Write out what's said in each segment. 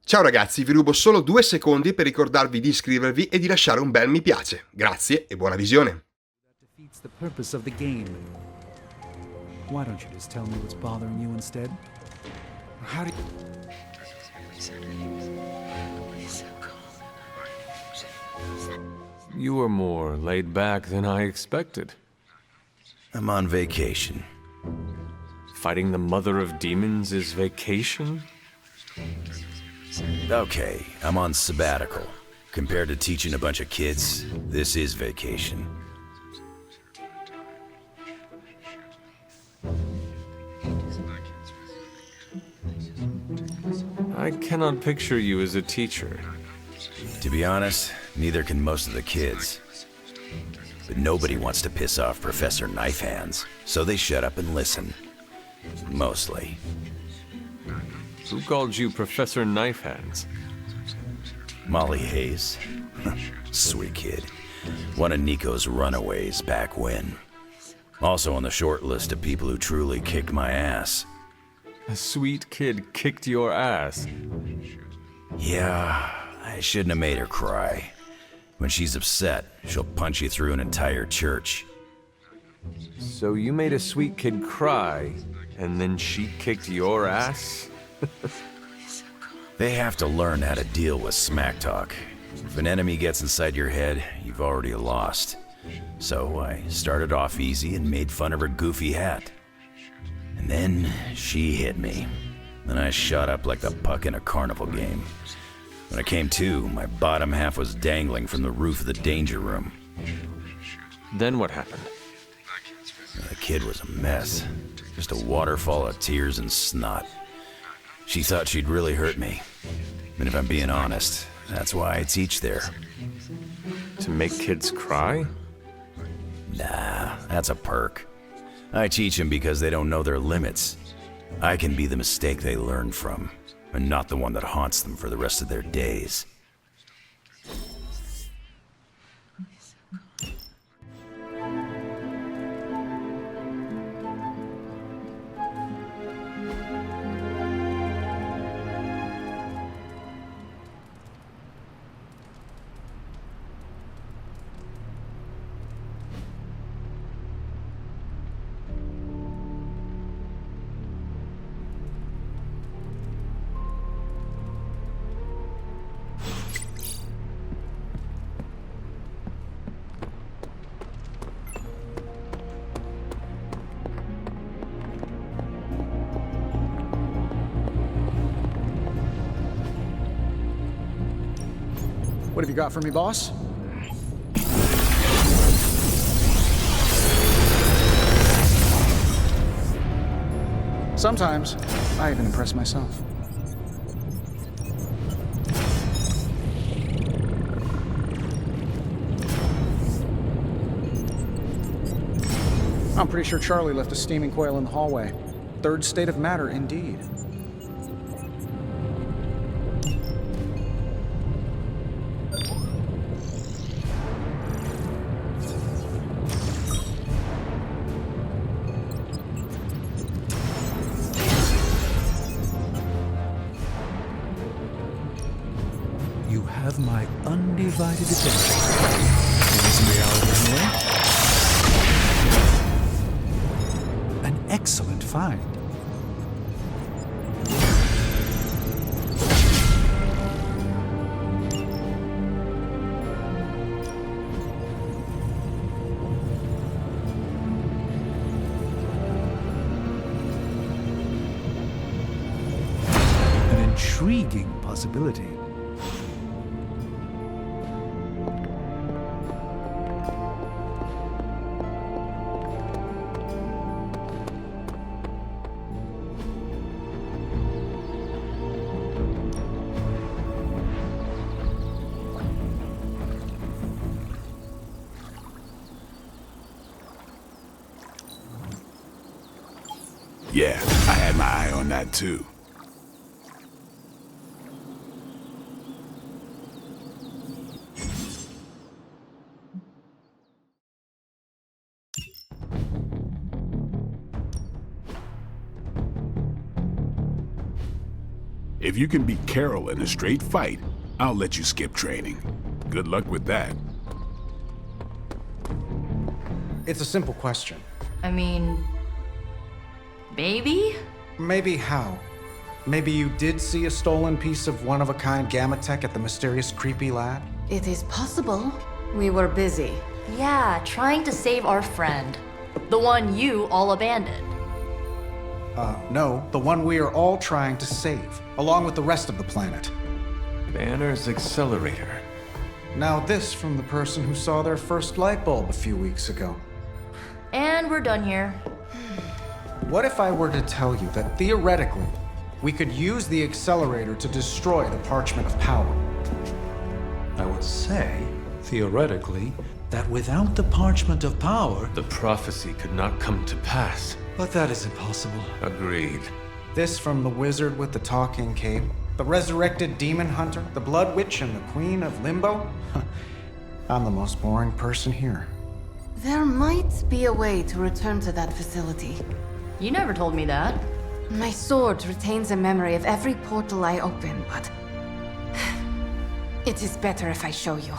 Ciao ragazzi, vi rubo solo 2 secondi per ricordarvi di iscrivervi e di lasciare un bel mi piace. Grazie e buona visione. Defeats the purpose of the game. Why don't you just tell me what's bothering you instead? How do You were more laid back than I expected. I'm on vacation. Fighting the mother of demons is vacation? Okay, I'm on sabbatical. Compared to teaching a bunch of kids, this is vacation. I cannot picture you as a teacher. To be honest, neither can most of the kids. But nobody wants to piss off Professor Knife Hands, so they shut up and listen. Mostly. Who called you Professor Knife Hands? Molly Hayes. Sweet kid. One of Nico's runaways back when. Also on the short list of people who truly kicked my ass. A sweet kid kicked your ass. Yeah, I shouldn't have made her cry. When she's upset, she'll punch you through an entire church. So you made a sweet kid cry, and then she kicked your ass? They have to learn how to deal with smack talk. If an enemy gets inside your head, you've already lost. So I started off easy and made fun of her goofy hat. And then she hit me. Then I shot up like the puck in a carnival game. When I came to, my bottom half was dangling from the roof of the danger room. Then what happened? The kid was a mess. Just a waterfall of tears and snot. She thought she'd really hurt me. And if I'm being honest, that's why I teach there. To make kids cry? Nah, that's a perk. I teach them because they don't know their limits. I can be the mistake they learn from, and not the one that haunts them for the rest of their days. What have you got for me, boss? Sometimes, I even impress myself. I'm pretty sure Charlie left a steaming coil in the hallway. Third state of matter, indeed. You have my undivided attention. In reality, anyway. An excellent find. An intriguing possibility. Yeah, I had my eye on that too. If you can beat Carol in a straight fight, I'll let you skip training. Good luck with that. It's a simple question. I mean, maybe? Maybe how? Maybe you did see a stolen piece of one-of-a-kind gamma tech at the mysterious creepy lab? It is possible. We were busy. Yeah, trying to save our friend. The one you all abandoned. No, the one we are all trying to save, along with the rest of the planet. Banner's accelerator. Now this from the person who saw their first light bulb a few weeks ago. And we're done here. What if I were to tell you that theoretically, we could use the accelerator to destroy the Parchment of Power? I would say, theoretically, that without the Parchment of Power, The prophecy could not come to pass. but that is impossible. Agreed. This from the wizard with the talking cape, the resurrected demon hunter, the blood witch, and the queen of limbo? I'm the most boring person here. There might be a way to return to that facility. You never told me that. My sword retains a memory of every portal I open, but it is better if I show you.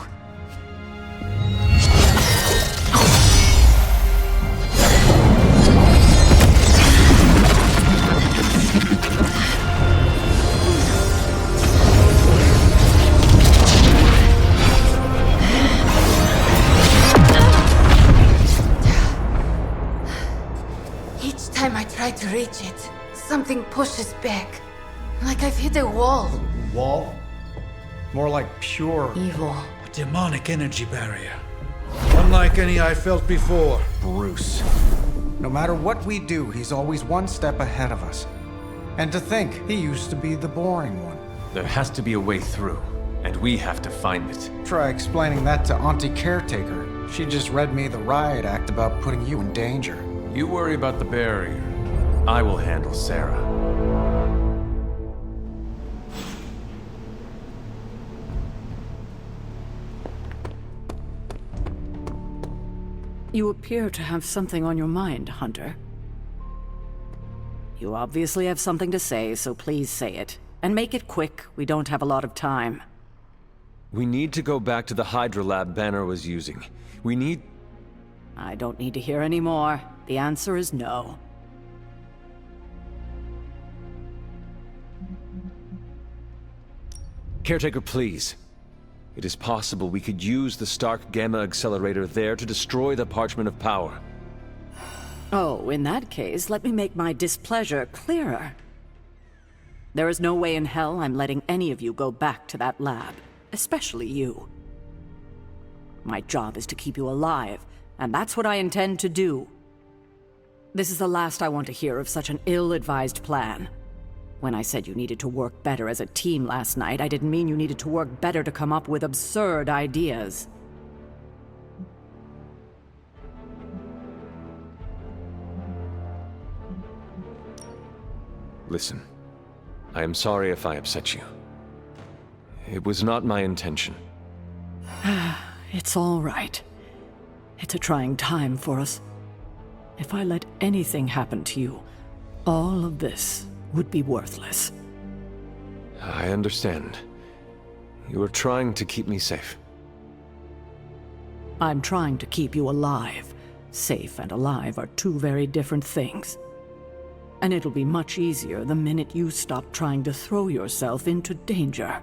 Each time I try to reach it, something pushes back. Like I've hit a wall. Wall? More like pure Evil. A demonic energy barrier. Unlike any I felt before. Bruce. No matter what we do, he's always one step ahead of us. And to think, he used to be the boring one. There has to be a way through, and we have to find it. Try explaining that to Auntie Caretaker. She just read me the riot act about putting you in danger. You worry about the barrier. I will handle Sarah. You appear to have something on your mind, Hunter. You obviously have something to say, so please say it. And make it quick, we don't have a lot of time. We need to go back to the Hydra lab Banner was using. We need... I don't need to hear any more. The answer is no. Caretaker, please. It is possible we could use the Stark Gamma Accelerator there to destroy the Parchment of Power. Oh, in that case, let me make my displeasure clearer. There is no way in hell I'm letting any of you go back to that lab, especially you. My job is to keep you alive, and that's what I intend to do. This is the last I want to hear of such an ill-advised plan. When I said you needed to work better as a team last night, I didn't mean you needed to work better to come up with absurd ideas. Listen, I am sorry if I upset you. It was not my intention. It's all right. It's a trying time for us. If I let anything happen to you, all of this would be worthless. I understand. You are trying to keep me safe. I'm trying to keep you alive. Safe and alive are two very different things. And it'll be much easier the minute you stop trying to throw yourself into danger.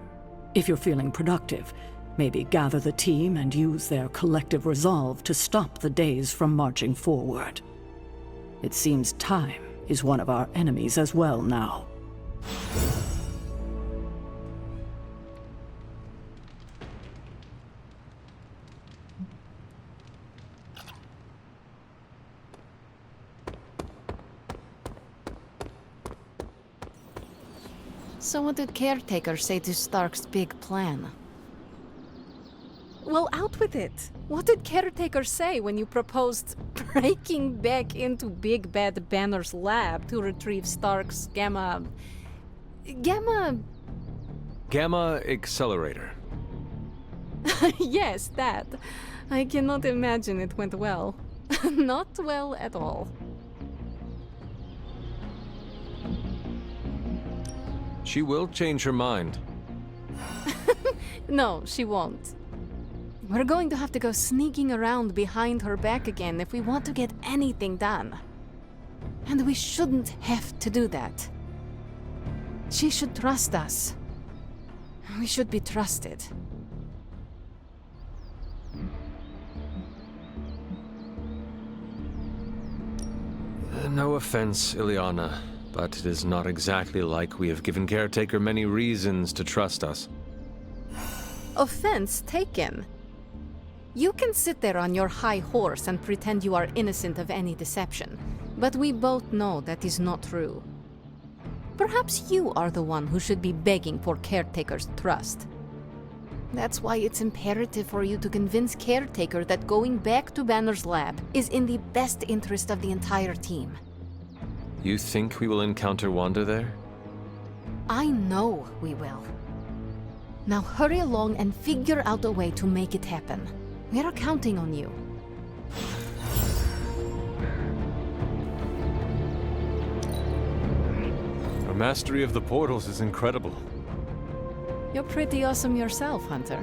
If you're feeling productive, maybe gather the team and use their collective resolve to stop the days from marching forward. It seems time is one of our enemies as well now. So what did Caretaker say to Stark's big plan? Well, out with it. What did Caretaker say when you proposed breaking back into Big Bad Banner's lab to retrieve Stark's Gamma Accelerator. Yes, that. I cannot imagine it went well. Not well at all. She will change her mind. No, she won't. We're going to have to go sneaking around behind her back again if we want to get anything done. And we shouldn't have to do that. She should trust us. We should be trusted. No offense, Ileana, but it is not exactly like we have given Caretaker many reasons to trust us. Offense taken. You can sit there on your high horse and pretend you are innocent of any deception, but we both know that is not true. Perhaps you are the one who should be begging for Caretaker's trust. That's why it's imperative for you to convince Caretaker that going back to Banner's lab is in the best interest of the entire team. You think we will encounter Wanda there? I know we will. Now hurry along and figure out a way to make it happen. We are counting on you. Our mastery of the portals is incredible. You're pretty awesome yourself, Hunter.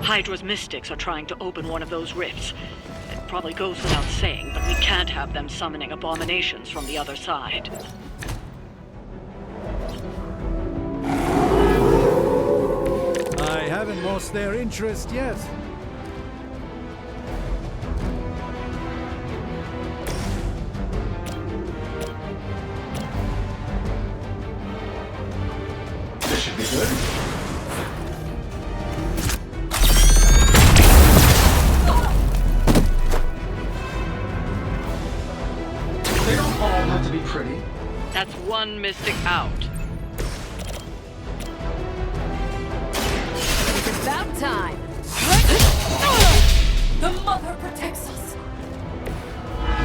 Hydra's mystics are trying to open one of those rifts. It probably goes without saying, but we can't have them summoning abominations from the other side. I haven't lost their interest yet. This should be good. They don't all have to be pretty. That's one mystic out. It's about time. The mother protects us.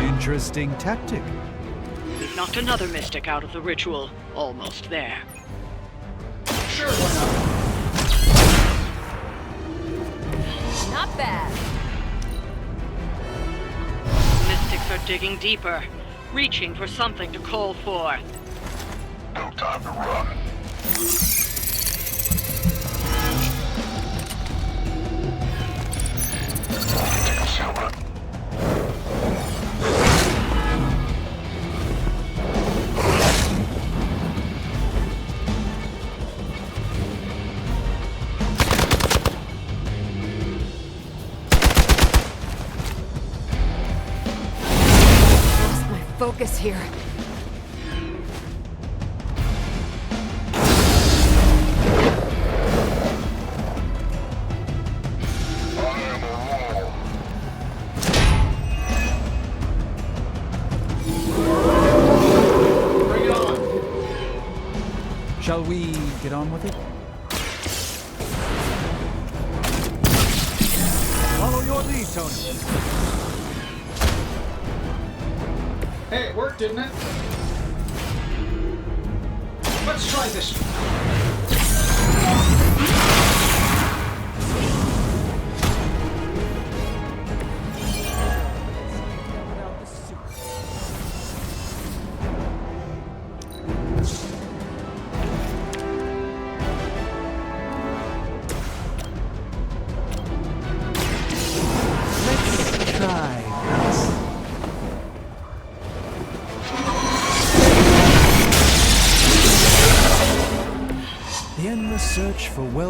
Interesting tactic. We've knocked another mystic out of the ritual. Almost there. Sure, why not? Not bad. Mystics are digging deeper, reaching for something to call for. No time to run. Take a shower. Lost my focus here. Bring it on. Shall we get on with it? Follow your lead, Tony. Hey, it worked, didn't it? Let's try this one.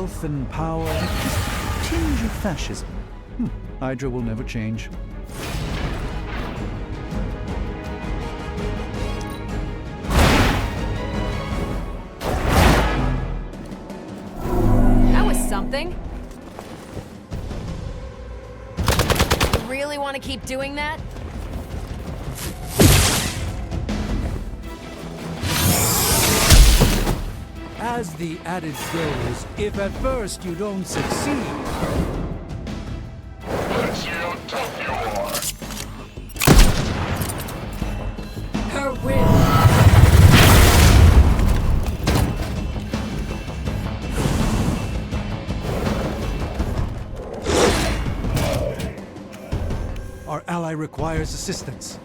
wealth and power, just a tinge of fascism. Hydra will never change. That was something. You really want to keep doing that? As the adage goes, if at first you don't succeed... Let's see how tough you are. Her will. Our ally requires assistance.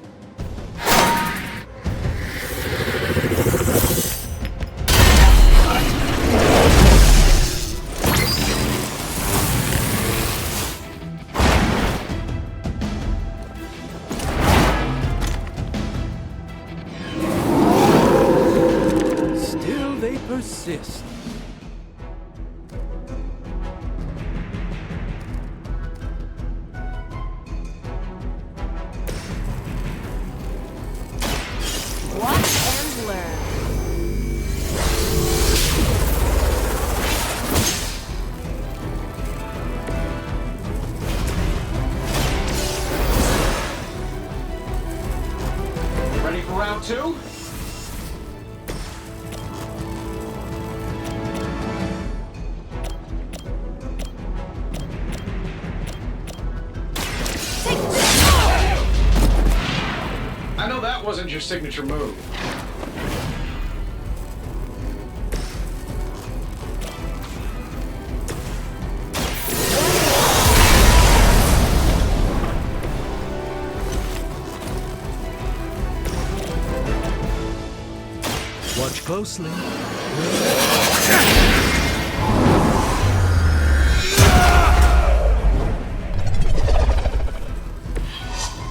Still they persist. Watch and learn. Ready for round two? I know that wasn't your signature move. Watch closely.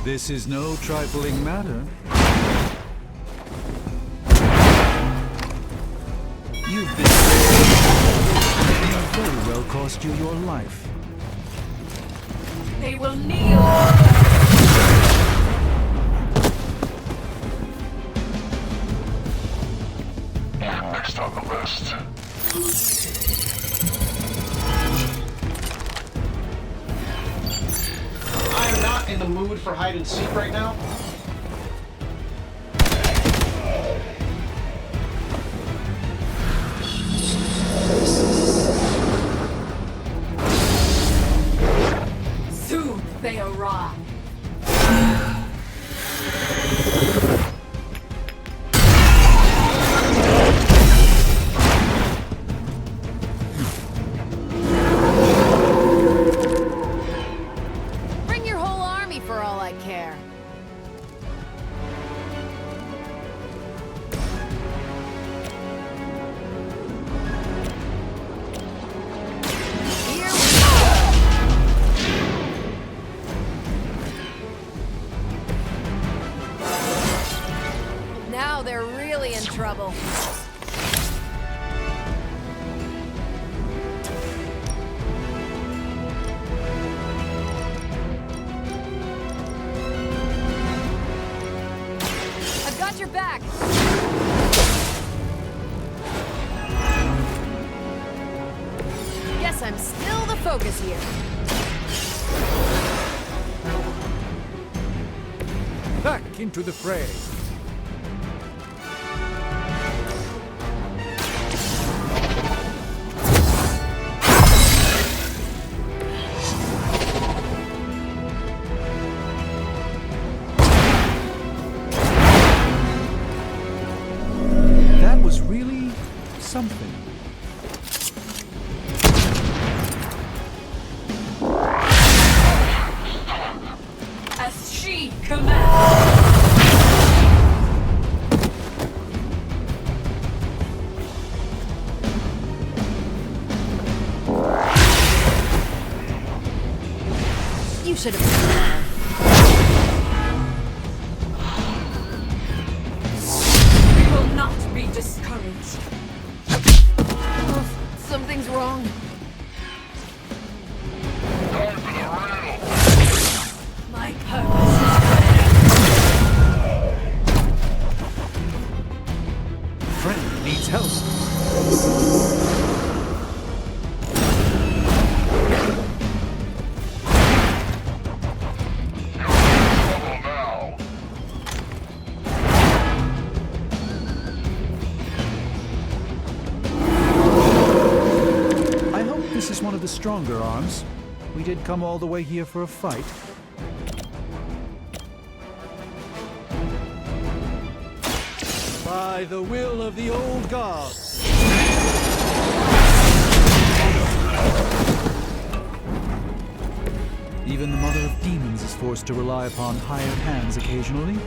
This is no trifling matter. You've been very well cost you your life. They will kneel. You're next on the list. I am not in the mood for hide and seek right now. Soon they arrive. Bring your whole army for all I care. Here we go. Now they're really in trouble. I've got your back. Guess I'm still the focus here. Back into the fray. That was really something. As she commands. You should have been there. We will not be discouraged. Something's wrong. stronger arms. We did come all the way here for a fight. By the will of the old gods. Even the mother of demons is forced to rely upon hired hands occasionally.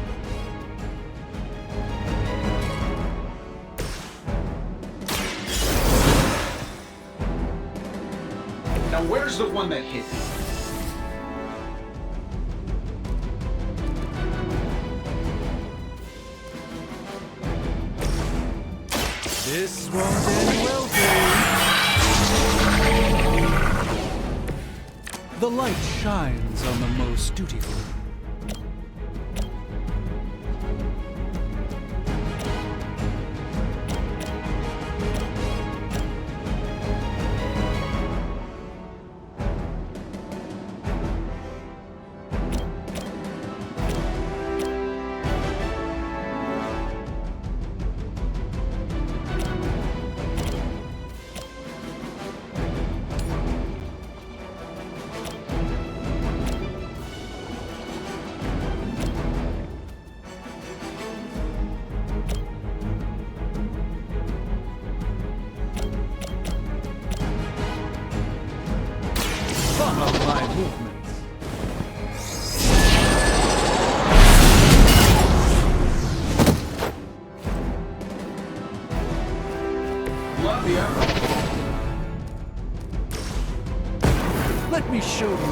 Now where's the one that hit me? This won't end well for you. The light shines on the most dutiful. Follow my movements. Love you. Let me show you the way.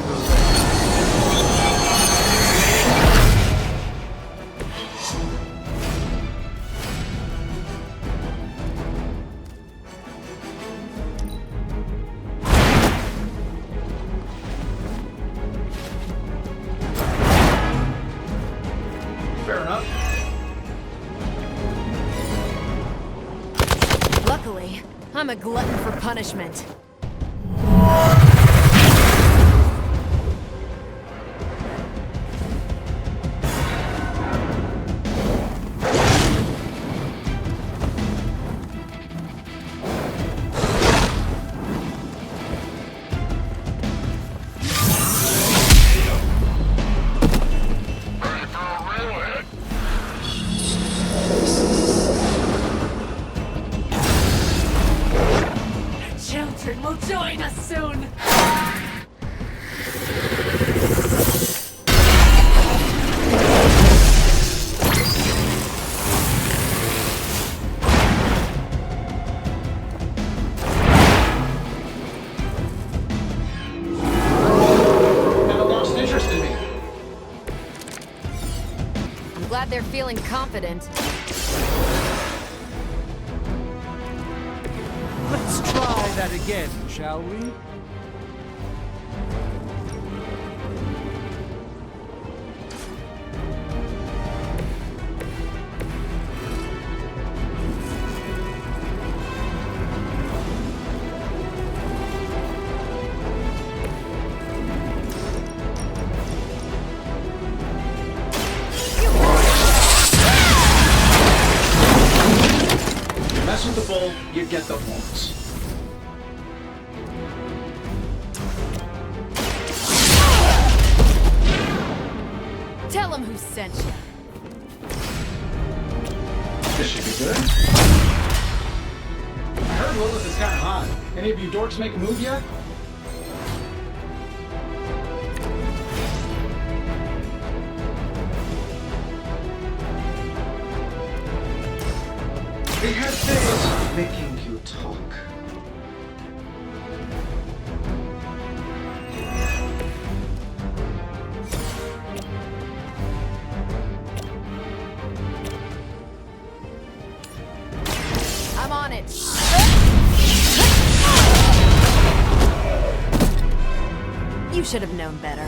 Fair enough. Luckily, I'm a glutton for punishment. Ready for a real hit? Children will join us soon. Never lost interest in me. I'm glad they're feeling confident. Let's try that again, shall we? You mess with the bull, you get the horns. Tell them who sent you. This should be good. I heard Lilith is kind of hot. Any of you dorks make a move yet? They had things making you talk. I'm on it. You should have known better.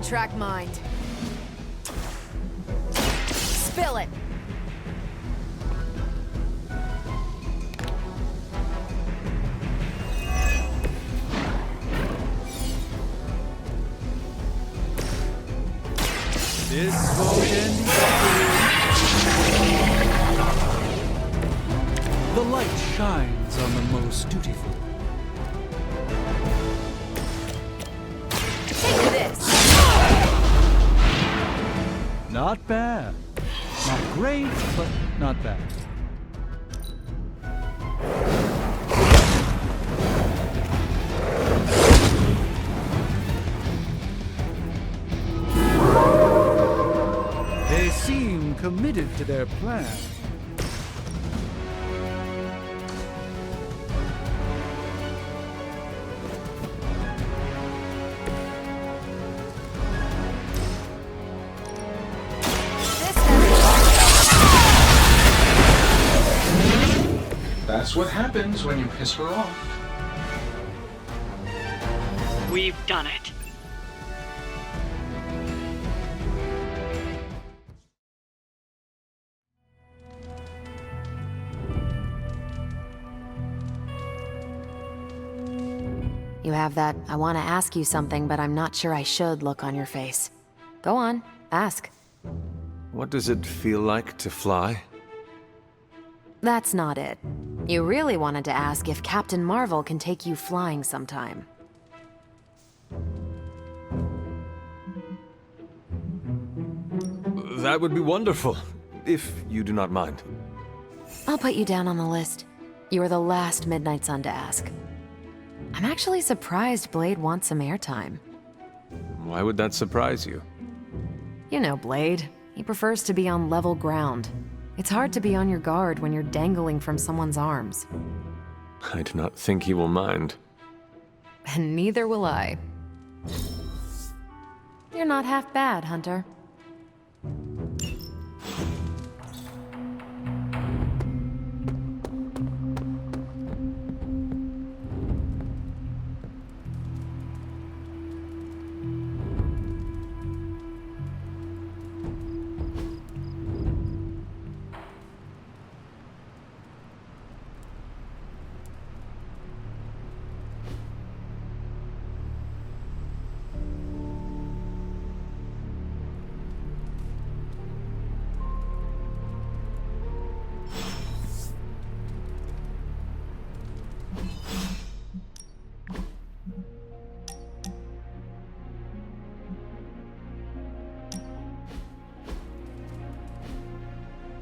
one-track mind. Spill it. This won't end easily. The light shines on the most dutiful. Take this. Not bad. Not great, but not bad. They seem committed to their plan. That's what happens when you piss her off. We've done it. You have that I want to ask you something, but I'm not sure I should look on your face. Go on, ask. What does it feel like to fly? That's not it. You really wanted to ask if Captain Marvel can take you flying sometime. That would be wonderful, if you do not mind. I'll put you down on the list. You are the last Midnight Sun to ask. I'm actually surprised Blade wants some airtime. Why would that surprise you? You know Blade. He prefers to be on level ground. It's hard to be on your guard when you're dangling from someone's arms. I do not think he will mind. And neither will I. You're not half bad, Hunter.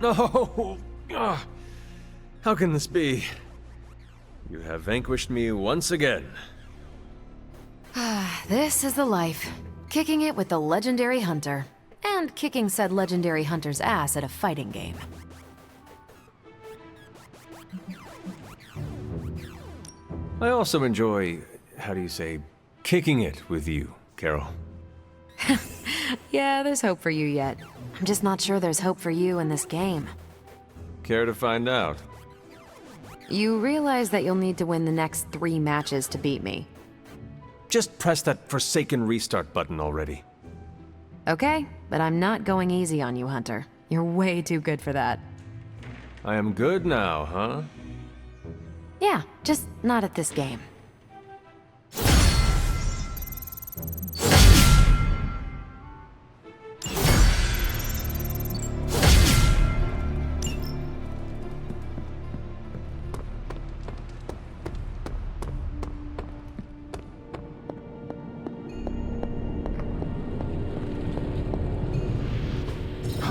No! Ah, how can this be? You have vanquished me once again. This is the life. Kicking it with the legendary Hunter. And kicking said legendary Hunter's ass at a fighting game. I also enjoy, how do you say, kicking it with you, Carol. Yeah, there's hope for you yet. I'm just not sure there's hope for you in this game. Care to find out? You realize that you'll need to win the next 3 matches to beat me. Just press that forsaken restart button already. Okay, but I'm not going easy on you, Hunter. You're way too good for that. I am good now, huh? Yeah, just not at this game.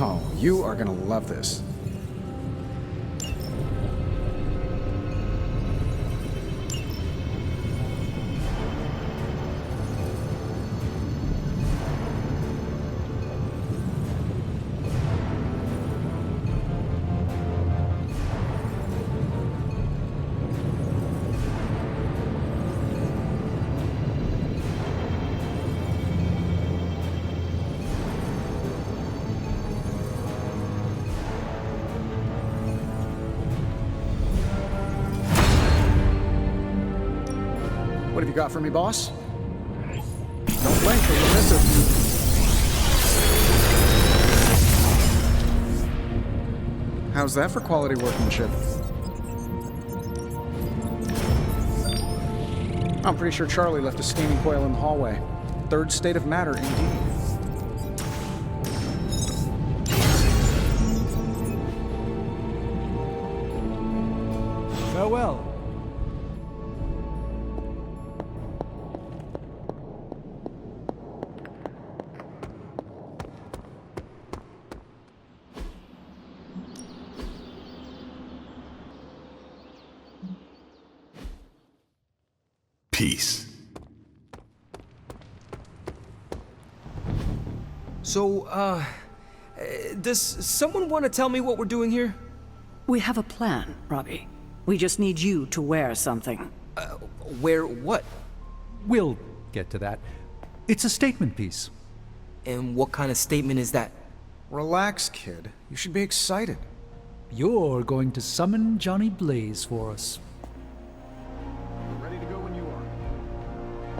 Oh, you are gonna love this. What have you got for me, boss? Don't blink or you'll miss it. How's that for quality workmanship? I'm pretty sure Charlie left a steaming coil in the hallway. Third state of matter, indeed. Farewell. Peace. So, does someone want to tell me what we're doing here? We have a plan, Robbie. We just need you to wear something. Wear what? We'll get to that. It's a statement piece. And what kind of statement is that? Relax, kid. You should be excited. You're going to summon Johnny Blaze for us. Ready to go when you are.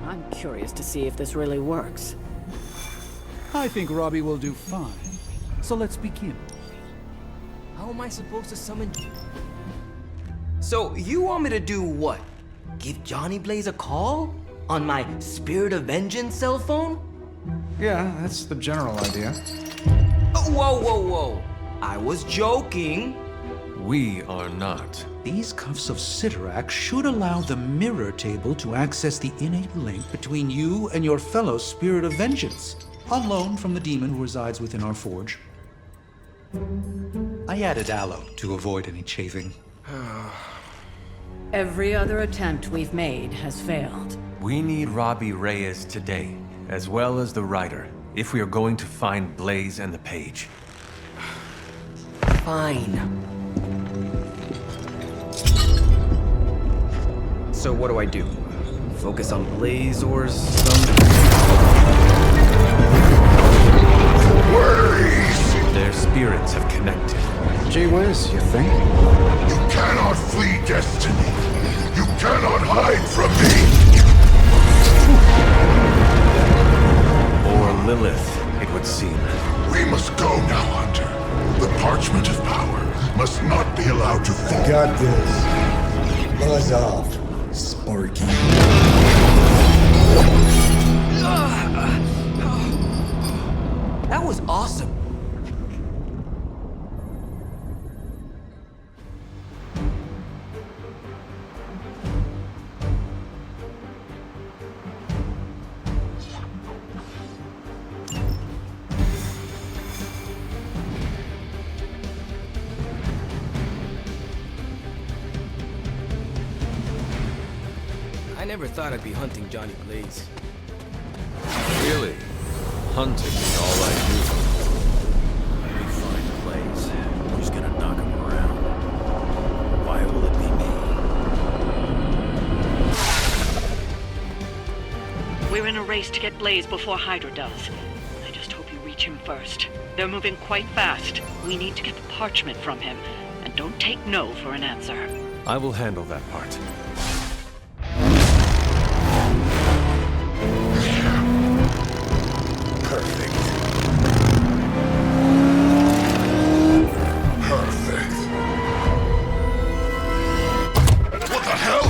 I'm curious to see if this really works. I think Robbie will do fine. So let's begin. How am I supposed to summon... So, you want me to do what? Give Johnny Blaze a call? On my Spirit of Vengeance cell phone? Yeah, that's the general idea. Oh, whoa. I was joking. We are not. These cuffs of Sidorak should allow the mirror table to access the innate link between you and your fellow Spirit of Vengeance, on loan from the demon who resides within our forge. I added aloe to avoid any chafing. Every other attempt we've made has failed. We need Robbie Reyes today, as well as the writer, if we are going to find Blaze and the page. Fine. So what do I do? Focus on Blaze or some... Their spirits have connected. Gee whiz, you think? You cannot flee destiny. You cannot hide from me. Or Lilith, it would seem. We must go now, Hunter. The parchment of power must not be allowed to fall. Got this. Buzz off, Sparky. That was awesome. I never thought I'd be hunting Johnny Blaze. Really? Hunting is all I do. When we find Blaze, who's gonna knock him around? Why will it be me? We're in a race to get Blaze before Hydra does. I just hope you reach him first. They're moving quite fast. We need to get the parchment from him. And don't take no for an answer. I will handle that part. What the hell?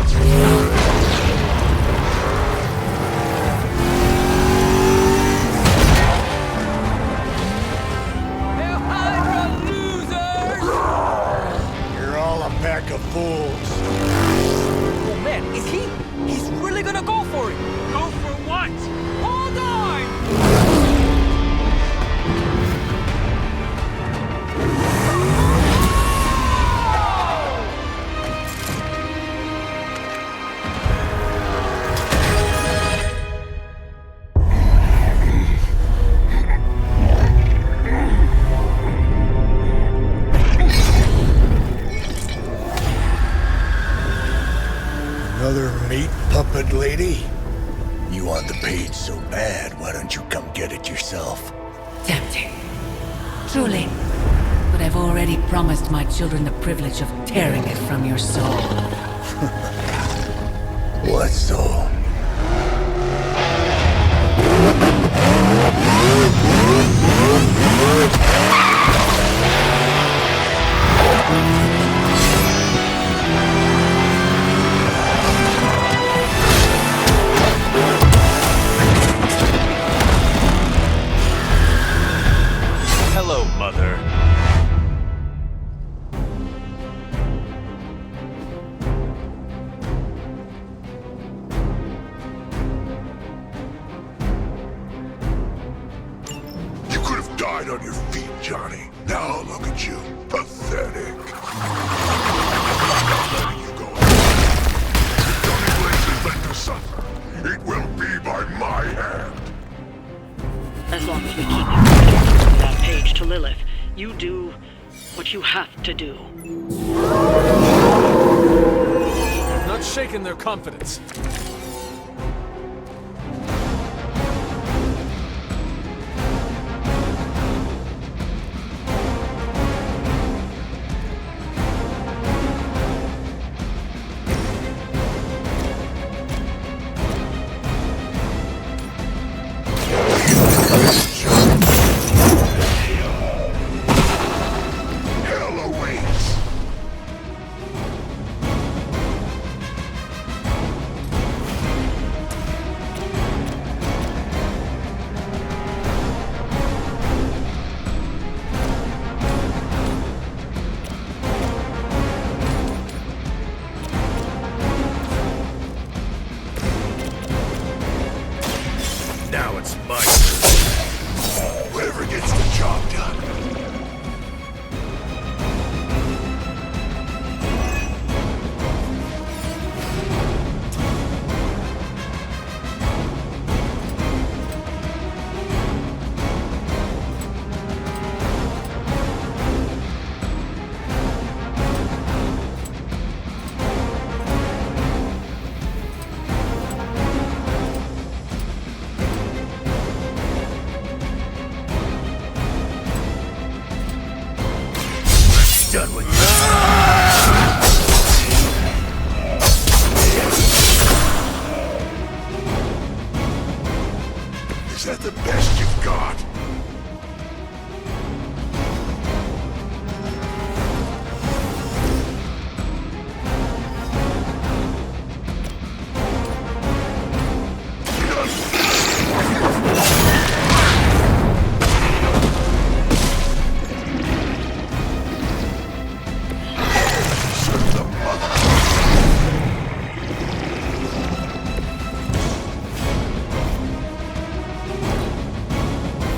You're all a pack of fools. Oh man, is he? He's really gonna go for it. Go for what? Hold on! Another meat puppet lady? You want the page so bad, why don't you come get it yourself? Tempting. Truly. But I've already promised my children the privilege of tearing it from your soul. What soul? died on your feet, Johnny. Now look at you. Pathetic. I'm not letting you go. If Johnny Blaze is meant to suffer, it will be by my hand. As long as we keep you from that page to Lilith, you do what you have to do. I've not shaken their confidence. Now it's my turn. Whatever gets the job done. Done with Is that the best you've got?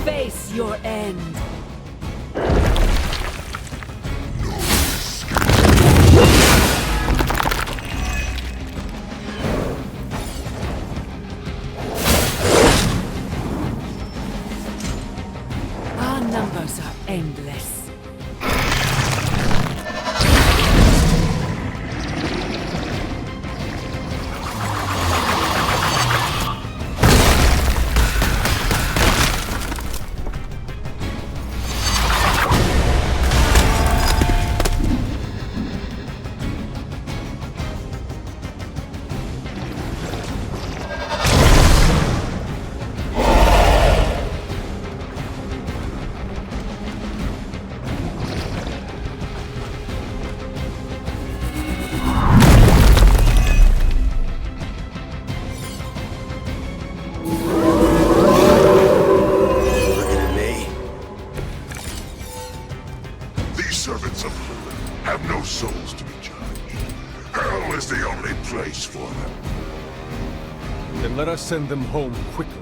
Face your end. Our numbers are endless. Servants of Lilith have no souls to be judged. Hell is the only place for them. Then let us send them home quickly.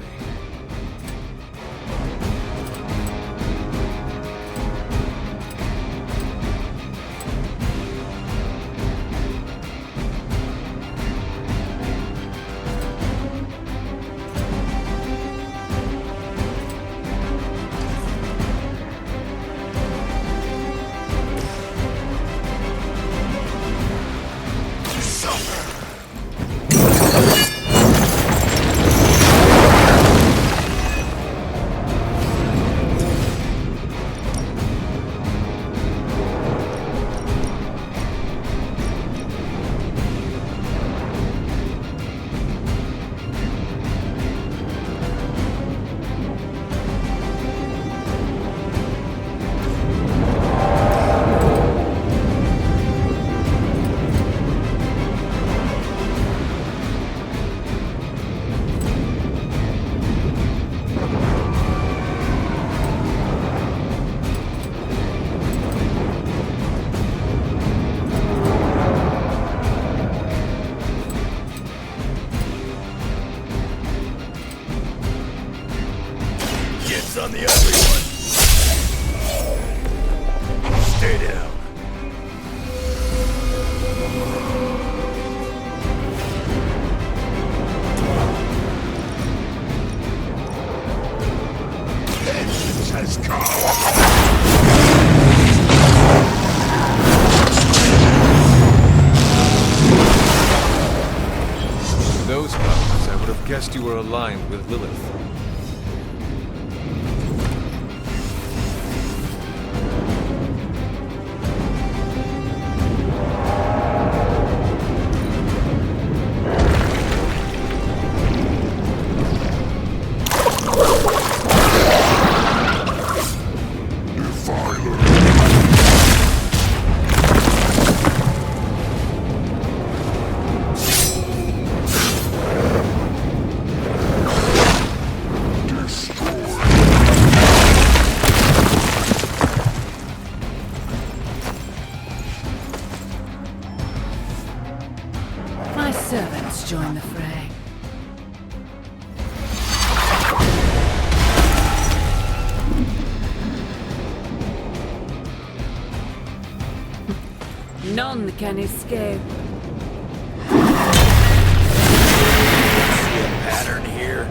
on the ugly one. Stay down. Vengeance has come. With those powers, I would have guessed you were aligned with Lilith. My servants join the fray. None can escape. See a pattern here?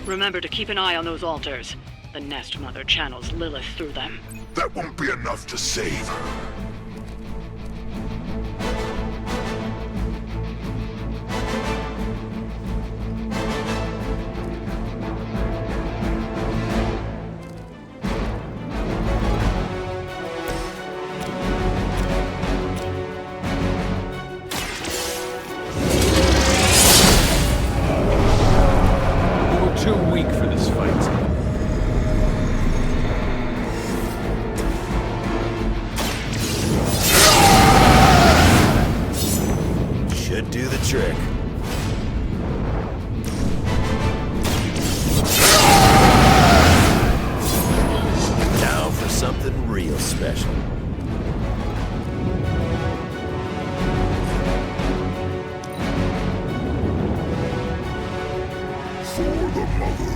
Remember to keep an eye on those altars. The Nest Mother channels Lilith through them. That won't be enough to save her. Too weak for this fight. Should do the trick. Now for something real special. For the mother.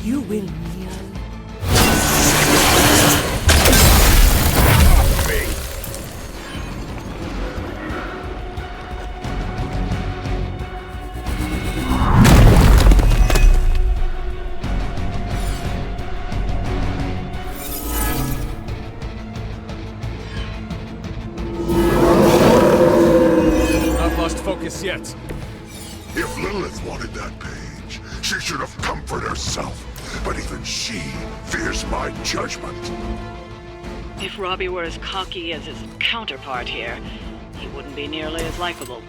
You will kneel. Not lost focus yet. If Lilith wanted that page, she should have come for it herself. But even she fears my judgment. If Robbie were as cocky as his counterpart here, he wouldn't be nearly as likable.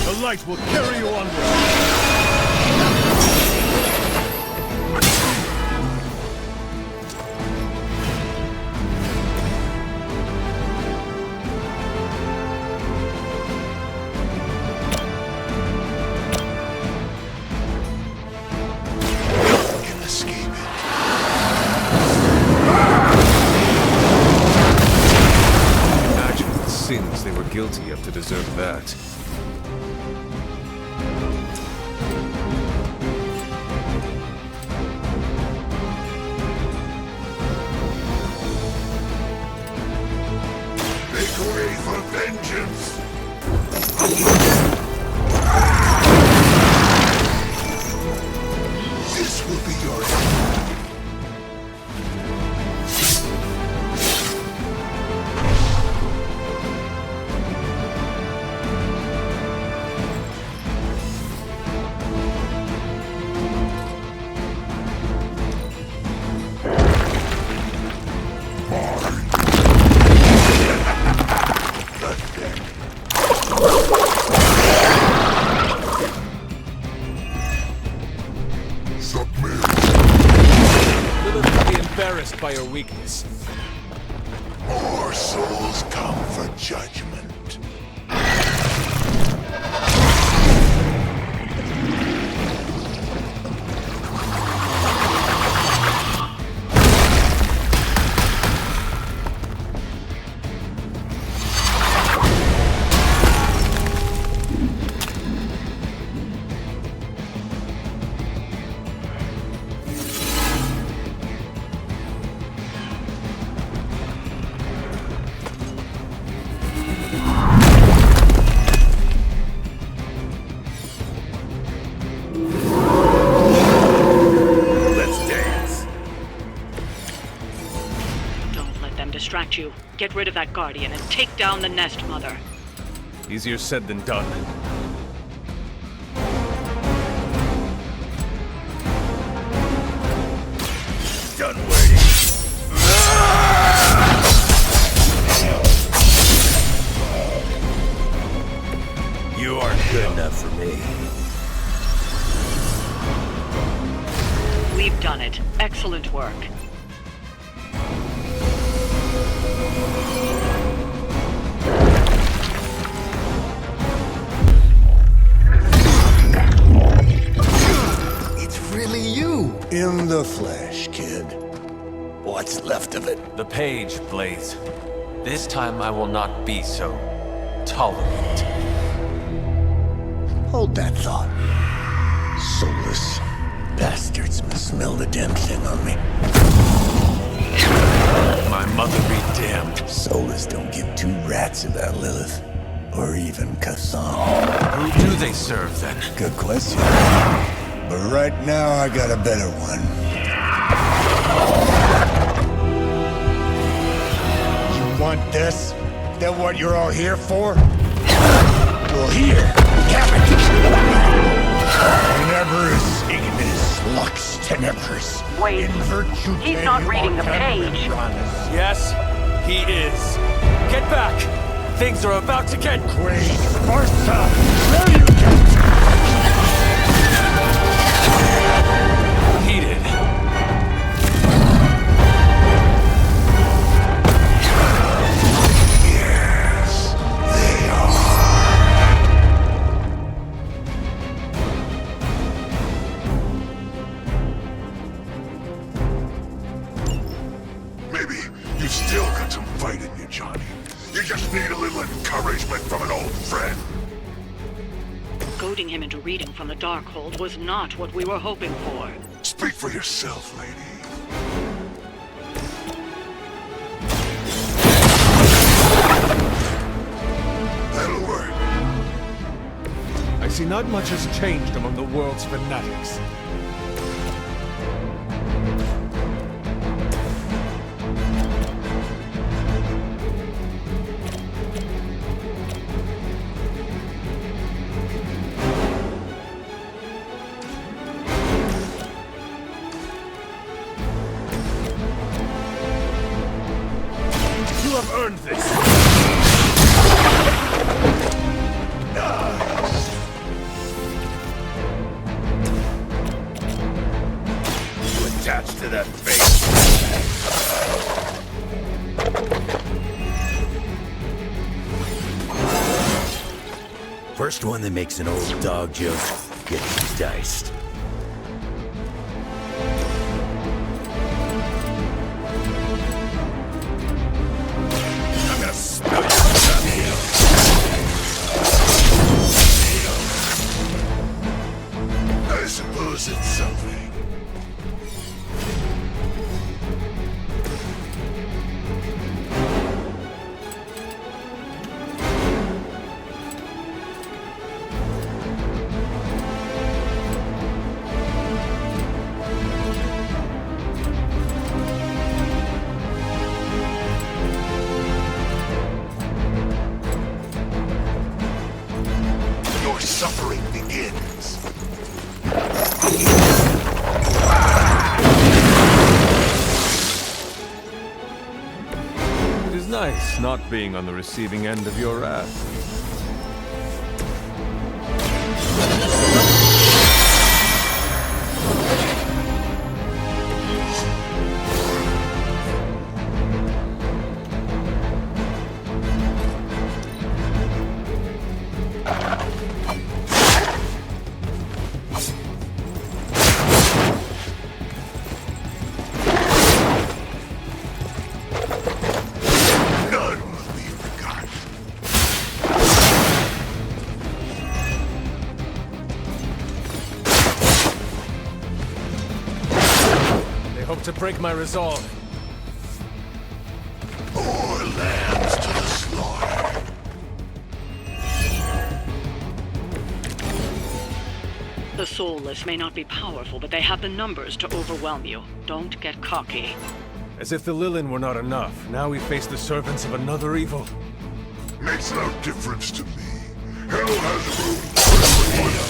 The light will carry you onward. Can escape it. guilty enough to deserve that. Make way for vengeance! This will be your end. By your weakness. More souls come for judgment. Distract you. Get rid of that guardian and take down the nest mother. Easier said than done. Done waiting. You aren't good enough for me. We've done it. Excellent work. In the flesh, kid. What's left of it? The page, Blaze. This time I will not be so tolerant. Hold that thought. Soulless bastards must smell the damn thing on me. My mother be damned. Soulless don't give two rats about Lilith. Or even Kassan. Who do they serve, then? Good question. But right now, I got a better one. You want this? Is that what you're all here for? Well, here, have it! Tenebris ignis lux tenebris. Wait, in virtue he's not reading the page. Yes, he is. Get back! Things are about to get... Great Sparta! Where you get... Heated. Yes, they are. Maybe you still got some fight in you, Johnny. You just need a little encouragement from an old friend. Goading him into reading from the Darkhold was not what we were hoping for. Speak for yourself, lady. That'll work. I see not much has changed among the world's fanatics. You have earned this! You attached to that face. First one that makes an old dog joke gets diced. I'm gonna smell you down here. something. Your suffering begins. It is nice not being on the receiving end of your wrath. None will be forgotten. They hope to break my resolve. More lambs to the slaughter. The soulless may not be powerful, but they have the numbers to overwhelm you. Don't get cocky. As if the Lilin were not enough, now we face the servants of another evil. Makes no difference to me. Hell has room for everyone.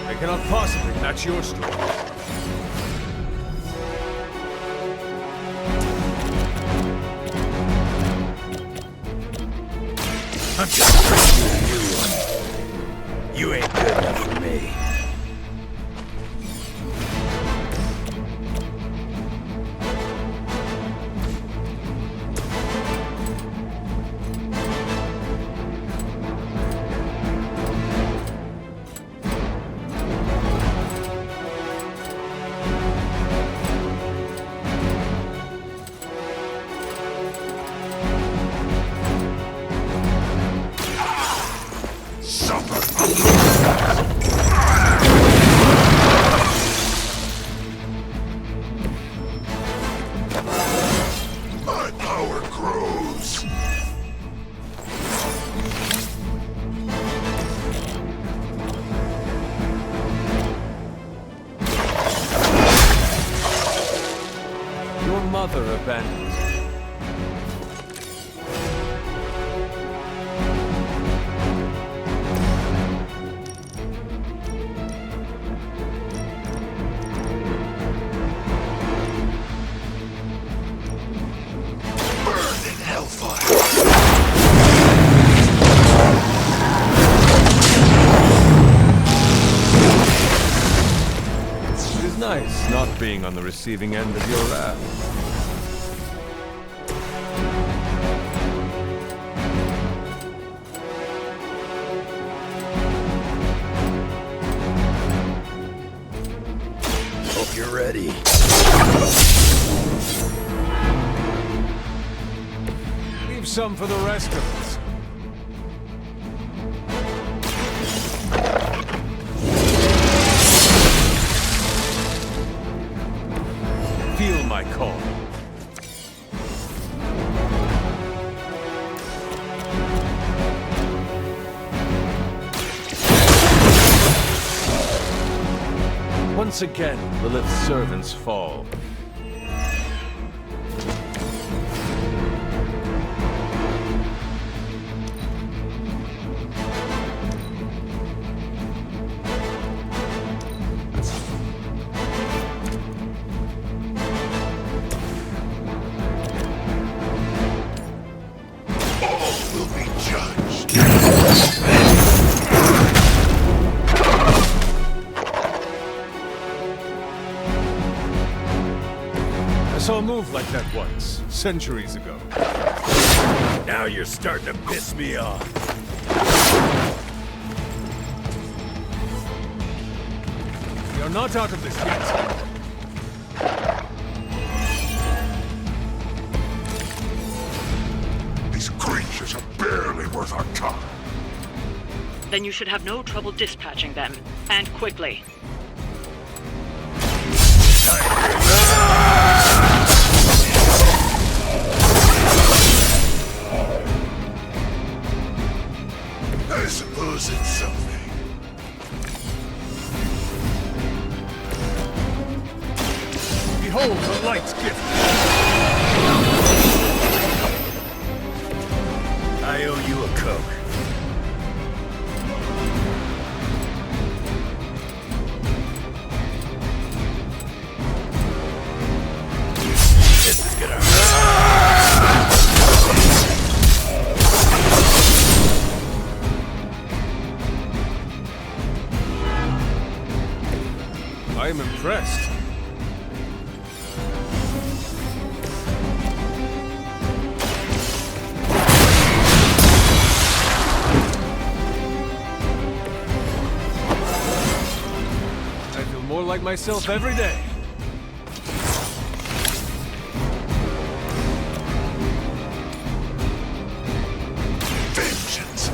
They cannot possibly match your strength. I'm just bringing you a new one. You ain't good enough for me. My power grows. Your mother abandoned you. Burn in hellfire. It is nice not being on the receiving end of your wrath. Hope you're ready. Leave some for the rest of us. Feel my call. Once again, Lilith's servants fall. All will be judged. I saw a move like that once, centuries ago. Now you're starting to piss me off. We are not out of this yet. These creatures are barely worth our time. Then you should have no trouble dispatching them, and quickly. I suppose it's something. Behold the light's gift! I owe you a Coke. This is gonna hurt. I am impressed. I feel more like myself every day. Vengeance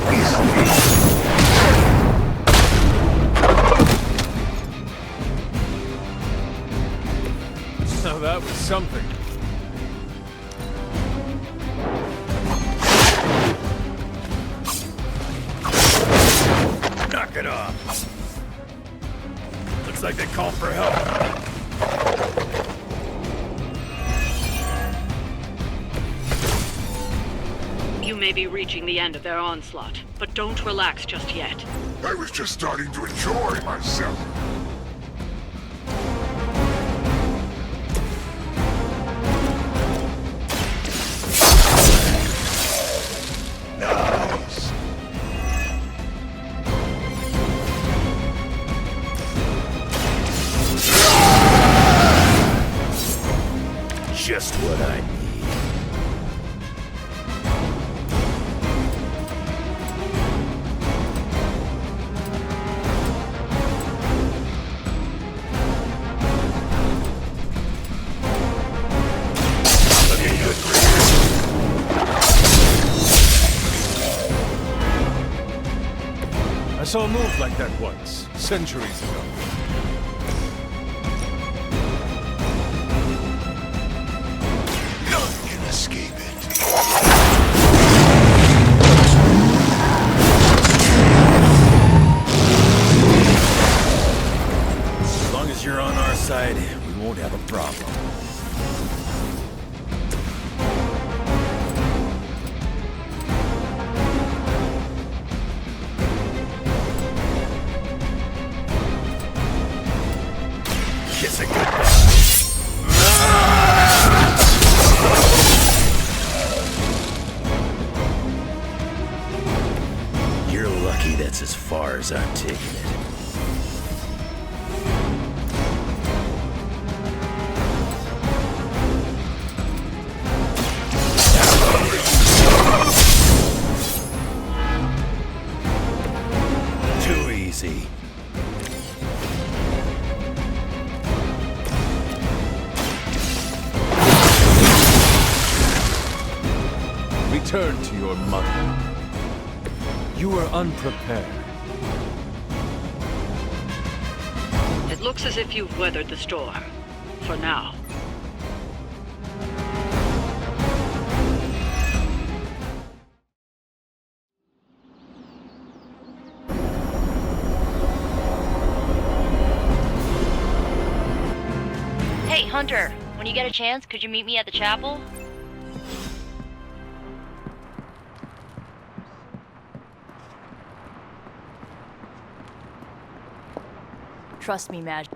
Now that was something. Knock it off. Looks like they called for help. You may be reaching the end of their onslaught, but don't relax just yet. I was just starting to enjoy myself. Nice. Just what I need. Looking good. I saw a move like that once, centuries ago. None can escape it. As long as you're on our side, we won't have a problem. Kiss it goodbye. You're lucky that's as far as I'm taking it. Too easy. Return to your mother. You were unprepared. It looks as if you've weathered the storm. For now. Hey, Hunter, when you get a chance, could you meet me at the chapel? Trust me, Madge.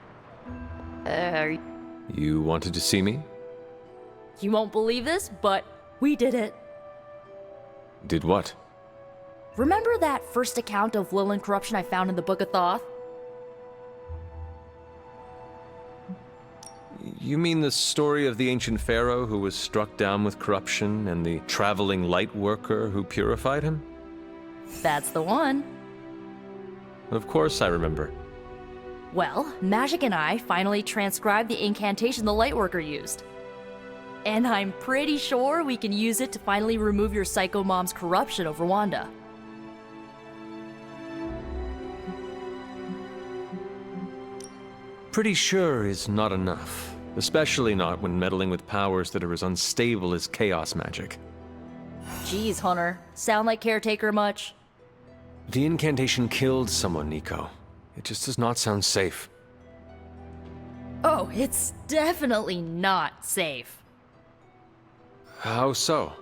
You wanted to see me? You won't believe this, but we did it. Did what? Remember that first account of Lilin corruption I found in the Book of Thoth? You mean the story of the ancient pharaoh who was struck down with corruption and the traveling light worker who purified him? That's the one. Of course I remember. Well, Magic and I finally transcribed the incantation the Lightworker used. And I'm pretty sure we can use it to finally remove your psycho mom's corruption over Wanda. pretty sure is not enough. Especially not when meddling with powers that are as unstable as chaos magic. Geez, Hunter. Sound like caretaker much? The incantation killed someone, Nico. It just does not sound safe. Oh, it's definitely not safe. How so?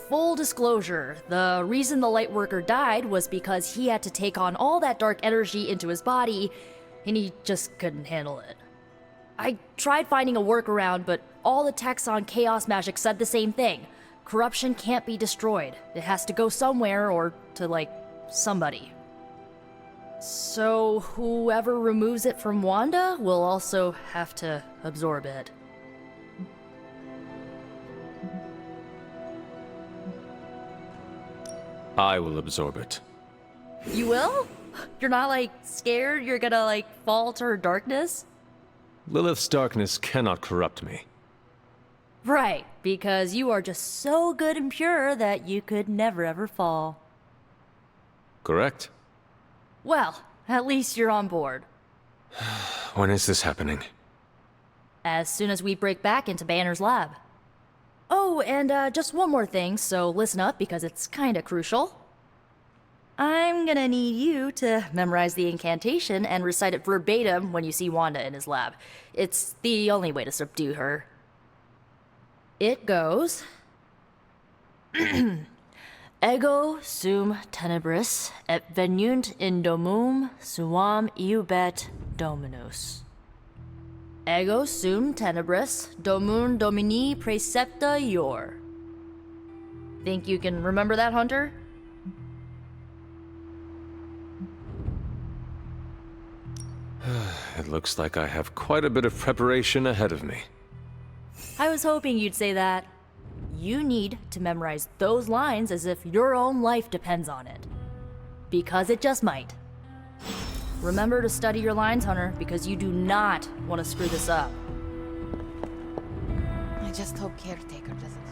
Full disclosure, the reason the Lightworker died was because he had to take on all that dark energy into his body, and he just couldn't handle it. I tried finding a workaround, but all the texts on chaos magic said the same thing. Corruption can't be destroyed. It has to go somewhere or to, like, somebody. So whoever removes it from Wanda will also have to absorb it. I will absorb it. You will? You're not, like, scared you're gonna, like, fall to her darkness? Lilith's darkness cannot corrupt me. Right, because you are just so good and pure that you could never ever fall. Correct? Well, at least you're on board. When is this happening? As soon as we break back into Banner's lab. Oh, and just one more thing, so listen up because it's kinda crucial. I'm gonna need you to memorize the incantation and recite it verbatim when you see Wanda in his lab. It's the only way to subdue her. It goes... Ego sum tenebris et venunt in domum suam iubet dominus. Ego sum tenebris domum domini precepta ior. Think you can remember that, Hunter? It looks like I have quite a bit of preparation ahead of me. I was hoping you'd say that. You need to memorize those lines as if your own life depends on it. Because it just might. Remember to study your lines, Hunter, because you do not want to screw this up. I just hope Caretaker doesn't stop.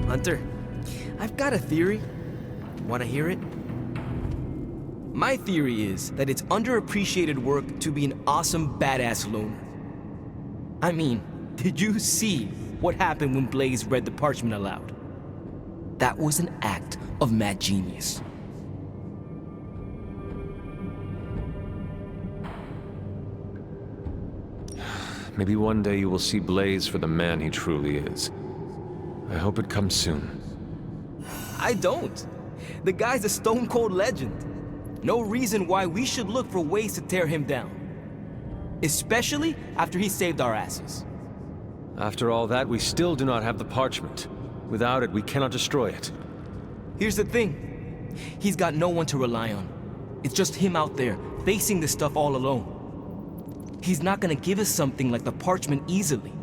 Hunter, I've got a theory. Want to hear it? My theory is that it's underappreciated work to be an awesome badass loner. I mean, did you see what happened when Blaze read the parchment aloud? That was an act of mad genius. Maybe one day you will see Blaze for the man he truly is. I hope it comes soon. I don't. The guy's a stone cold legend. No reason why we should look for ways to tear him down. Especially after he saved our asses. After all that, we still do not have the parchment. Without it, we cannot destroy it. Here's the thing. He's got no one to rely on. It's just him out there, facing this stuff all alone. He's not gonna give us something like the parchment easily.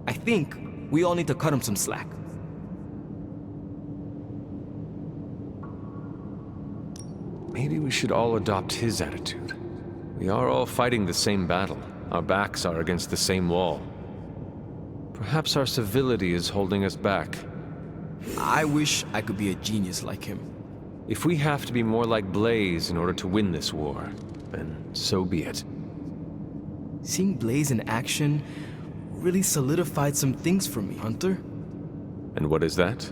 I think we all need to cut him some slack. Maybe we should all adopt his attitude. We are all fighting the same battle. Our backs are against the same wall. Perhaps our civility is holding us back. I wish I could be a genius like him. If we have to be more like Blaze in order to win this war, then so be it. Seeing Blaze in action really solidified some things for me, Hunter. And what is that?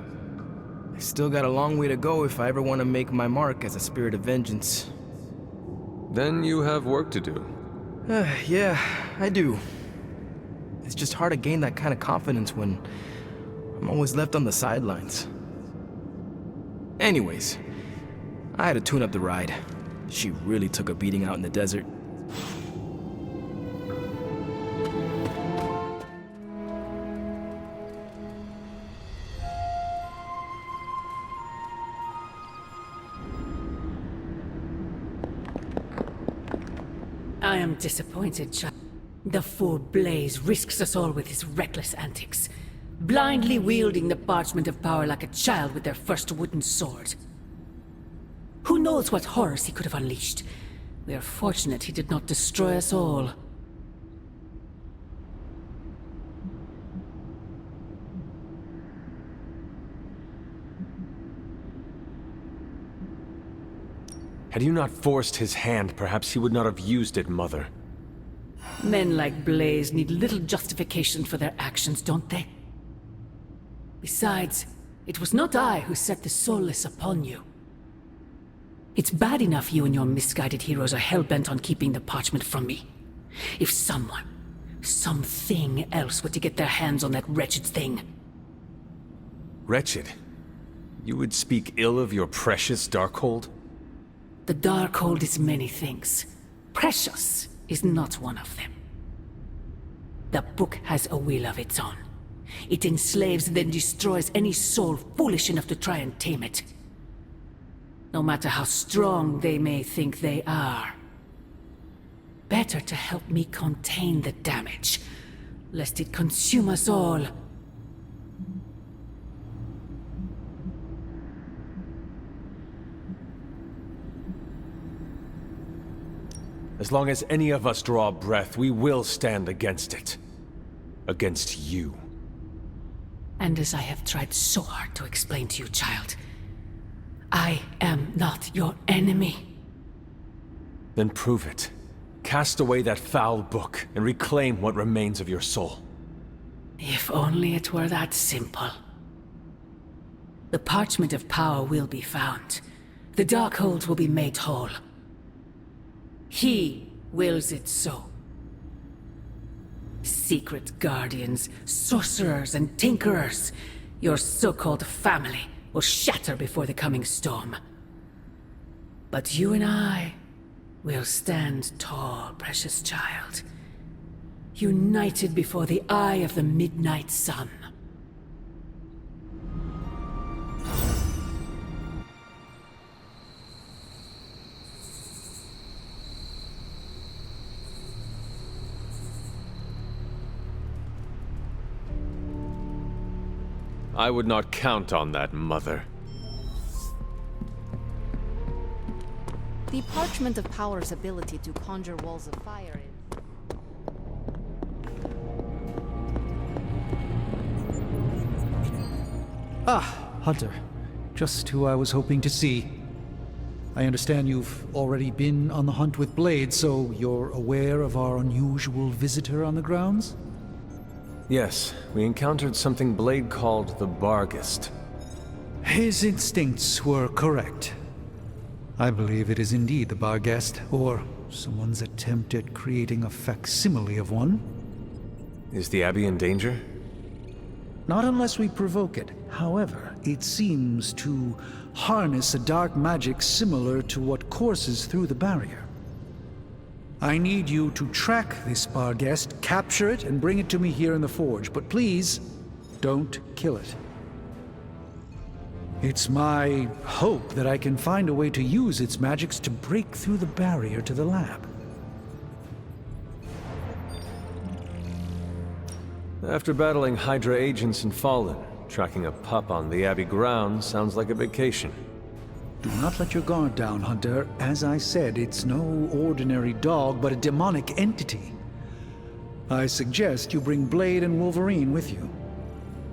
I still got a long way to go if I ever want to make my mark as a spirit of vengeance. Then you have work to do. Yeah, I do. It's just hard to gain that kind of confidence when I'm always left on the sidelines. Anyways, I had to tune up the ride. She really took a beating out in the desert. I am disappointed, child. The fool Blaze risks us all with his reckless antics, blindly wielding the parchment of power like a child with their first wooden sword. Who knows what horrors he could have unleashed? We are fortunate he did not destroy us all. Had you not forced his hand, perhaps he would not have used it, Mother. Men like Blaze need little justification for their actions, don't they? Besides, it was not I who set the soulless upon you. It's bad enough you and your misguided heroes are hell-bent on keeping the parchment from me. If someone, something else were to get their hands on that wretched thing. Wretched? You would speak ill of your precious Darkhold? The Darkhold is many things. Precious is not one of them. The book has a will of its own. It enslaves, then destroys any soul foolish enough to try and tame it. No matter how strong they may think they are. Better to help me contain the damage, lest it consume us all. As long as any of us draw breath, we will stand against it. Against you. And as I have tried so hard to explain to you, child, I am not your enemy. Then prove it. Cast away that foul book and reclaim what remains of your soul. If only it were that simple. The parchment of power will be found. The Darkhold will be made whole. He wills it so. Secret guardians, sorcerers, and tinkerers, your so-called family will shatter before the coming storm. But you and I will stand tall, precious child. United before the eye of the midnight sun. I would not count on that, Mother. The Parchment of Power's ability to conjure walls of fire is... Ah, Hunter. Just who I was hoping to see. I understand you've already been on the hunt with Blade, so you're aware of our unusual visitor on the grounds? Yes, we encountered something Blade called the Barghest. His instincts were correct. I believe it is indeed the Barghest, or someone's attempt at creating a facsimile of one. Is the Abbey in danger? Not unless we provoke it. However, it seems to harness a dark magic similar to what courses through the barrier. I need you to track this Barghest, capture it, and bring it to me here in the forge. But please, don't kill it. It's my hope that I can find a way to use its magics to break through the barrier to the lab. After battling Hydra agents and Fallen, tracking a pup on the Abbey grounds sounds like a vacation. Do not let your guard down, Hunter. As I said, it's no ordinary dog, but a demonic entity. I suggest you bring Blade and Wolverine with you.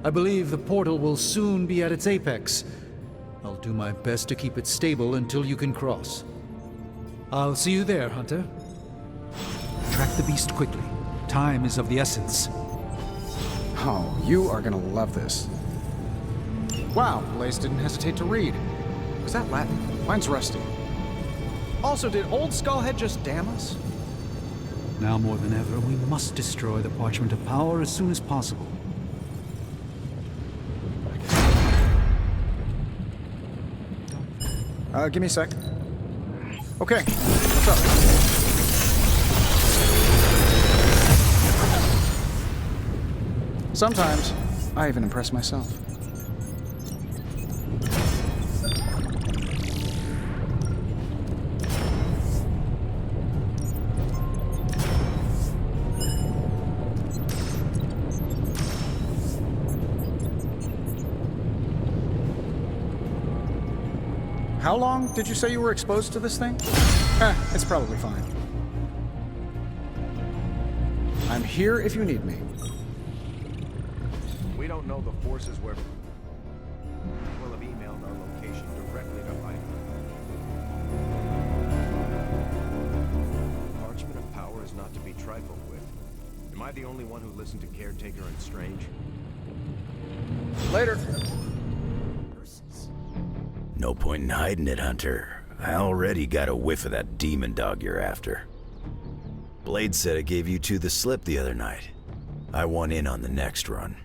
I believe the portal will soon be at its apex. I'll do my best to keep it stable until you can cross. I'll see you there, Hunter. Track the beast quickly. Time is of the essence. Oh, you are gonna love this. Wow, Blaze didn't hesitate to read. Was that Latin? Mine's rusty. Also, did old Skullhead just damn us? Now more than ever, we must destroy the Parchment of Power as soon as possible. Give me a sec. Okay, what's up? Sometimes, I even impress myself. How long did you say you were exposed to this thing? It's probably fine. I'm here if you need me. We don't know the forces where... will have emailed our location directly to ITA. Parchment of power is not to be trifled with. Am I the only one who listened to Caretaker and Strange? Later. No point in hiding it, Hunter. I already got a whiff of that demon dog you're after. Blade said it gave you two the slip the other night. I want in on the next run.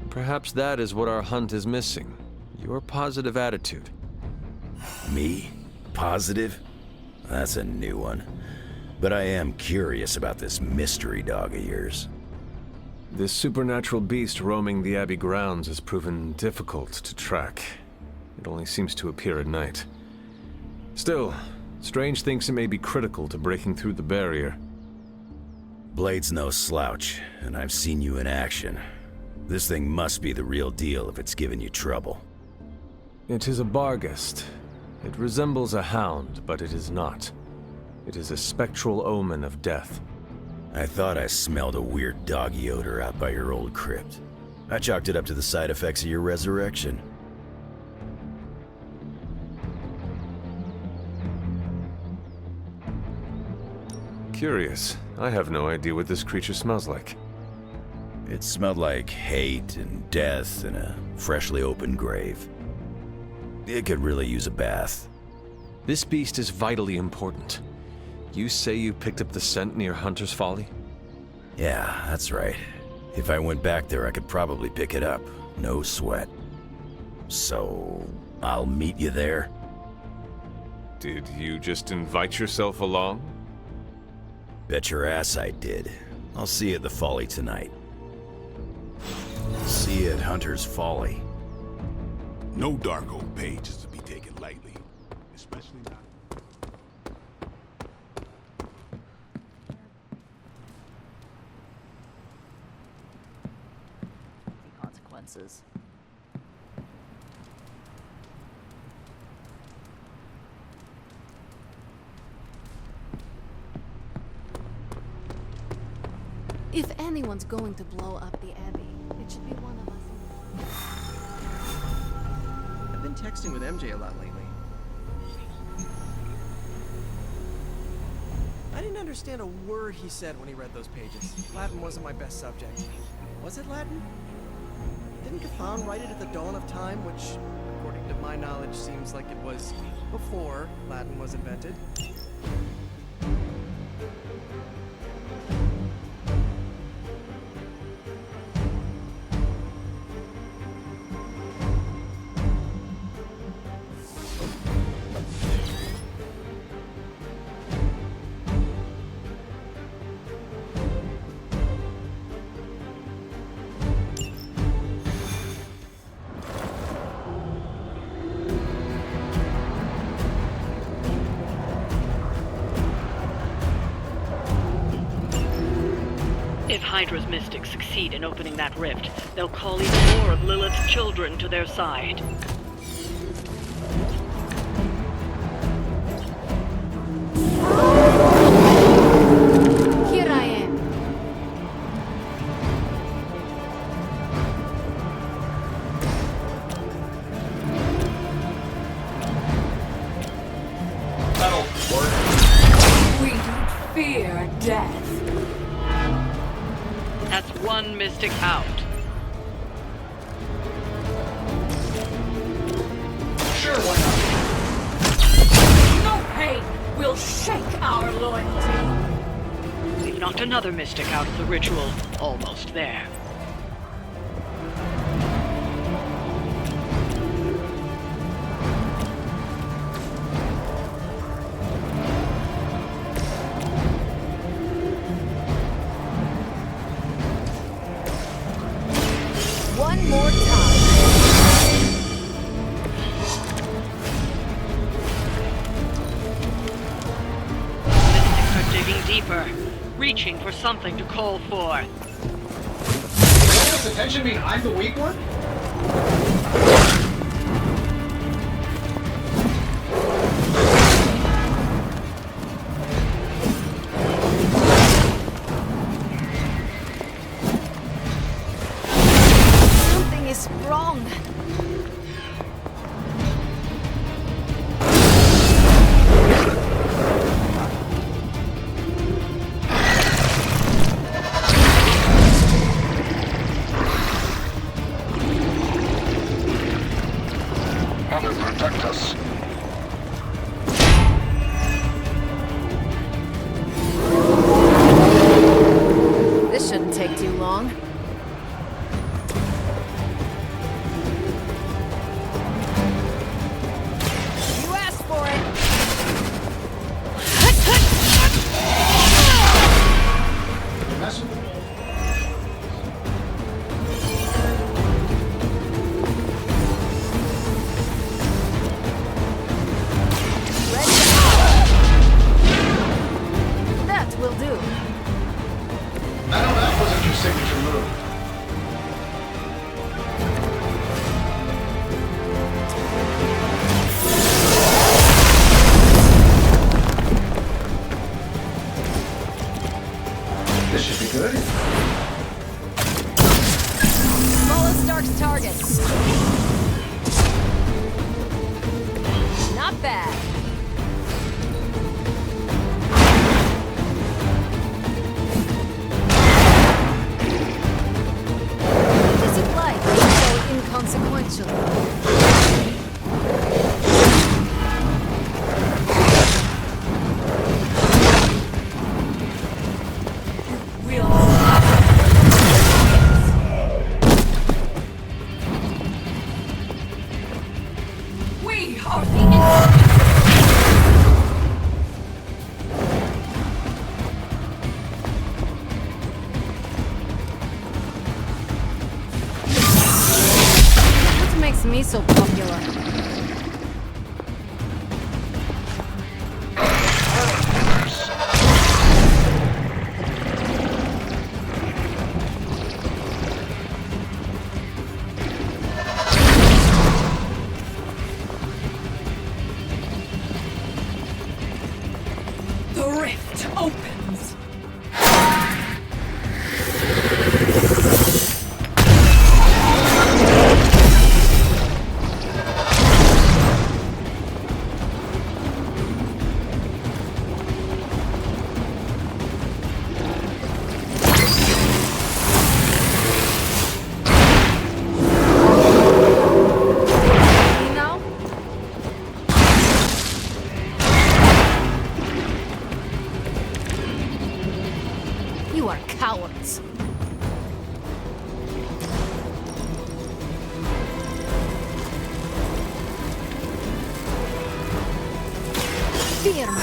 Perhaps that is what our hunt is missing. Your positive attitude. Me? Positive? That's a new one. But I am curious about this mystery dog of yours. This supernatural beast roaming the Abbey grounds has proven difficult to track. It only seems to appear at night. Still, Strange thinks it may be critical to breaking through the barrier. Blade's no slouch, and I've seen you in action. This thing must be the real deal if it's giving you trouble. It is a Barghest. It resembles a hound, but it is not. It is a spectral omen of death. I thought I smelled a weird doggy odor out by your old crypt. I chalked it up to the side effects of your resurrection. Curious. I have no idea what this creature smells like. It smelled like hate and death in a freshly opened grave. It could really use a bath. This beast is vitally important. You say you picked up the scent near Hunter's Folly? Yeah, that's right. If I went back there, I could probably pick it up. No sweat. So, I'll meet you there? Did you just invite yourself along? Bet your ass I did. I'll see you at the Folly tonight. See you at Hunter's Folly. No dark old page is to be taken lightly, especially not... Consequences. If anyone's going to blow up the Abbey, it should be one of us. I've been texting with MJ a lot lately. I didn't understand a word he said when he read those pages. Latin wasn't my best subject. Was it Latin? Didn't Cthulhu write it at the dawn of time, which, according to my knowledge, seems like it was before Latin was invented? If Hydra's mystics succeed in opening that rift, they'll call even more of Lilith's children to their side. Here I am. That'll work. We don't fear death. That's one mystic out. Sure, why No pain will shake our loyalty. We've knocked another mystic out of the ritual. Almost there. One more time. Mystics are digging deeper. reaching for something to call for. Does attention mean I'm the weak one? Something is wrong. Mother, protect us. This shouldn't take too long. You asked for it. That will do. I know that wasn't your signature move. This should be good. Smallest Dark's target. Not bad. What is it like so inconsequential? We are the What makes me so popular? The rift opens. You know? You are cowards. Fear me.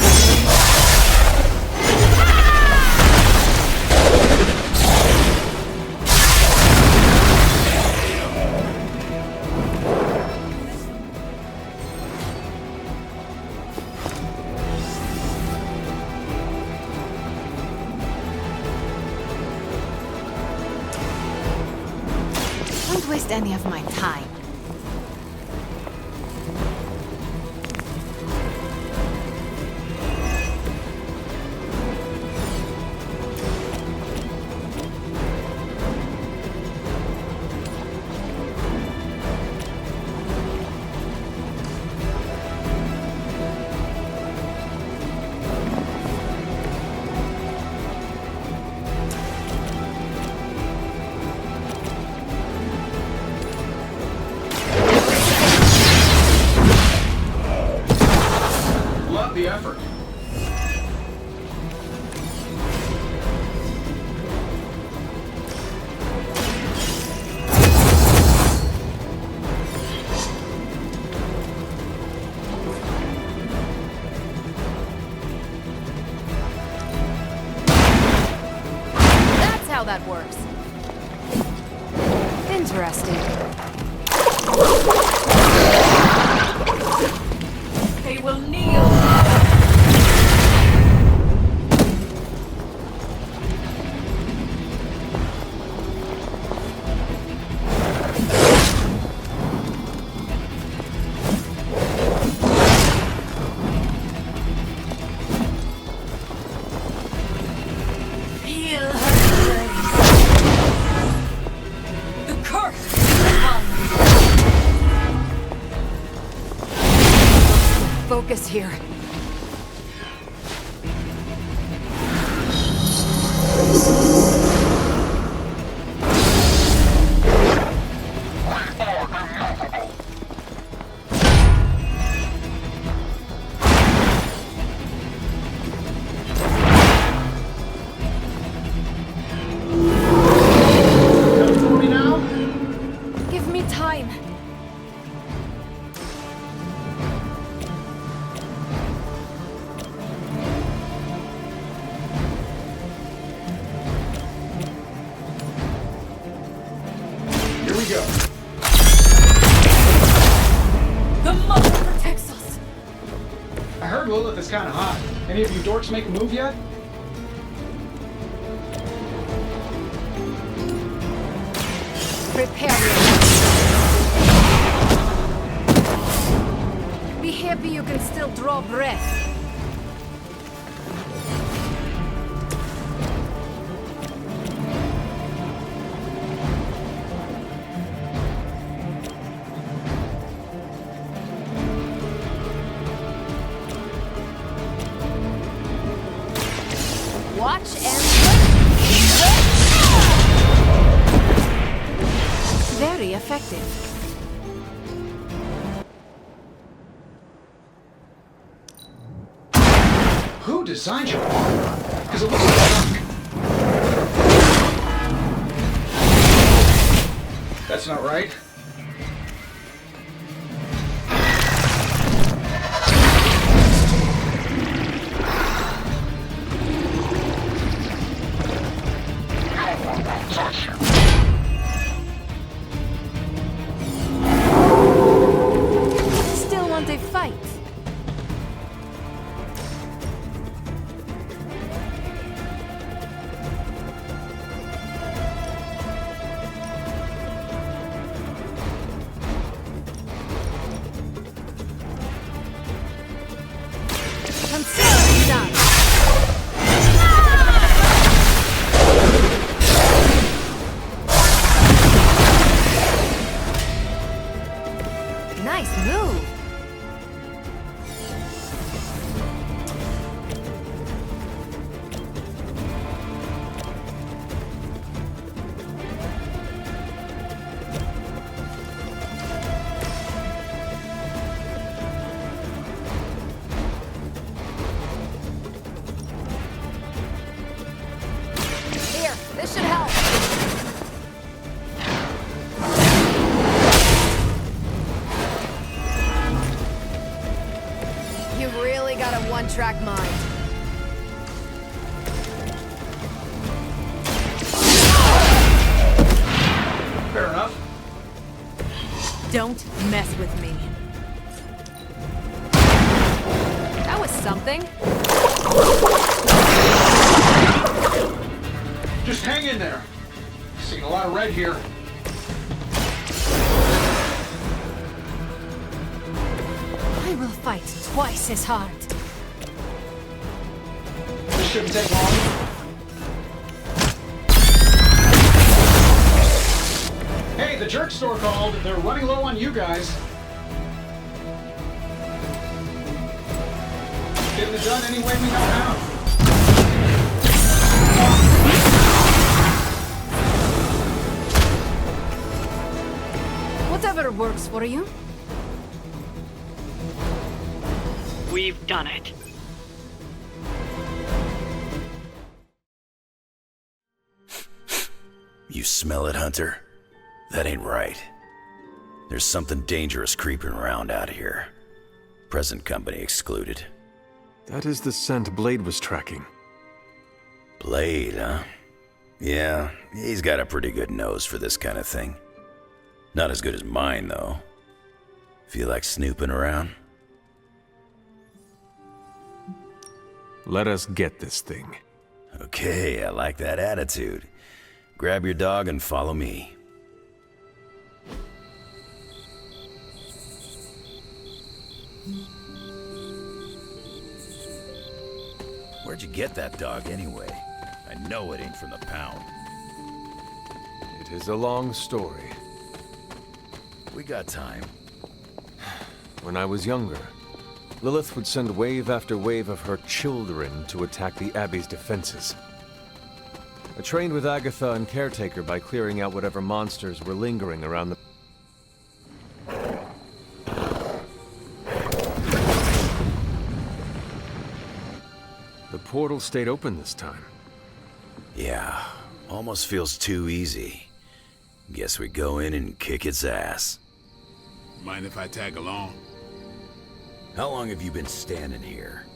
Don't waste any of my time. Love the effort. That's how that works. Interesting. They will kneel. focus here. Give me time. Here we go. The mother protects us. I heard Lilith is kind of hot. Any of you dorks make a move yet? Prepare yourself. Be happy you can still draw breath. Watch and Very effective. Who designed your armor? Because it looks like junk. That's not right. Still want a fight? Consider it done. nice move. Here, this should help. You really got a one-track mind. Fair enough. Don't mess with me. That was something. Just hang in there. Seeing a lot of red here. I will fight twice as hard. This shouldn't take long. Hey, the jerk store called. They're running low on you guys. Getting it done any way we know how. Whatever works for you. We've done it. You smell it, Hunter? That ain't right. There's something dangerous creeping around out here. Present company excluded. That is the scent Blade was tracking. Blade, huh? Yeah, he's got a pretty good nose for this kind of thing. Not as good as mine, though. Feel like snooping around? Let us get this thing. Okay, I like that attitude. Grab your dog and follow me. Where'd you get that dog anyway? I know it ain't from the pound. It is a long story. We got time. When I was younger, Lilith would send wave after wave of her children to attack the Abbey's defenses. I trained with Agatha and Caretaker by clearing out whatever monsters were lingering around the... The portal stayed open this time. Yeah, almost feels too easy. Guess we go in and kick its ass. Mind if I tag along? How long have you been standing here?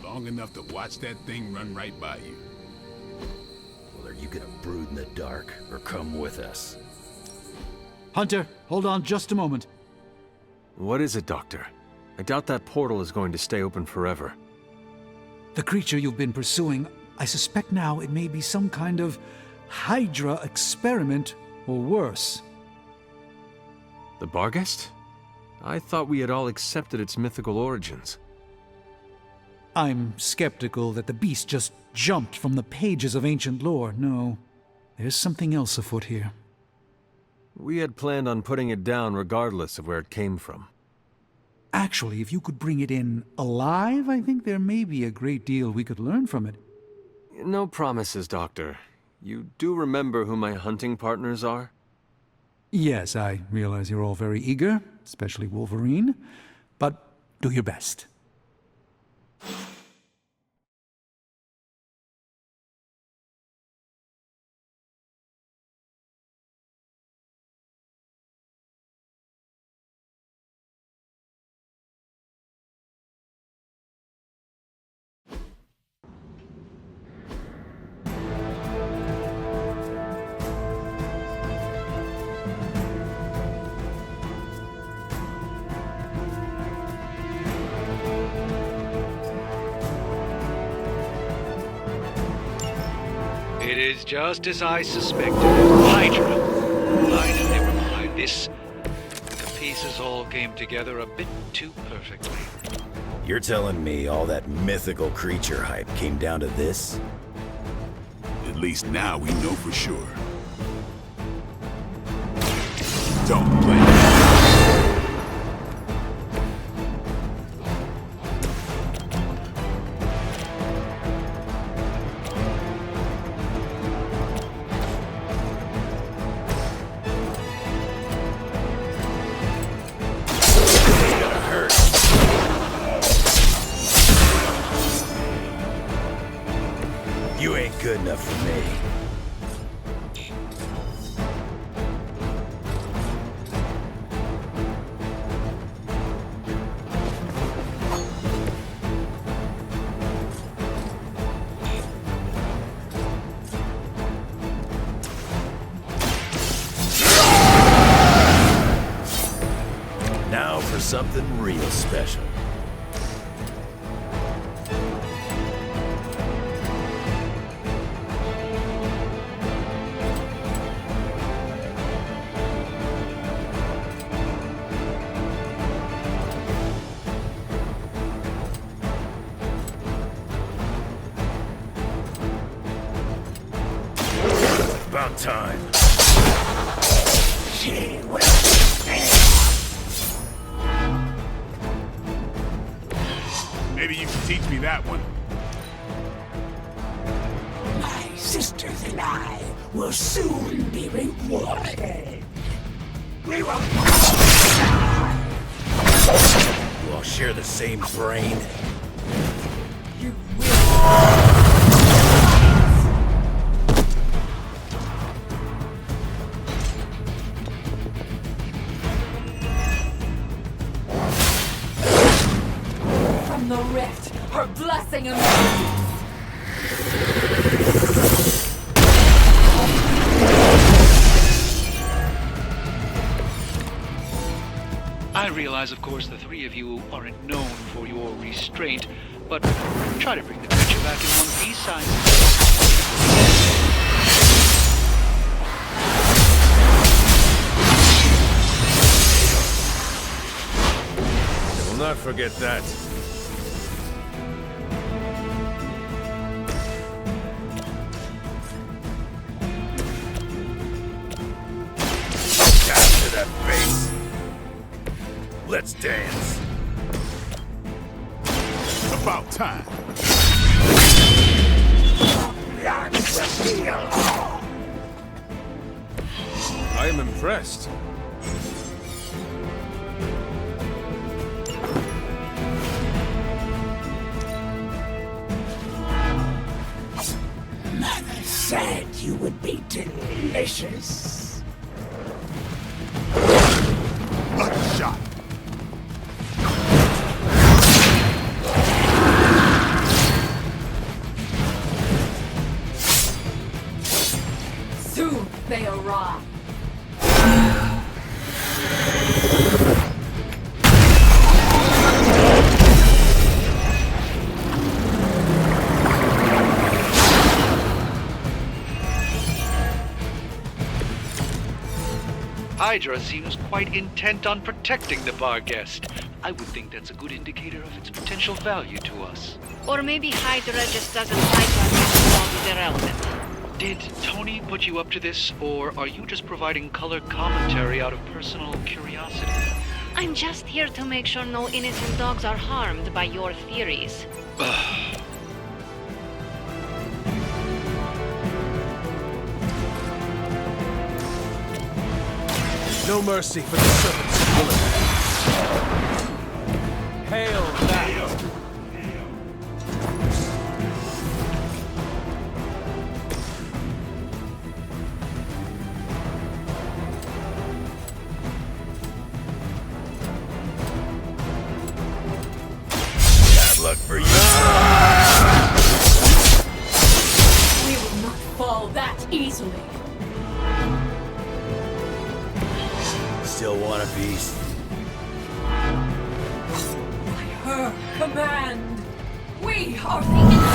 Long enough to watch that thing run right by you. Well, are you gonna brood in the dark, or come with us? Hunter, hold on just a moment. What is it, Doctor? I doubt that portal is going to stay open forever. The creature you've been pursuing, I suspect now it may be some kind of Hydra experiment, or worse. The Barghest? I thought we had all accepted its mythical origins. I'm skeptical that the beast just jumped from the pages of ancient lore. No, there's something else afoot here. We had planned on putting it down regardless of where it came from. Actually, if you could bring it in alive, I think there may be a great deal we could learn from it. No promises, Doctor. You do remember who my hunting partners are? Yes, I realize you're all very eager, especially Wolverine, but do your best. It is just as I suspected. Hydra. I knew they were behind this. The pieces all came together a bit too perfectly. You're telling me all that mythical creature hype came down to this? At least now we know for sure. Don't play. Good enough for me. Now for something real special. About time. She will Maybe you can teach me that one. My sisters and I will soon be rewarded. We will... You all share the same brain? You will... From the rift, her blessing emerges. I realize, of course, the three of you aren't known for your restraint, but try to bring the creature back in one piece. I will not forget that. Capture that face. Let's dance. About time. I am impressed. Mother said you would be delicious. Lucky shot. Soon they arrive. Hydra seems quite intent on protecting the bar guest. I would think that's a good indicator of its potential value to us. Or maybe Hydra just doesn't like us and irrelevant. Did Tony put you up to this, or are you just providing color commentary out of personal curiosity? I'm just here to make sure no innocent dogs are harmed by your theories. No mercy for the servants of Lilith. Hail that! Bad luck for you. We will not fall that easily. Still want a piece? By her command, we are the innocent.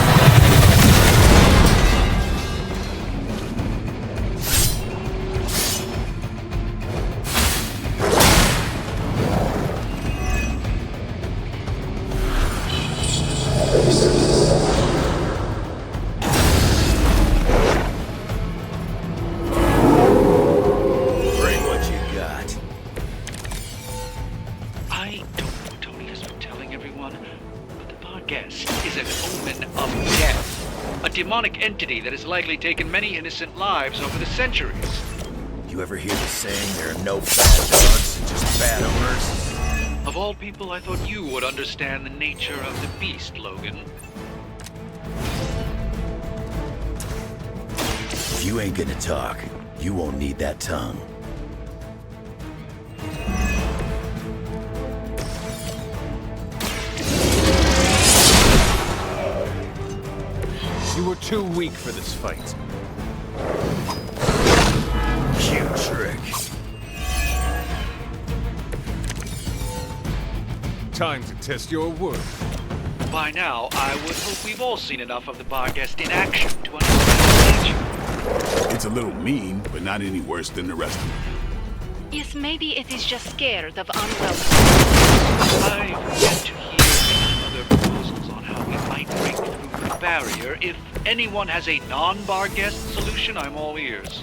Demonic entity that has likely taken many innocent lives over the centuries. You ever hear the saying there are no bad dogs and just bad owners? Of all people, I thought you would understand the nature of the beast, Logan. If you ain't gonna talk, you won't need that tongue. You were too weak for this fight. Cute trick. Time to test your worth. By now, I would hope we've all seen enough of the bar guest in action to understand the nature. It's a little mean, but not any worse than the rest of them. Yes, maybe it is just scared of unwelcome. I've yet to hear any other proposals on how we might break through the barrier. If anyone has a non-bar guest solution, I'm all ears.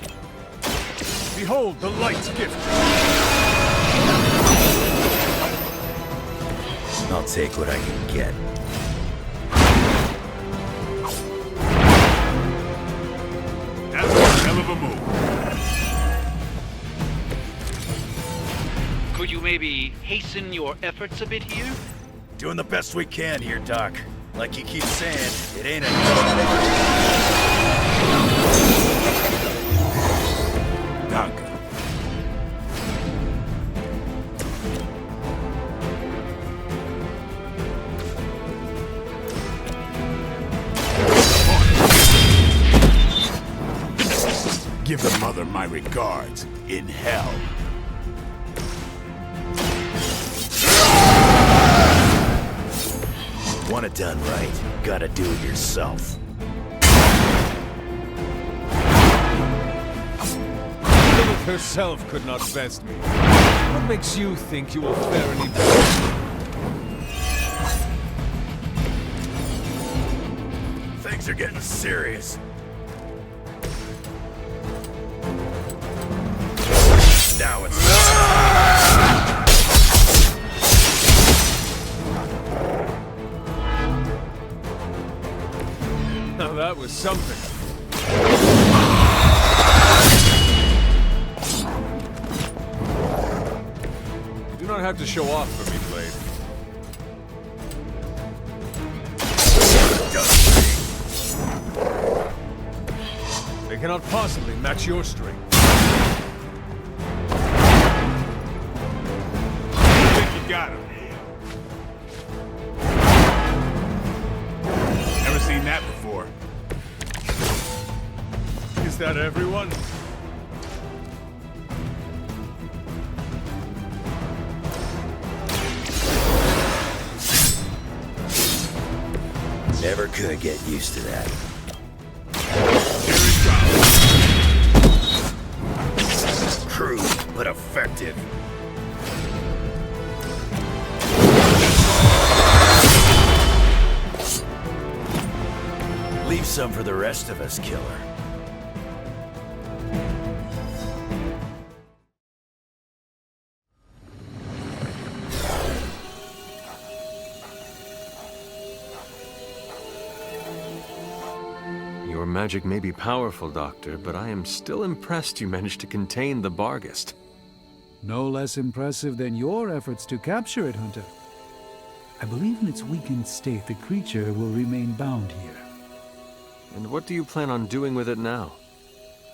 Behold the light's gift. I'll take what I can get. That's a hell of a move. Could you maybe hasten your efforts a bit here? Doing the best we can here, Doc. Like you keep saying, it ain't a... Danke. Give the mother my regards in hell. Want it done right, gotta do it yourself. Lilith herself could not best me. What makes you think you will fare any better? Things are getting serious. Now it's... was something. You do not have to show off for me, Blade. They cannot possibly match your strength. I think you got him. Never seen that before. Is that everyone? Never could get used to that. Crude, but effective. Leave some for the rest of us, killer. Your magic may be powerful, Doctor, but I am still impressed you managed to contain the Barghest. No less impressive than your efforts to capture it, Hunter. I believe in its weakened state, the creature will remain bound here. And what do you plan on doing with it now?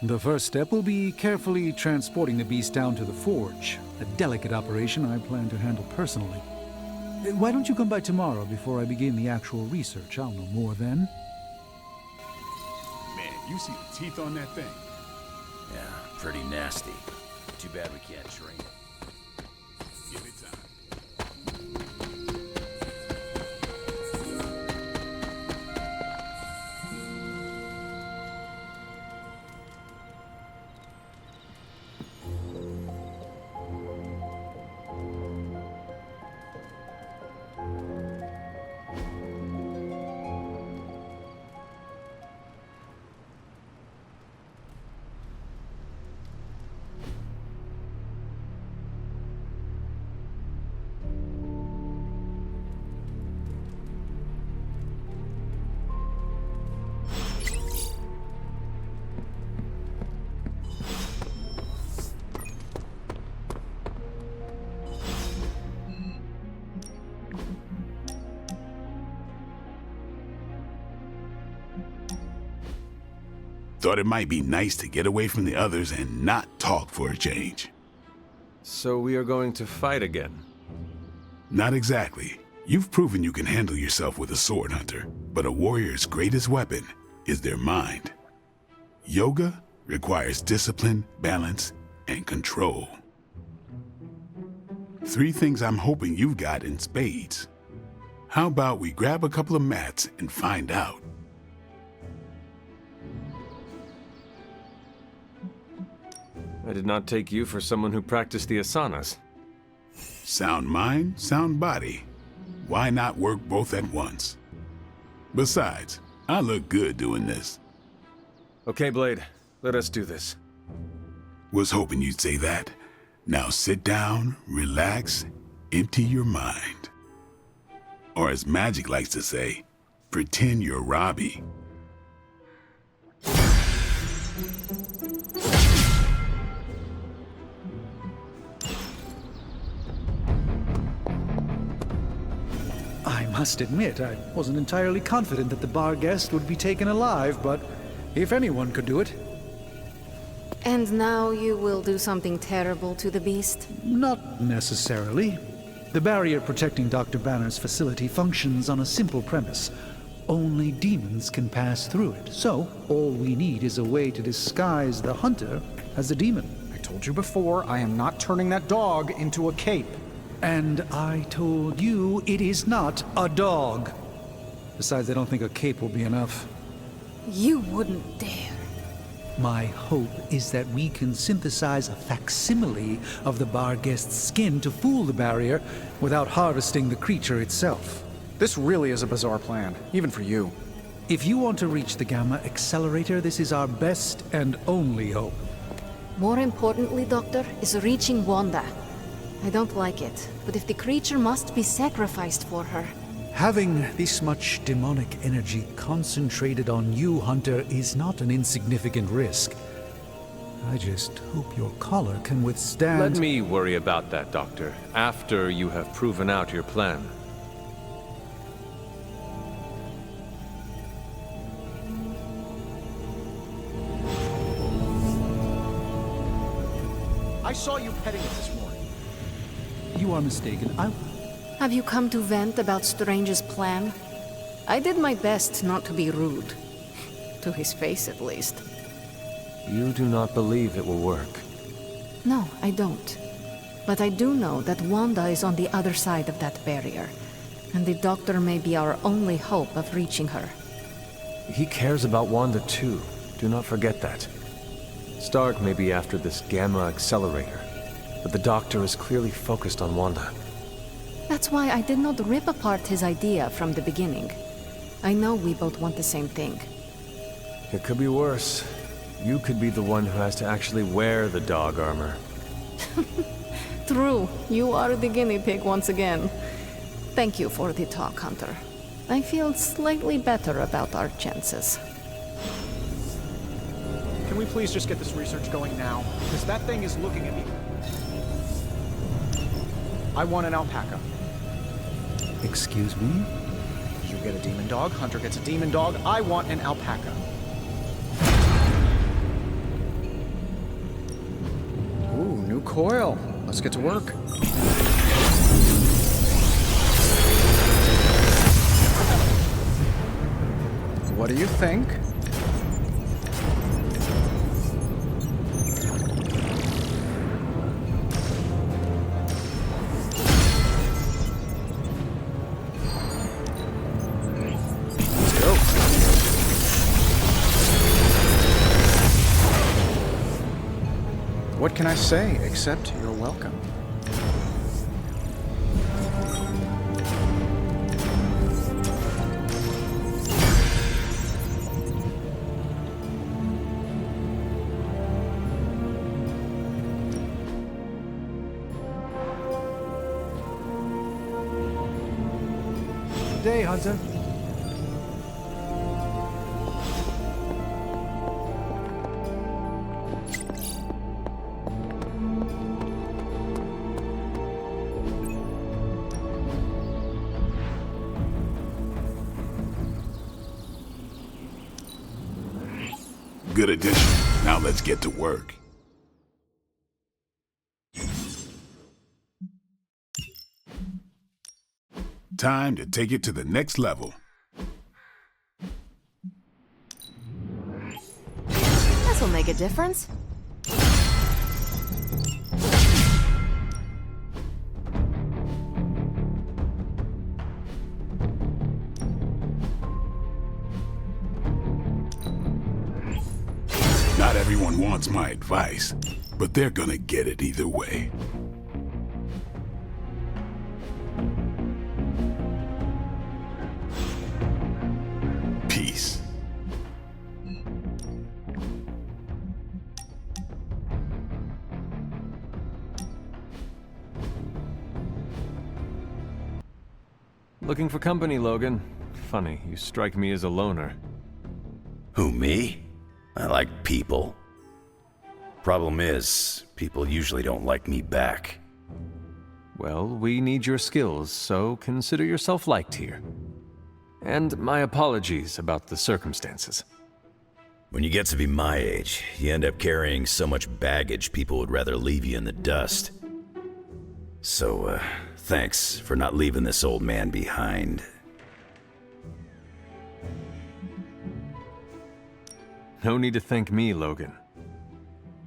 The first step will be carefully transporting the beast down to the forge. A delicate operation I plan to handle personally. Why don't you come by tomorrow before I begin the actual research? I'll know more then. Man, you see the teeth on that thing? Yeah, pretty nasty. Too bad we can't shrink it. Give it time. Thought it might be nice to get away from the others and not talk for a change. So we are going to fight again? Not exactly. You've proven you can handle yourself with a sword, Hunter, but a warrior's greatest weapon is their mind. Yoga requires discipline, balance, and control. 3 things I'm hoping you've got in spades. How about we grab a couple of mats and find out? I did not take you for someone who practiced the asanas. Sound mind, sound body. Why not work both at once? Besides, I look good doing this. Okay, Blade, let us do this. Was hoping you'd say that. Now sit down, relax, empty your mind. Or as Magic likes to say, pretend you're Robbie. I must admit, I wasn't entirely confident that the Barghest would be taken alive, but if anyone could do it... And now you will do something terrible to the beast? Not necessarily. The barrier protecting Dr. Banner's facility functions on a simple premise. Only demons can pass through it, so all we need is a way to disguise the hunter as a demon. I told you before, I am not turning that dog into a cape. And I told you it is not a dog. Besides, I don't think a cape will be enough. You wouldn't dare. My hope is that we can synthesize a facsimile of the Barghest's skin to fool the barrier without harvesting the creature itself. This really is a bizarre plan, even for you. If you want to reach the Gamma Accelerator, this is our best and only hope. More importantly, Doctor, is reaching Wanda. I don't like it, but if the creature must be sacrificed for her, Having this much demonic energy concentrated on you, Hunter, is not an insignificant risk. I just hope your collar can withstand... Let me worry about that, Doctor, after you have proven out your plan. I saw you petting it this morning. You are mistaken. Have you come to vent about Strange's plan? I did my best not to be rude. To his face, at least. You do not believe it will work. No, I don't. But I do know that Wanda is on the other side of that barrier, and the Doctor may be our only hope of reaching her. He cares about Wanda too. Do not forget that. Stark may be after this gamma accelerator, but the Doctor is clearly focused on Wanda. That's why I did not rip apart his idea from the beginning. I know we both want the same thing. It could be worse. You could be the one who has to actually wear the dog armor. True, you are the guinea pig once again. Thank you for the talk, Hunter. I feel slightly better about our chances. Can we please just get this research going now? Because that thing is looking at me. I want an alpaca. Excuse me? You get a demon dog, Hunter gets a demon dog. I want an alpaca. Ooh, new coil. Let's get to work. What do you think? What can I say except you're welcome? Good day, Hunter. Good addition. Now let's get to work. Time to take it to the next level. This'll make a difference. Not everyone wants my advice, but they're gonna get it either way. Peace. Looking for company, Logan. Funny, you strike me as a loner. Who, me? I like people. Problem is, people usually don't like me back. Well, we need your skills, so consider yourself liked here. And my apologies about the circumstances. When you get to be my age, you end up carrying so much baggage people would rather leave you in the dust. So, thanks for not leaving this old man behind. No need to thank me, Logan.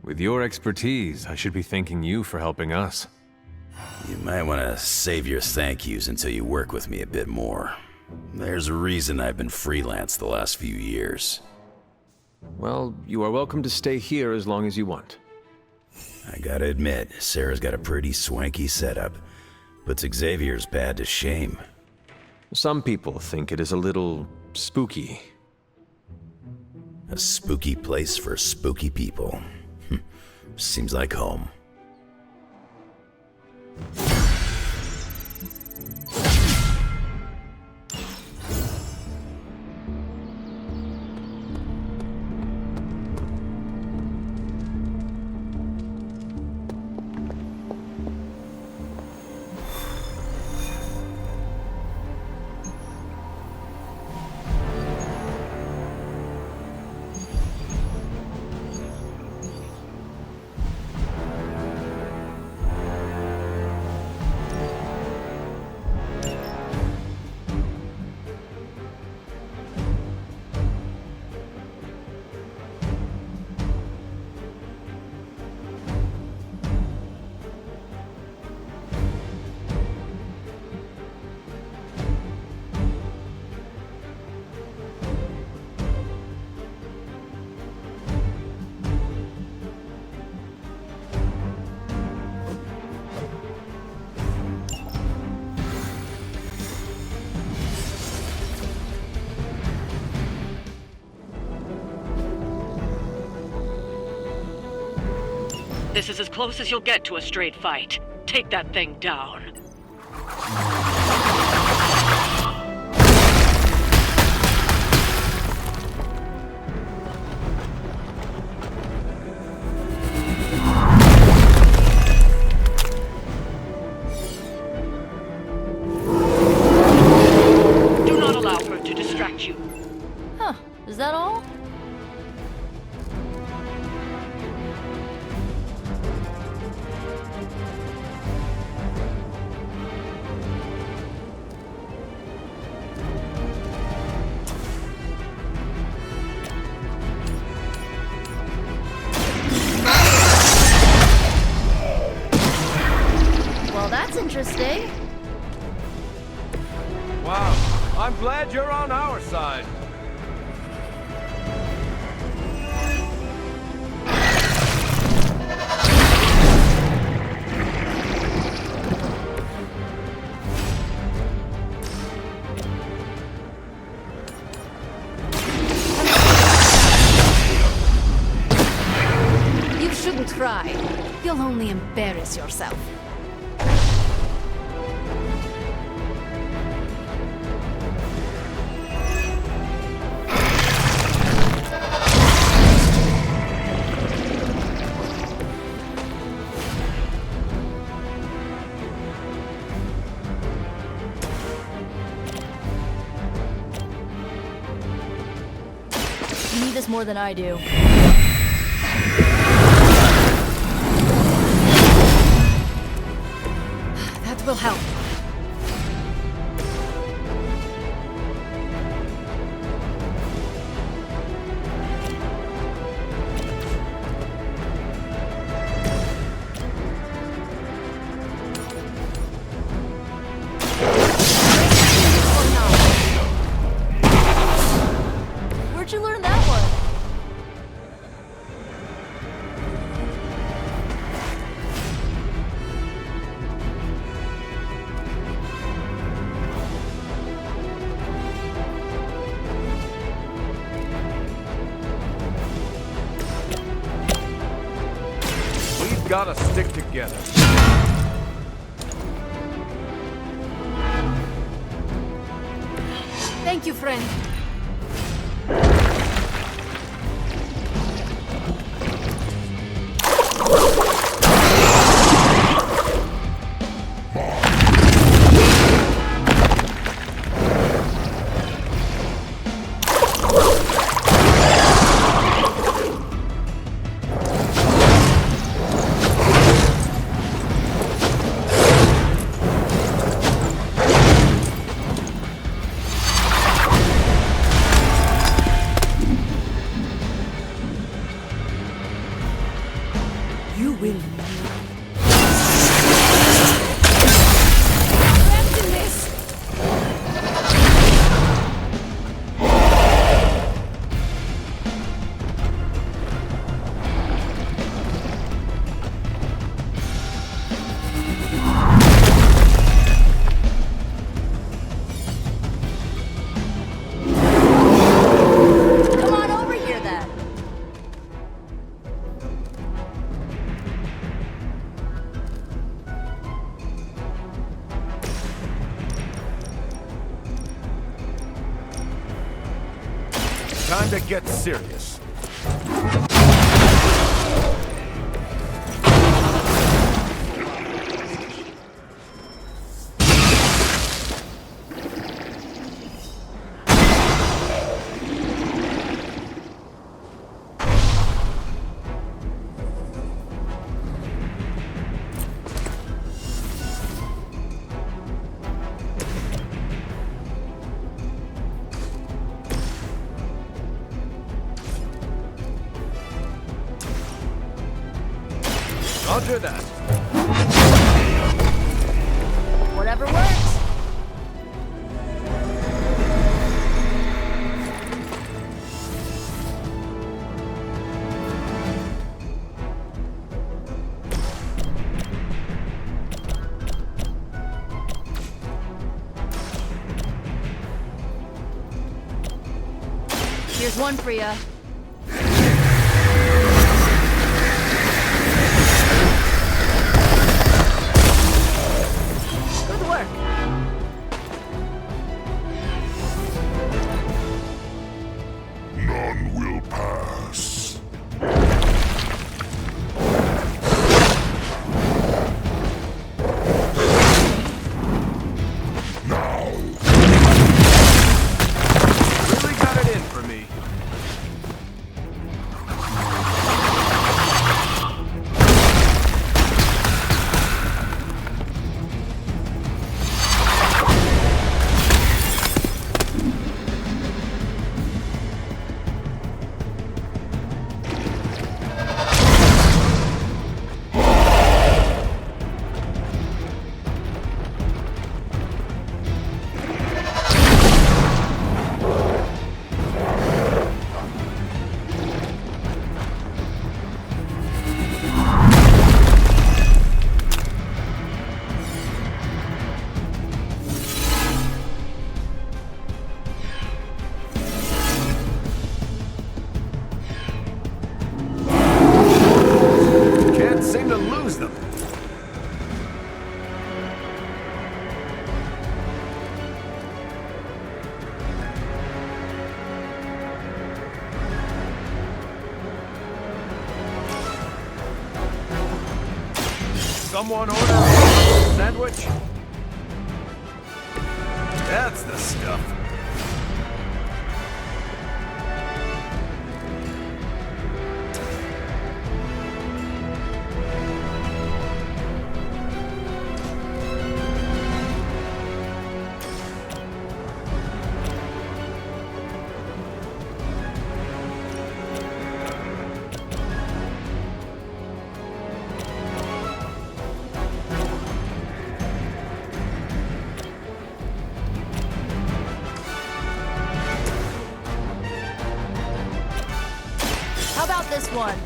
With your expertise, I should be thanking you for helping us. You might want to save your thank yous until you work with me a bit more. There's a reason I've been freelance the last few years. Well, you are welcome to stay here as long as you want. I gotta admit, Sarah's got a pretty swanky setup. Puts Xavier's bad to shame. Some people think it is a little spooky. A spooky place for spooky people. Seems like home. This is as close as you'll get to a straight fight. Take that thing down. Do not allow her to distract you. Huh, is that all? Well, that's interesting. Wow, I'm glad you're on our side. You shouldn't try. You'll only embarrass yourself. You need this more than I do. That will help. Where'd you learn that one? We've got to stick together. Thank you, friend. You will. Come on over here then. Time to get serious. Roger that. Whatever works. Here's one for ya. Someone order a sandwich? That's the stuff. How about this one?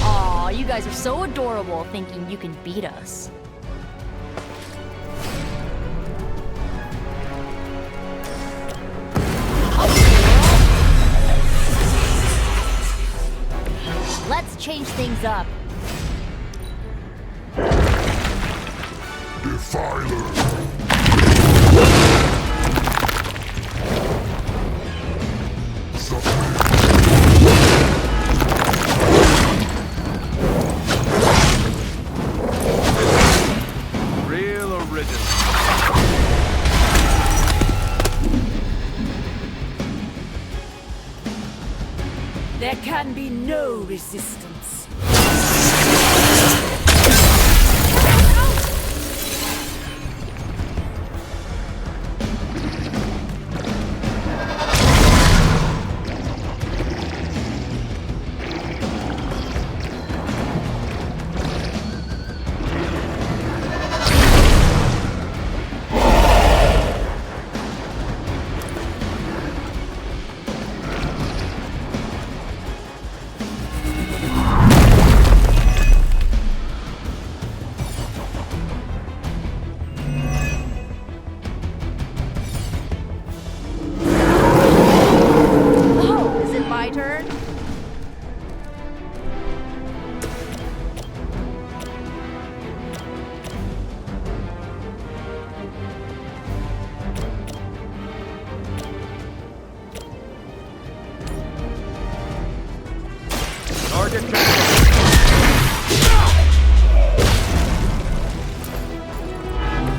Aw, you guys are so adorable thinking you can beat us. Let's change things up. Defiler. Real original. There can be no resistance.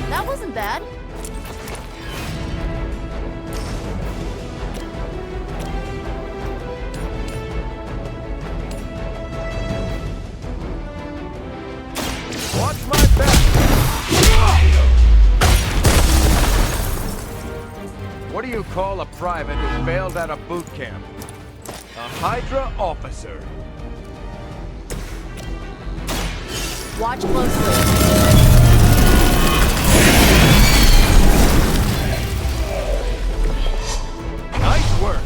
That wasn't bad. Watch my back. What do you call a private who failed out of boot camp? A Hydra officer. Watch closely. Nice work.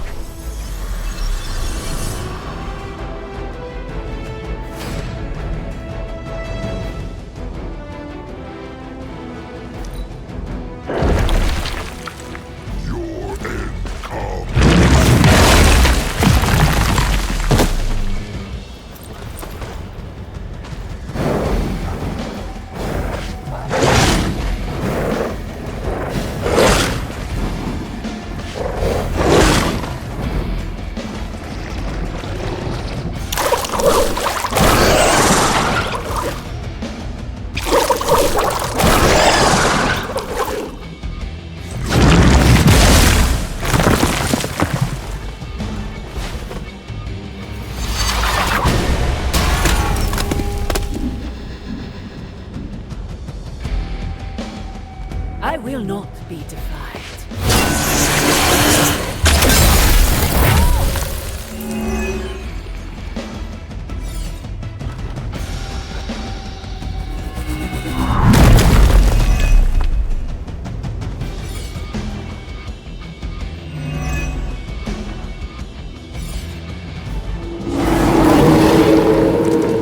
I will not be defied.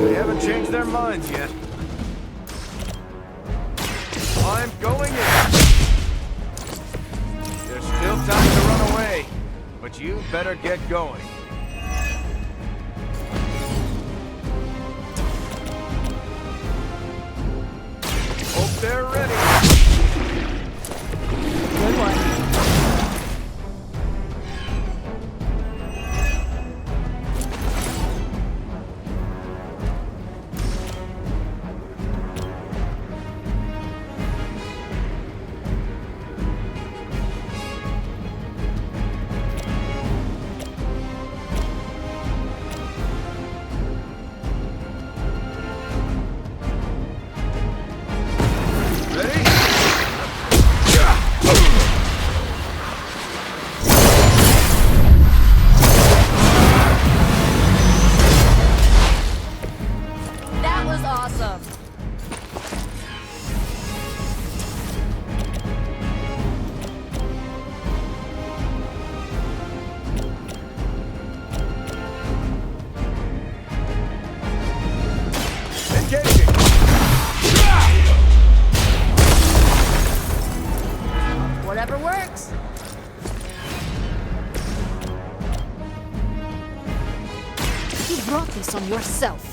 They haven't changed their minds yet. I'm going in. There's still time to run away, but you better get going. Hope they're ready. Good one. yourself.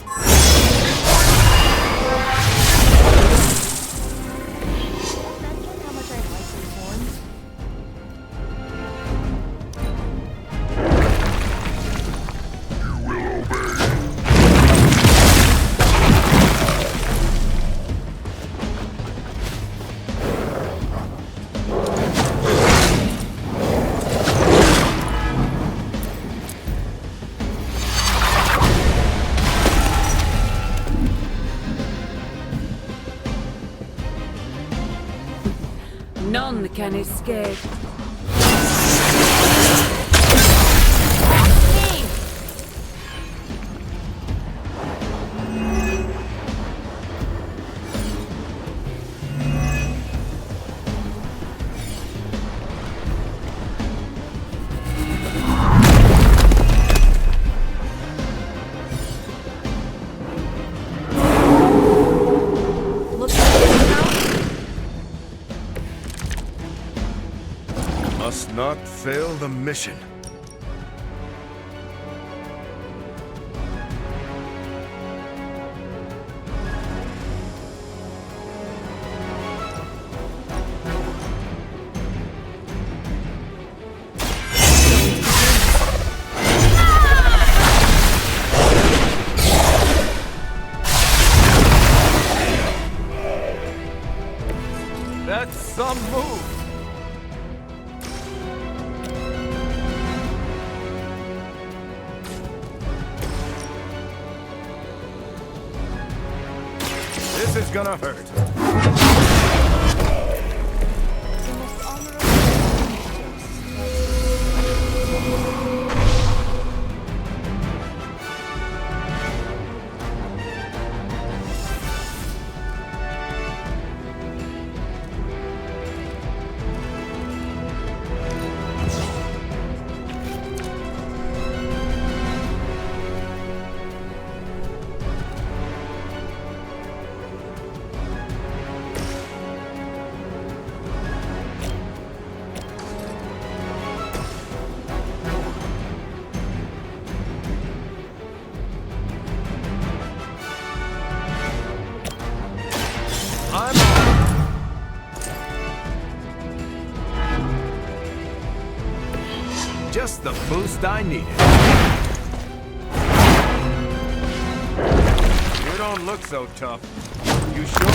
None can escape. Must not fail the mission. That's some move. This is gonna hurt. Just the boost I needed. You don't look so tough. You sure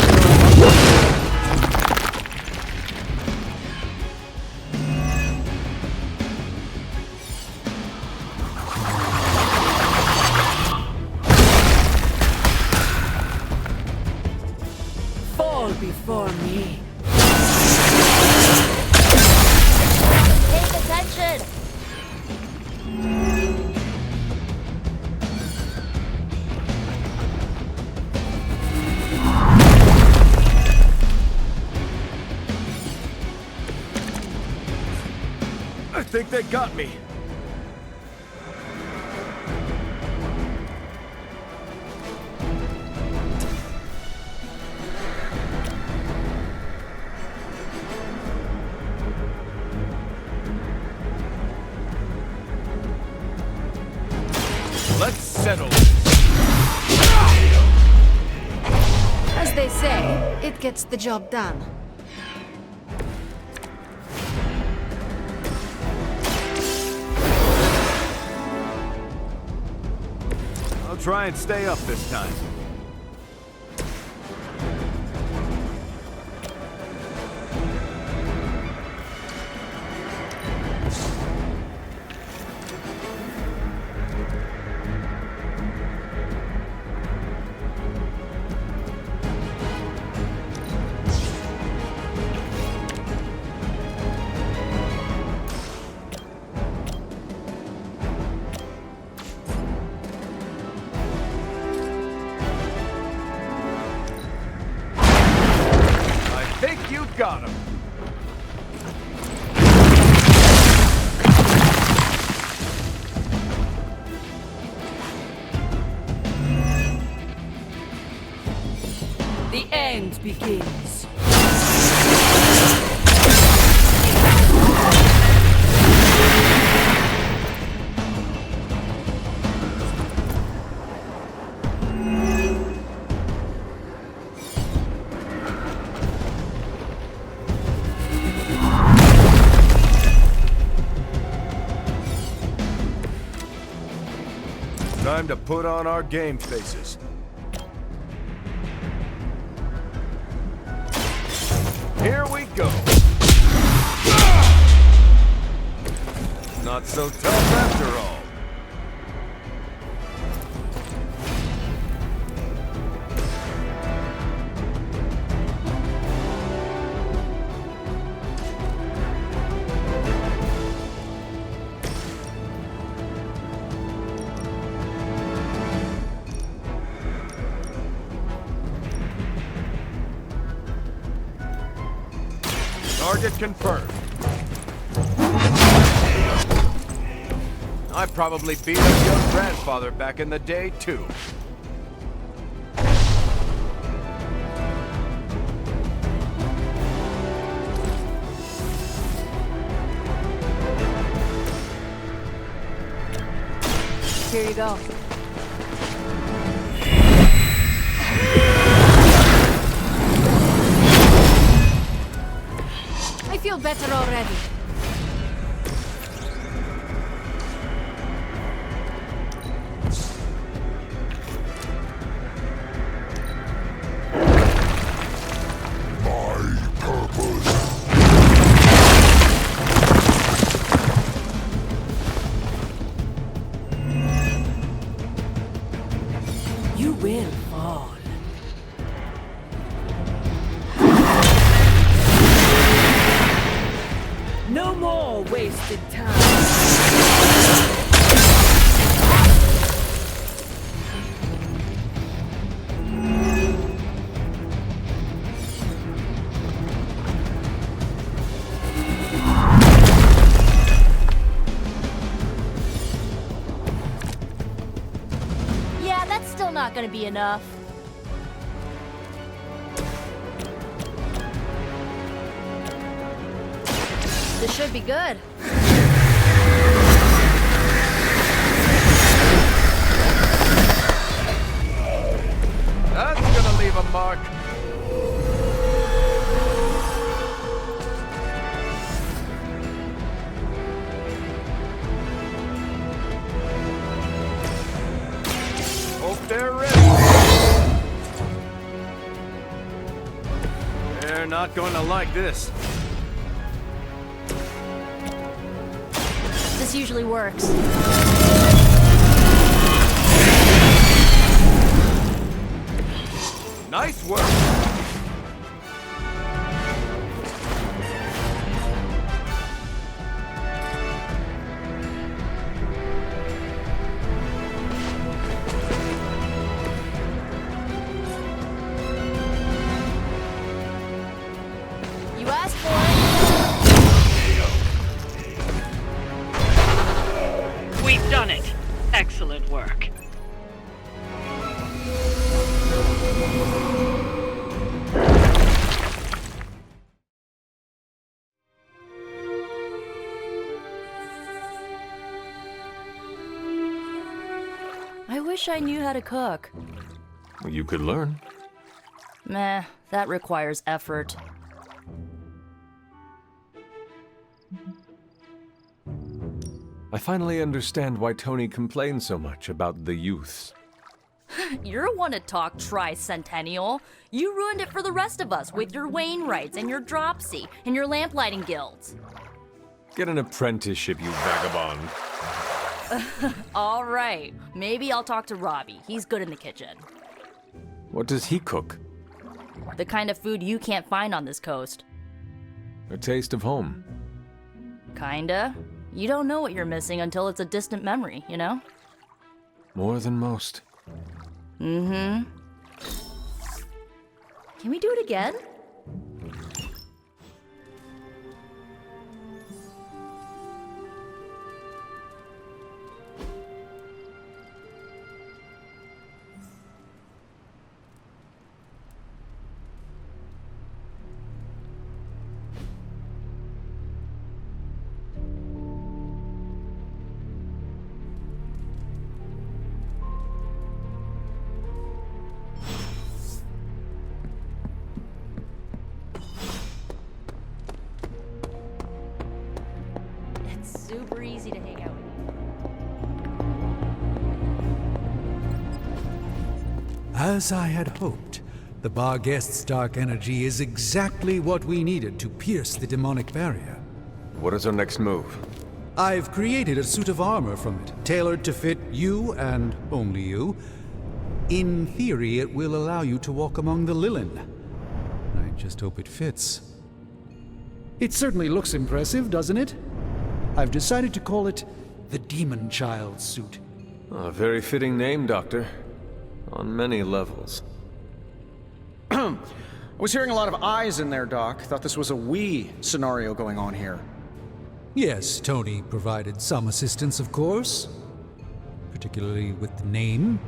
Fall before me. Take attention! I think they got me. Let's settle. As they say, it gets the job done. I'll try and stay up this time. Got him. The end begins. time to put on our game faces. Here we go. Not so tough after all. Target confirmed. I probably beat up your grandfather back in the day, too. Here you go. I feel better already. You will fall. No more wasted time. Yeah, that's still not gonna be enough. This should be good. That's gonna leave a mark. Hope they're ready. They're not going to like this. This usually works. Nice work. You asked for it. We've done it. Excellent work. I wish I knew how to cook. You could learn. Meh, that requires effort. I finally understand why Tony complains so much about the youths. You're one to talk tricentennial. You ruined it for the rest of us with your Wainwrights and your Dropsy and your lamplighting guilds. Get an apprenticeship, you vagabond. All right, maybe I'll talk to Robbie. He's good in the kitchen. What does he cook? The kind of food you can't find on this coast. A taste of home. Kinda. You don't know what you're missing until it's a distant memory, you know? More than most. Mm-hmm. Can we do it again? Super easy to hang out with. As I had hoped, the bar guest's dark energy is exactly what we needed to pierce the demonic barrier. What is our next move? I've created a suit of armor from it, tailored to fit you and only you. In theory, it will allow you to walk among the Lilin. I just hope it fits. It certainly looks impressive, doesn't it? I've decided to call it the Demon Child suit. A very fitting name, Doctor. On many levels. I was hearing a lot of I's in there, Doc. Thought this was a we scenario going on here. Yes, Tony provided some assistance, of course. Particularly with the name.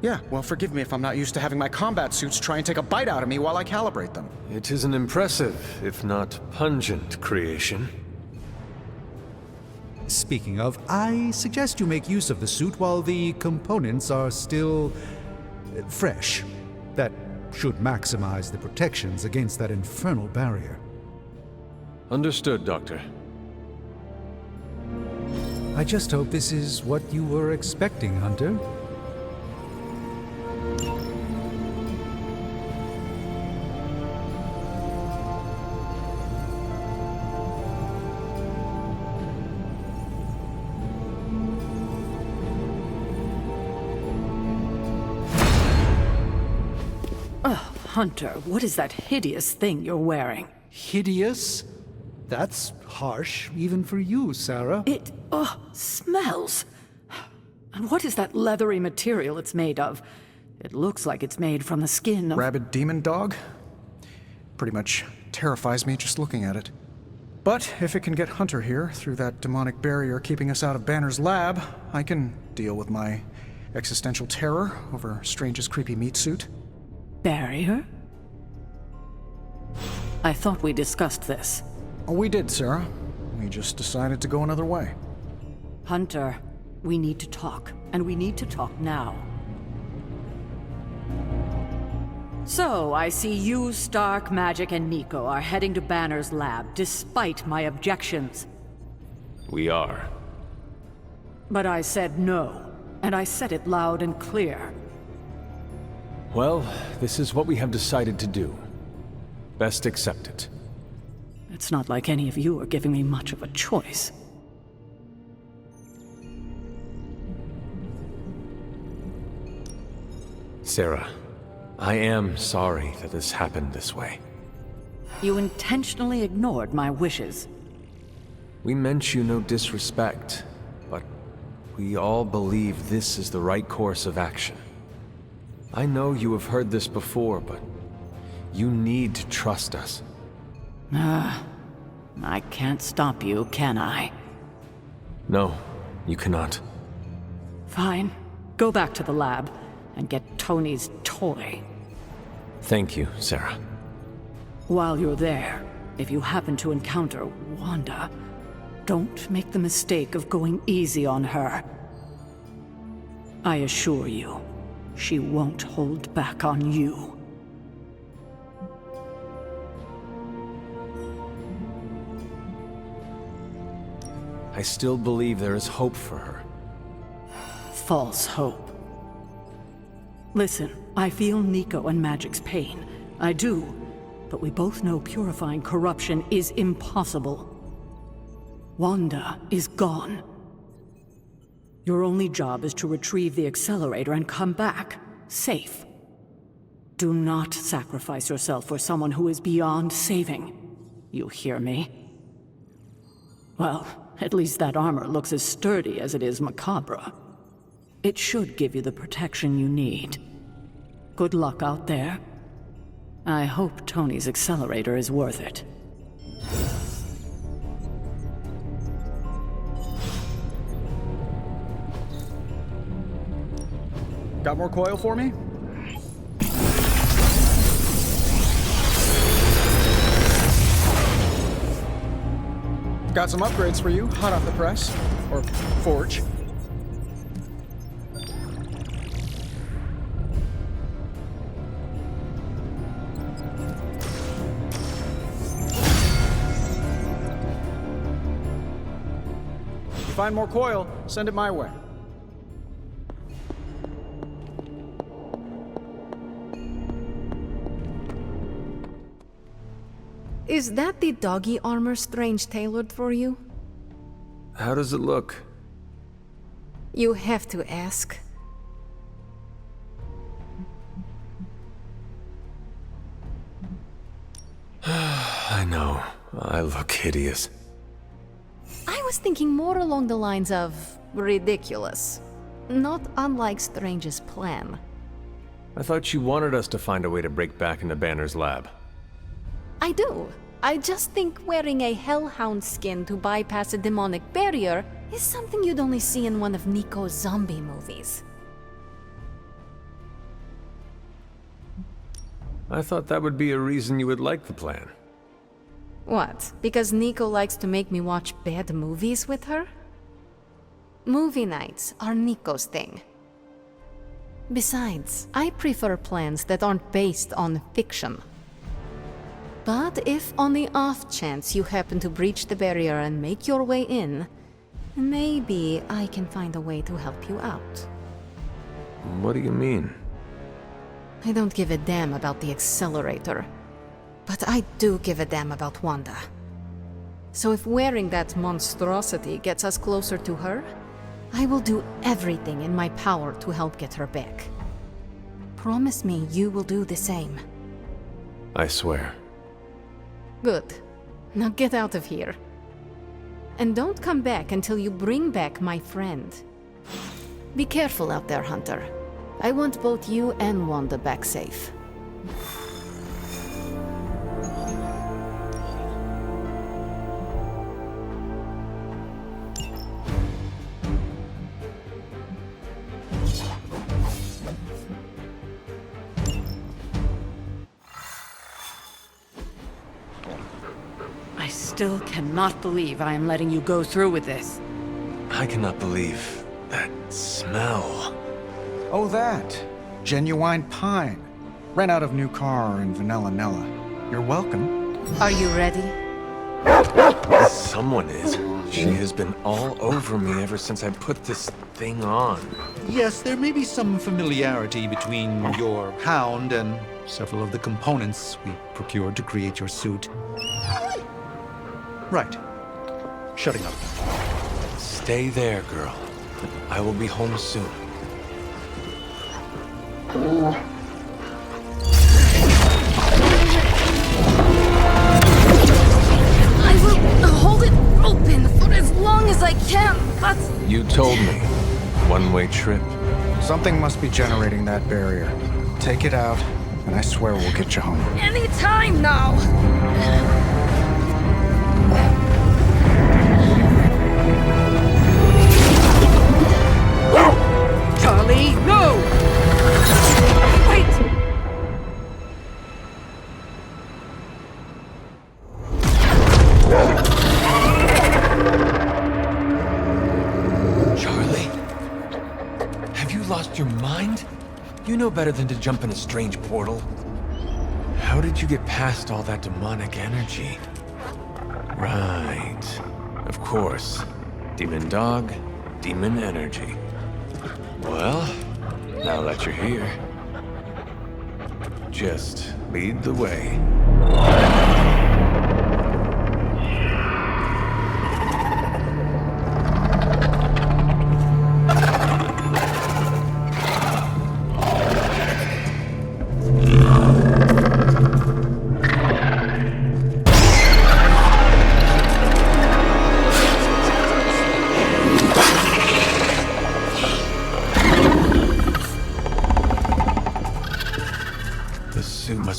Yeah, well, forgive me if I'm not used to having my combat suits try and take a bite out of me while I calibrate them. It is an impressive, if not pungent, creation. Speaking of, I suggest you make use of the suit while the components are still fresh. That should maximize the protections against that infernal barrier. Understood, Doctor. I just hope this is what you were expecting, Hunter. Oh, Hunter, what is that hideous thing you're wearing? Hideous? That's harsh, even for you, Sarah. It, smells. And what is that leathery material it's made of? It looks like it's made from the skin of... Rabid demon dog? Pretty much terrifies me just looking at it. But if it can get Hunter here through that demonic barrier keeping us out of Banner's lab, I can deal with my existential terror over Strange's creepy meat suit. Barrier? I thought we discussed this. Oh, we did, Sarah. We just decided to go another way. Hunter, we need to talk, and we need to talk now. So, I see you, Stark, Magic, and Nico are heading to Banner's lab, despite my objections. We are. But I said no, and I said it loud and clear. Well, this is what we have decided to do. Best accept it. It's not like any of you are giving me much of a choice. Sarah, I am sorry that this happened this way. You intentionally ignored my wishes. We meant you no disrespect, but we all believe this is the right course of action. I know you have heard this before, but you need to trust us. I can't stop you, can I? No, you cannot. Fine. Go back to the lab and get Tony's toy. Thank you, Sarah. While you're there, if you happen to encounter Wanda, don't make the mistake of going easy on her. I assure you, she won't hold back on you. I still believe there is hope for her. False hope. Listen, I feel Nico and Magic's pain. I do. But we both know purifying corruption is impossible. Wanda is gone. Your only job is to retrieve the accelerator and come back, safe. Do not sacrifice yourself for someone who is beyond saving. You hear me? Well, at least that armor looks as sturdy as it is macabre. It should give you the protection you need. Good luck out there. I hope Tony's accelerator is worth it. Got more coil for me? Got some upgrades for you, hot off the press. Or forge. If you find more coil, send it my way. is that the doggy armor Strange tailored for you? How does it look? You have to ask. I know. I look hideous. I was thinking more along the lines of ridiculous. Not unlike Strange's plan. I thought you wanted us to find a way to break back into Banner's lab. I do. I just think wearing a hellhound skin to bypass a demonic barrier is something you'd only see in one of Nico's zombie movies. I thought that would be a reason you would like the plan. What? Because Nico likes to make me watch bad movies with her? Movie nights are Nico's thing. Besides, I prefer plans that aren't based on fiction. But if on the off chance you happen to breach the barrier and make your way in, maybe I can find a way to help you out. What do you mean? I don't give a damn about the accelerator, but I do give a damn about Wanda. So if wearing that monstrosity gets us closer to her, I will do everything in my power to help get her back. Promise me you will do the same. I swear. Good. Now get out of here. And don't come back until you bring back my friend. Be careful out there, Hunter. I want both you and Wanda back safe. I still cannot believe I am letting you go through with this. I cannot believe that smell. Oh, that. Genuine pine. Ran out of new car in Vanilla Nella. You're welcome. Are you ready? Someone is. She has been all over me ever since I put this thing on. Yes, there may be some familiarity between your hound and several of the components we procured to create your suit. Right. Shutting up. Stay there, girl. I will be home soon. I will hold it open for as long as I can, but... You told me. One-way trip. Something must be generating that barrier. Take it out, and I swear we'll get you home. Any time now! Charlie, no! Wait! Charlie? Have you lost your mind? You know better than to jump in a strange portal. How did you get past all that demonic energy? Right. Of course. Demon dog, demon energy. Well, now that you're here, just lead the way.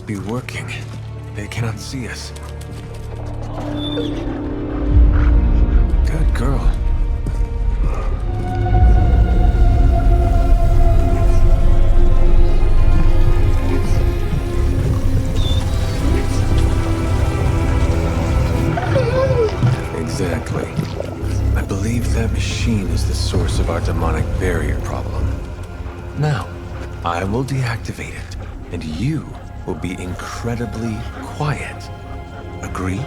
Be working. They cannot see us. Good girl. Exactly. I believe that machine is the source of our demonic barrier problem. Now, I will deactivate it, and you will be incredibly quiet. Agreed?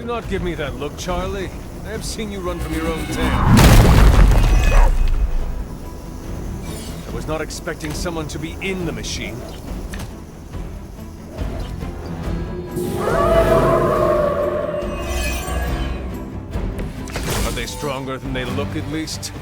not give me that look, Charlie. I have seen you run from your own tail. I was not expecting someone to be in the machine. Are they stronger than they look, at least?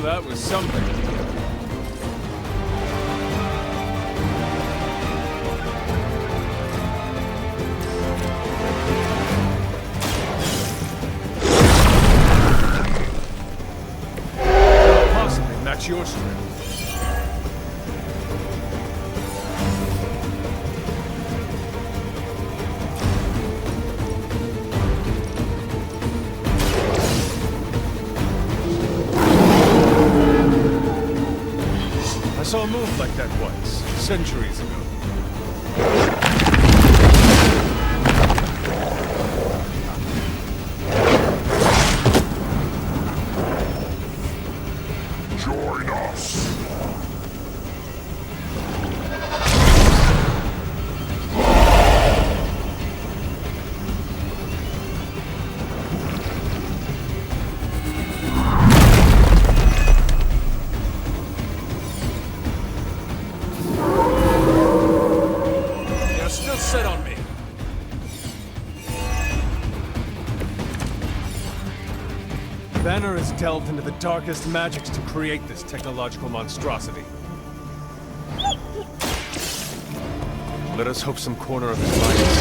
That was something. Can't possibly match your strength. I saw a move like that once, centuries ago. Join us. Set on me. Banner has delved into the darkest magics to create this technological monstrosity. Let us hope some corner of his mind is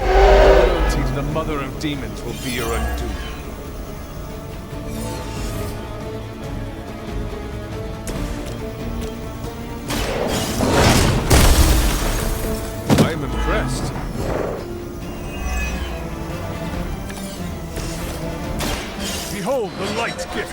loyalty to the mother of demons will be your undoing. Impressed. Behold the light gift.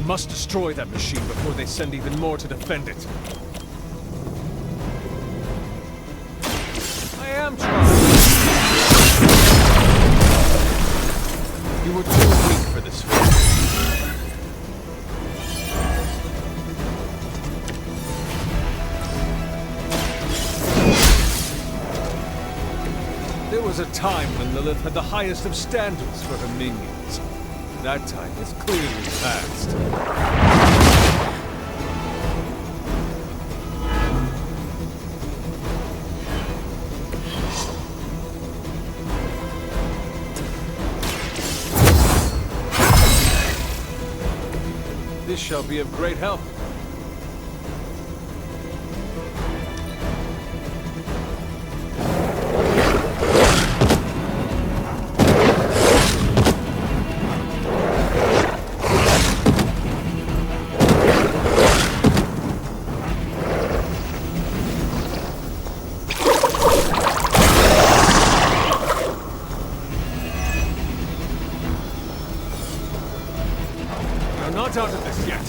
Must destroy that machine before they send even more to defend it. I am trying. You were too weak for this fight. There was a time when Lilith had the highest of standards for her minions. That time is clearly past. This shall be of great help. Not out of this yet.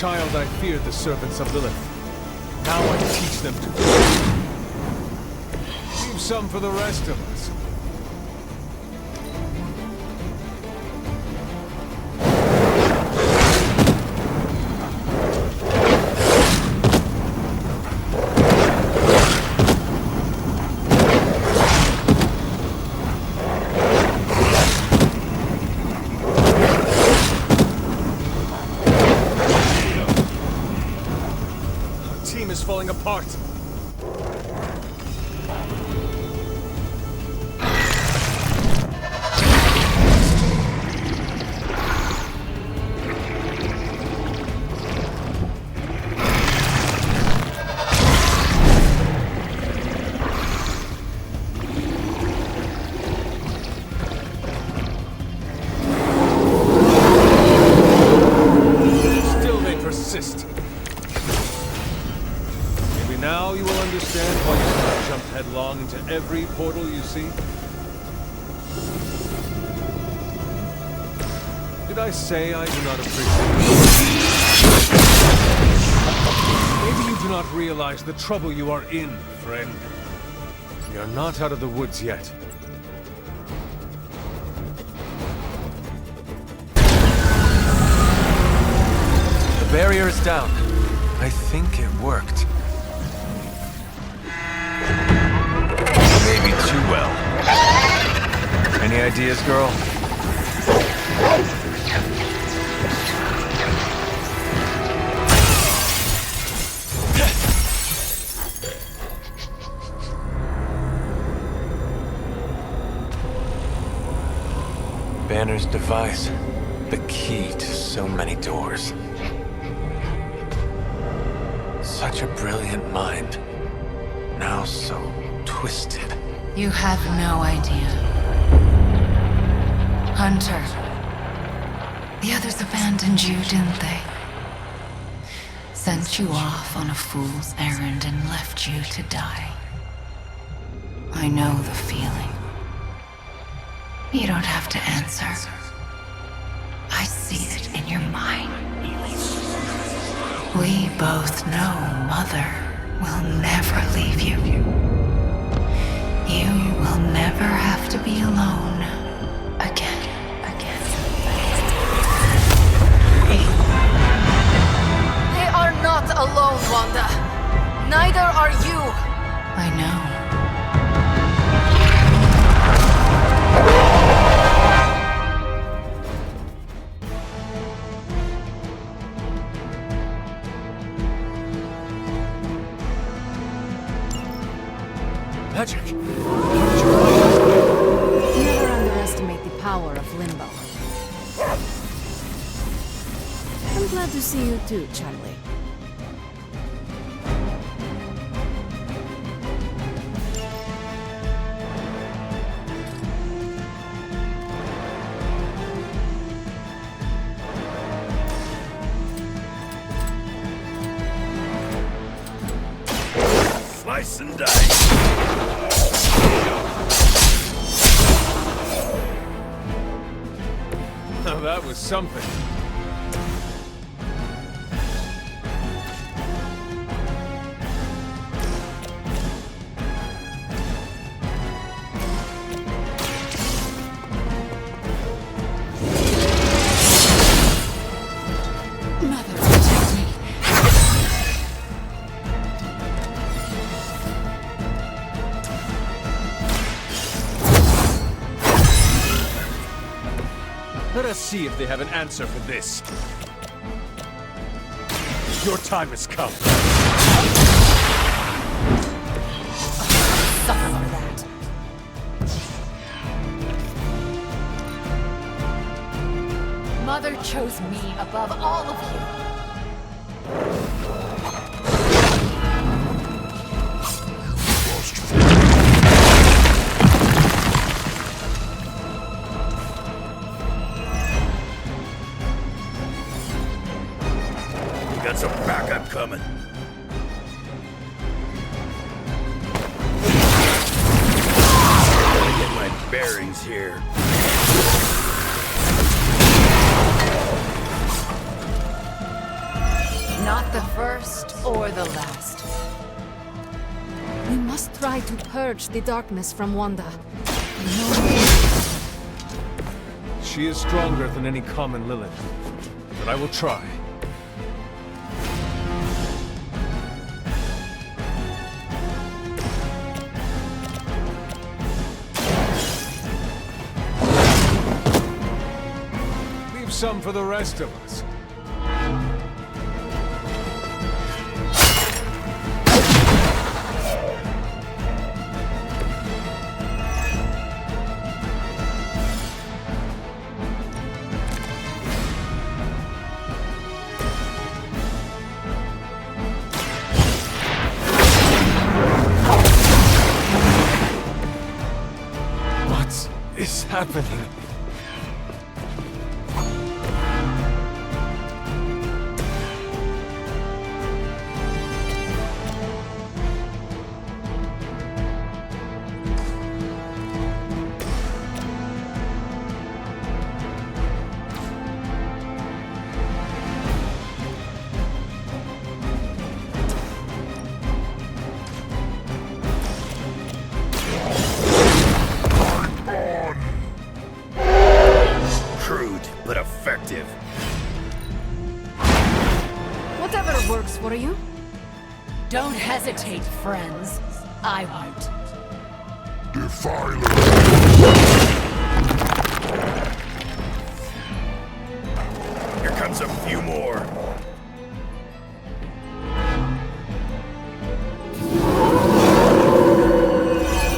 child, I feared the servants of Lilith. Now I teach them to leave some for the rest of us. Falling apart. Still they persist. Now you will understand why you have jumped headlong into every portal you see. Did I say I do not appreciate you? Maybe you do not realize the trouble you are in, friend. We are not out of the woods yet. The barrier is down. I think it worked. Maybe too well. Any ideas, girl? Banner's device. The key to so many doors. Such a brilliant mind. Now so twisted. You have no idea. Hunter. The others abandoned you, didn't they? Sent you off on a fool's errand and left you to die. I know the feeling. You don't have to answer. I see it in your mind. We both know Mother will never leave you. You will never have to be alone again. They are not alone, Wanda. Neither are you. I know. Magic! Never underestimate the power of Limbo. I'm glad to see you too, Charlie. Slice and dice. Now that was something. Let us see if they have an answer for this. Your time has come. Suffer for that. Mother chose me above all of you. Got some backup coming. Gotta get my bearings here. first or the last. We must try to purge the darkness from Wanda. She is stronger than any common Lilith, but I will try. Leave some for the rest of us. What's happening? But effective. Whatever works for you. Don't hesitate, friends. I won't. Defile it. Here comes a few more.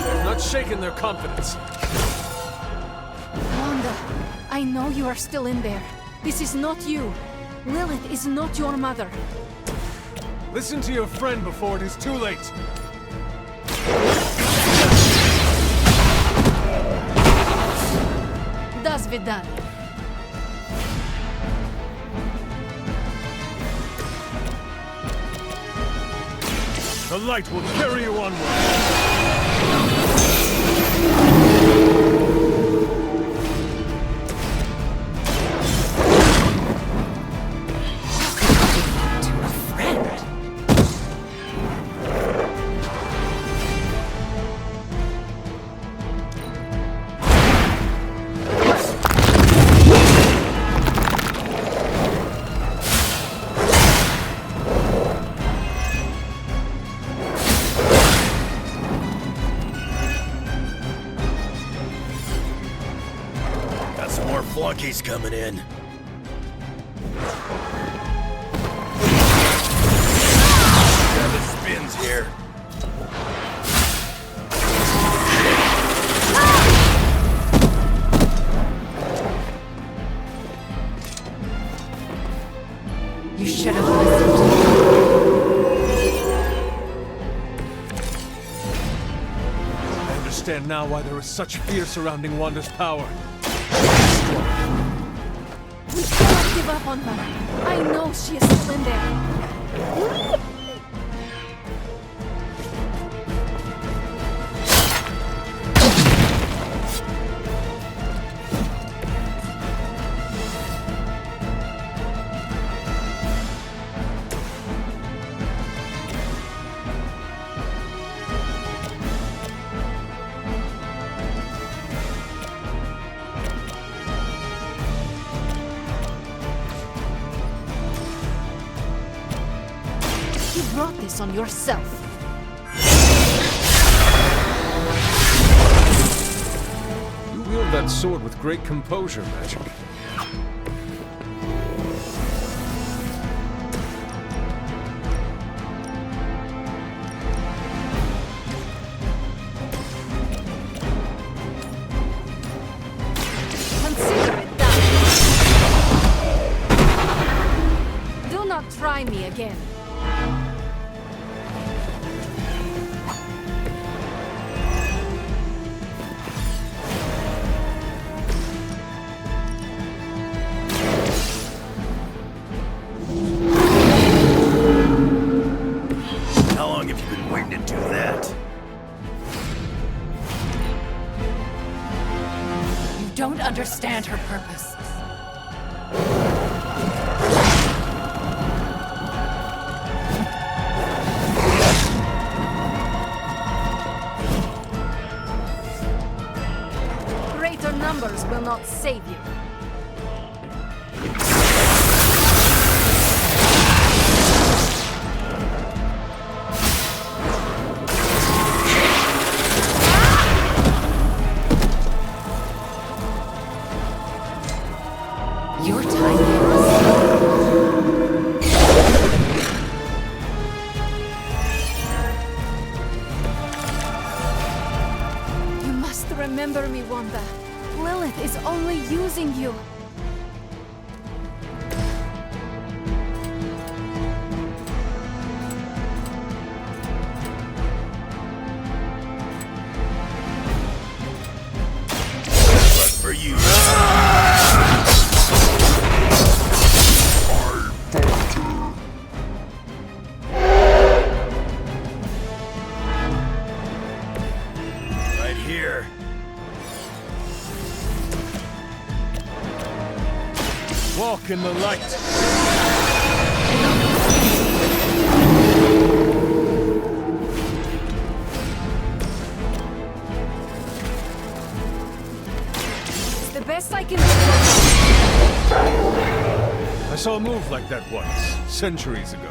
They've not shaken their confidence. Wanda, I know you are still in there. This is not you. Lilith is not your mother. Listen to your friend before it is too late. Das vidania. The light will carry you onward. Flunkies coming in. Seven spins here. You should have listened. I understand now why there is such fear surrounding Wanda's power. We cannot give up on her. I know she is still in there. You brought this on yourself. You wield that sword with great composure, Magic. Consider it done. Do not try me again. How long have you been waiting to do that? You don't understand her purpose. will not save you. Your time here is... You must remember me, Wanda. Lilith is only using you. But for you. Right here. Walk in the light. It's the best I can do. I saw a move like that once, centuries ago.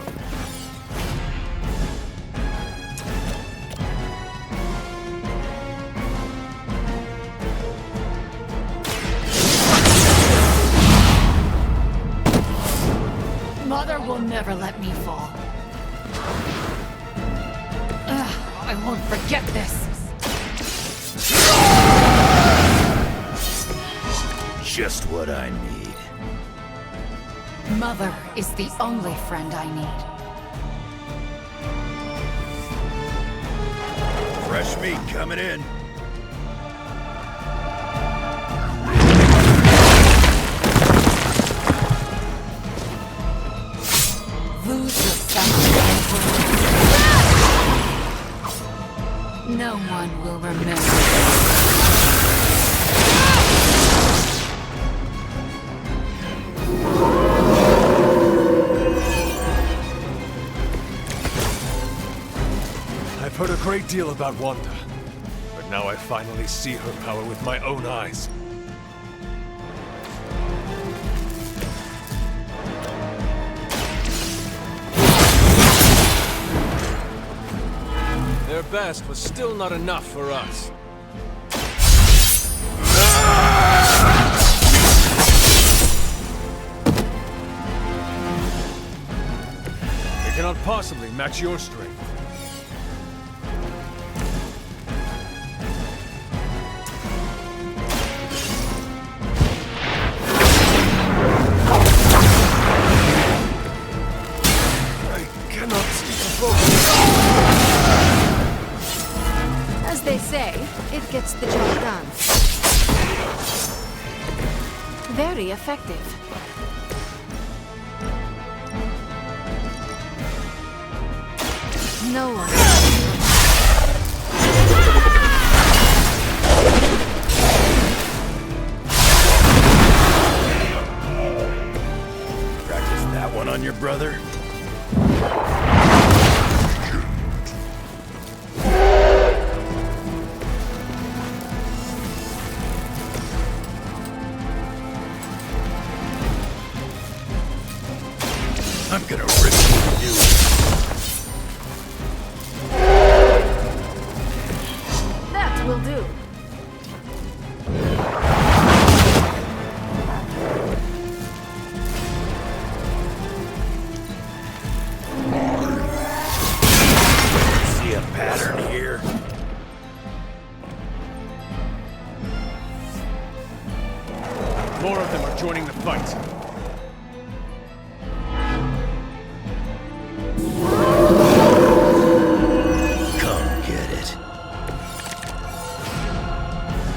Mother will never let me fall. Ugh, I won't forget this. Just what I need. Mother is the only friend I need. Fresh meat coming in. Lose yourself. No one will remember. I've heard a great deal about Wanda, but now I finally see her power with my own eyes. Their best was still not enough for us. They cannot possibly match your strength. I cannot seem to focus. As they say, it gets the job done. Very effective. No one. Practice that one on your brother? I'm gonna rip you a new one. That will do. See a pattern here? More of them are joining the fight.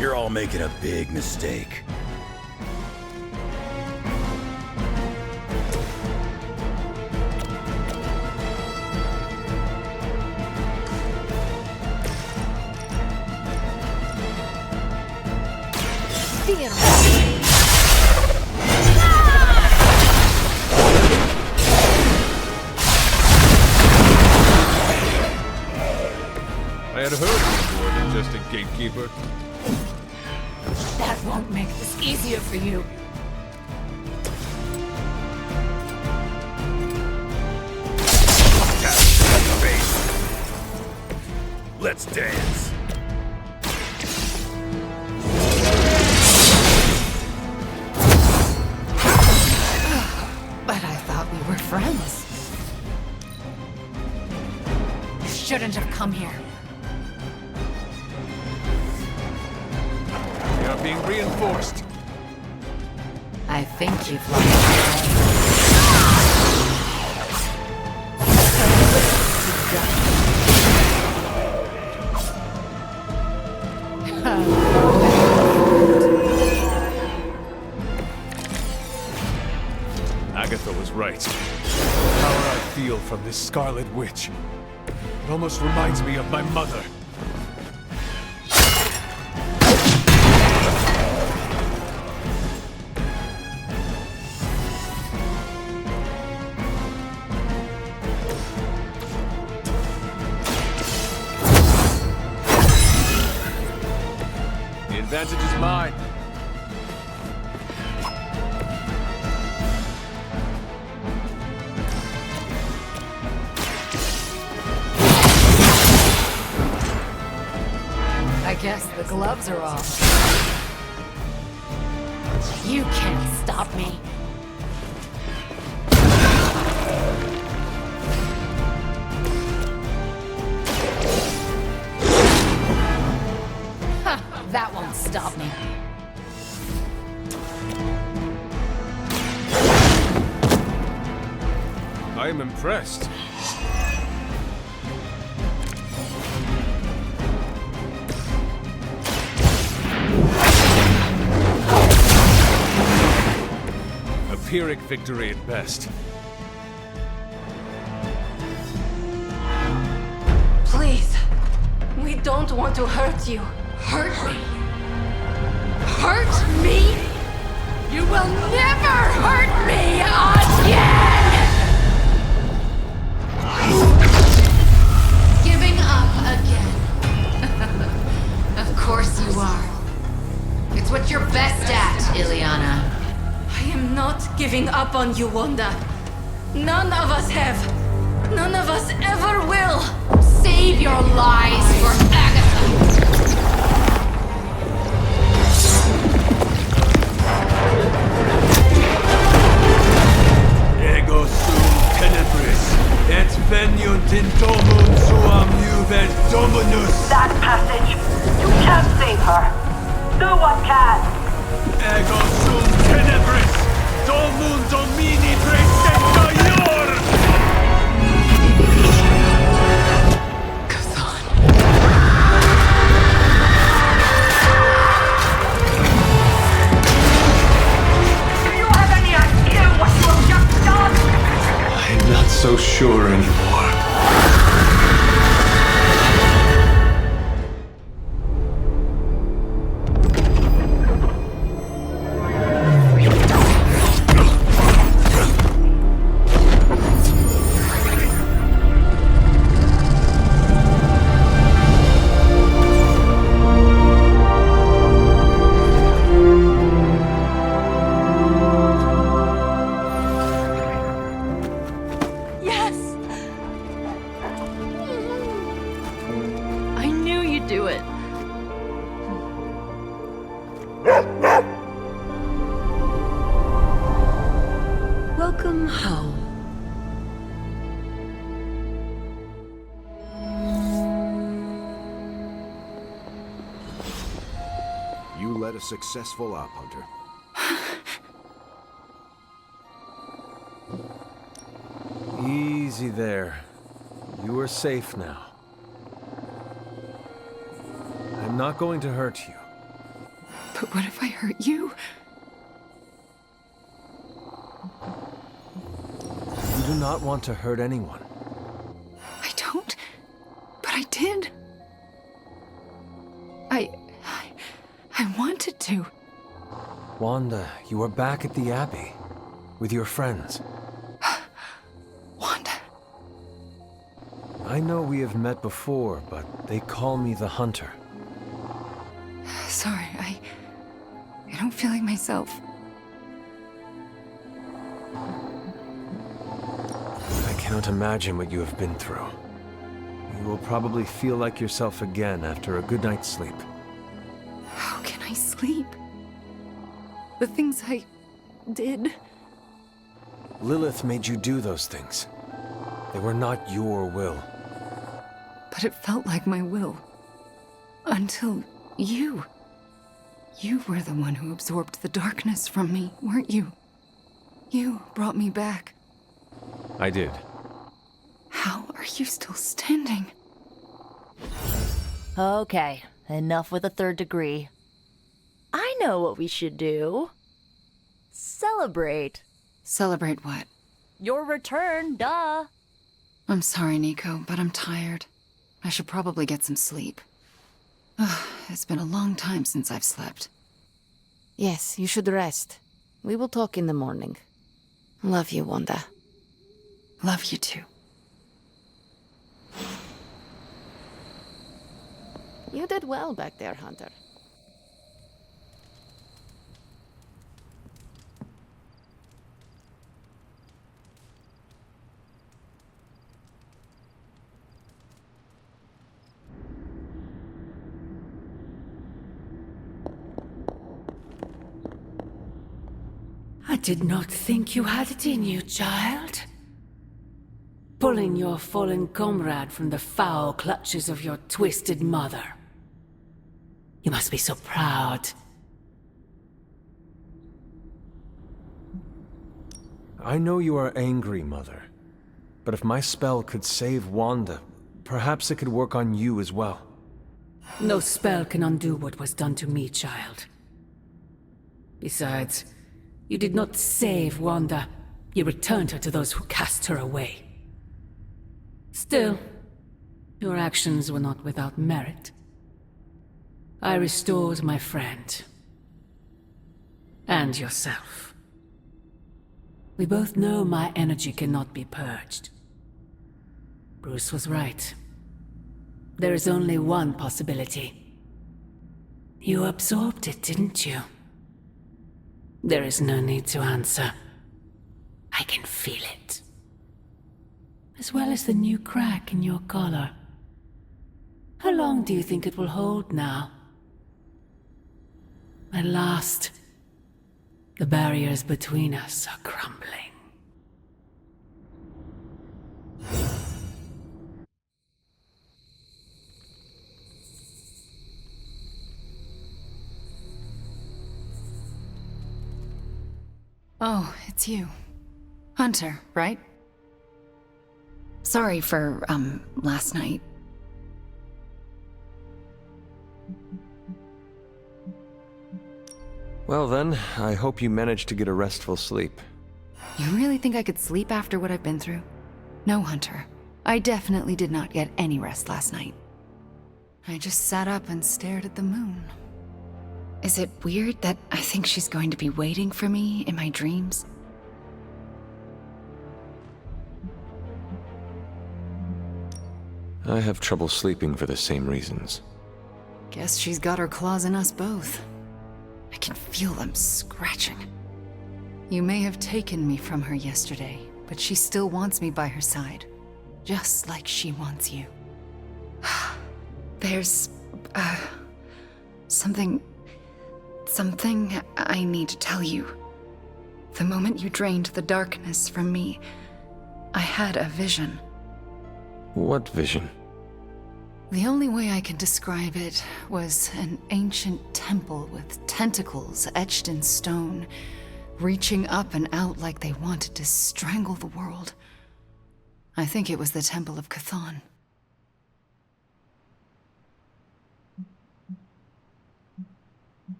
You're all making a big mistake. I had heard you were more than just a gatekeeper. That won't make this easier for you. Let's dance. But I thought we were friends. You shouldn't have come here. We are being reinforced. I think you've lost. Agatha was right. The power I feel from this Scarlet Witch. It almost reminds me of my mother. The advantage is mine. I guess the gloves are off. You can't stop me. Ha, that won't stop me. I am impressed. A Pyrrhic victory at best. Please. We don't want to hurt you. Hurt me? Hurt me? You will never hurt me again! Giving up again. Of course you are. It's what you're best at, Ileana. I am not giving up on you, Wanda. None of us have. None of us ever will. Save your lies for Agatha. Ego sum tenebris, et veniunt in domum suam juvet dominus. That passage. You can't save her. No one can. Ego sum tenebris, domum domini praesenta ior. Do you have any idea what you have just done? I'm not so sure anymore. Yes! I knew you'd do it. Welcome home. You led a successful op, Hunter. Easy there. You are safe now. I'm not going to hurt you. But what if I hurt you? You do not want to hurt anyone. I don't. But I did. I wanted to. Wanda, you are back at the Abbey. With your friends. Wanda. I know we have met before, but they call me the Hunter. Sorry, I don't feel like myself. I cannot imagine what you have been through. You will probably feel like yourself again after a good night's sleep. How can I sleep? The things I did. Lilith made you do those things. They were not your will. But it felt like my will. Until you. You were the one who absorbed the darkness from me, weren't you? You brought me back. I did. How are you still standing? Okay, enough with the third degree. I know what we should do. Celebrate. Celebrate what? Your return, duh. I'm sorry, Nico, but I'm tired. I should probably get some sleep. It's been a long time since I've slept. Yes, you should rest. We will talk in the morning. Love you, Wanda. Love you too. You did well back there, Hunter. I did not think you had it in you, child. Pulling your fallen comrade from the foul clutches of your twisted mother. You must be so proud. I know you are angry, Mother. But if my spell could save Wanda, perhaps it could work on you as well. No spell can undo what was done to me, child. Besides, you did not save Wanda. You returned her to those who cast her away. Still, your actions were not without merit. I restored my friend. And yourself. We both know my energy cannot be purged. Bruce was right. There is only one possibility. You absorbed it, didn't you? There is no need to answer. I can feel it. As well as the new crack in your collar. How long do you think it will hold now? At last, the barriers between us are crumbling. Oh, it's you. Hunter, right? Sorry for, last night. Well then, I hope you managed to get a restful sleep. You really think I could sleep after what I've been through? No, Hunter. I definitely did not get any rest last night. I just sat up and stared at the moon. Is it weird that I think she's going to be waiting for me in my dreams? I have trouble sleeping for the same reasons. Guess she's got her claws in us both. I can feel them scratching. You may have taken me from her yesterday, but she still wants me by her side. Just like she wants you. There's... something I need to tell you. The moment you drained the darkness from me, I had a vision. What vision? The only way I can describe it was an ancient temple with tentacles etched in stone, reaching up and out like they wanted to strangle the world. I think it was the Temple of Chthon.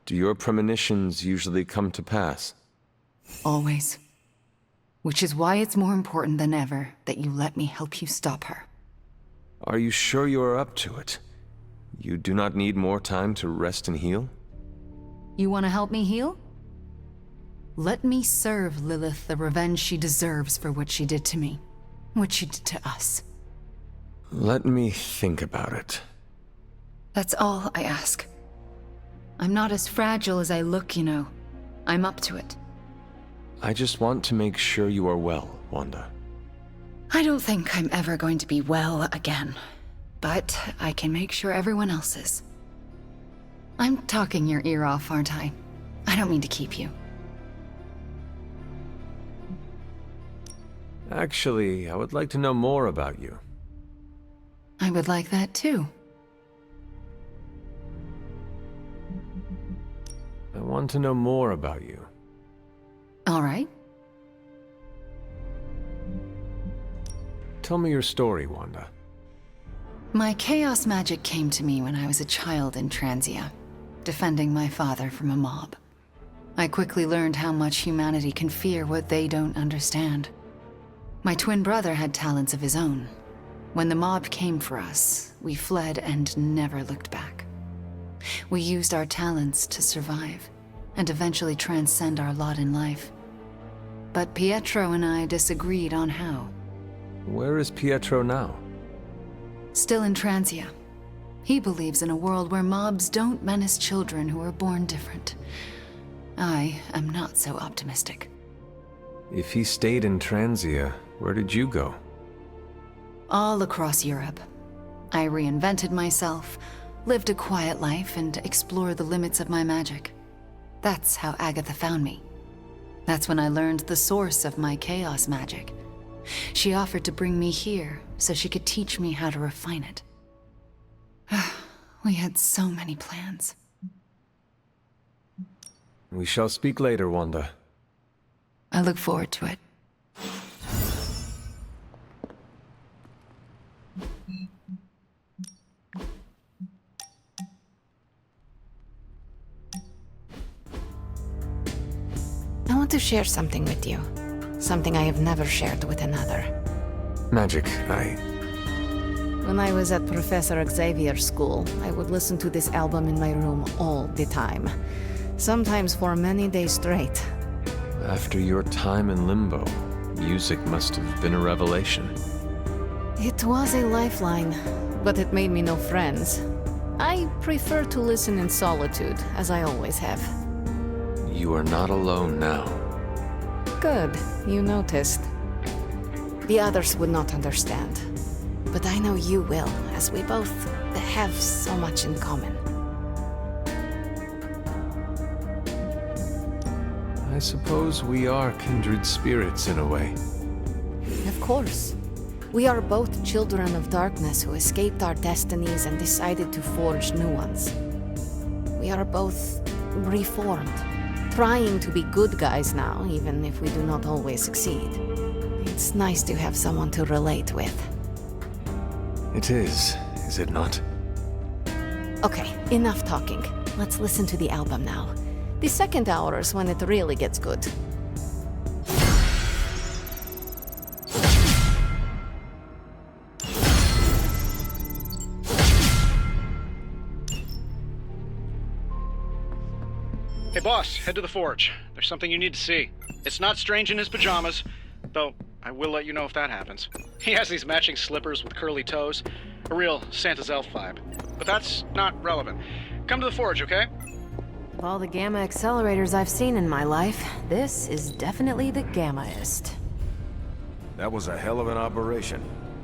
Do your premonitions usually come to pass? Always. Which is why it's more important than ever that you let me help you stop her. Are you sure you are up to it? You do not need more time to rest and heal? You want to help me heal? Let me serve Lilith the revenge she deserves for what she did to me. What she did to us. Let me think about it. That's all I ask. I'm not as fragile as I look, you know. I'm up to it. I just want to make sure you are well, Wanda. I don't think I'm ever going to be well again, but I can make sure everyone else is. I'm talking your ear off, aren't I? I don't mean to keep you. Actually, I would like to know more about you. I would like that too. I want to know more about you. All right. Tell me your story, Wanda. My chaos magic came to me when I was a child in Transia, defending my father from a mob. I quickly learned how much humanity can fear what they don't understand. My twin brother had talents of his own. When the mob came for us, we fled and never looked back. We used our talents to survive, and eventually transcend our lot in life. But Pietro and I disagreed on how. Where is Pietro now? Still in Transia. He believes in a world where mobs don't menace children who are born different. I am not so optimistic. If he stayed in Transia, where did you go? All across Europe. I reinvented myself, lived a quiet life, and explored the limits of my magic. That's how Agatha found me. That's when I learned the source of my chaos magic. She offered to bring me here so she could teach me how to refine it. We had so many plans. We shall speak later, Wanda. I look forward to it. I want to share something with you. Something I have never shared with another. Magic, When I was at Professor Xavier's school, I would listen to this album in my room all the time. Sometimes for many days straight. After your time in limbo, music must have been a revelation. It was a lifeline, but it made me no friends. I prefer to listen in solitude, as I always have. You are not alone now. Good, you noticed. The others would not understand. But I know you will, as we both have so much in common. I suppose we are kindred spirits in a way. Of course. We are both children of darkness who escaped our destinies and decided to forge new ones. We are both reformed, trying to be good guys now, even if we do not always succeed. It's nice to have someone to relate with. It is it not? Okay, enough talking. Let's listen to the album now. The second hour is when it really gets good. Hey boss, head to the forge. There's something you need to see. It's not Strange in his pajamas, though I will let you know if that happens. He has these matching slippers with curly toes. A real Santa's elf vibe. But that's not relevant. Come to the forge, okay? Of all the gamma accelerators I've seen in my life, this is definitely the gammaest. That was a hell of an operation.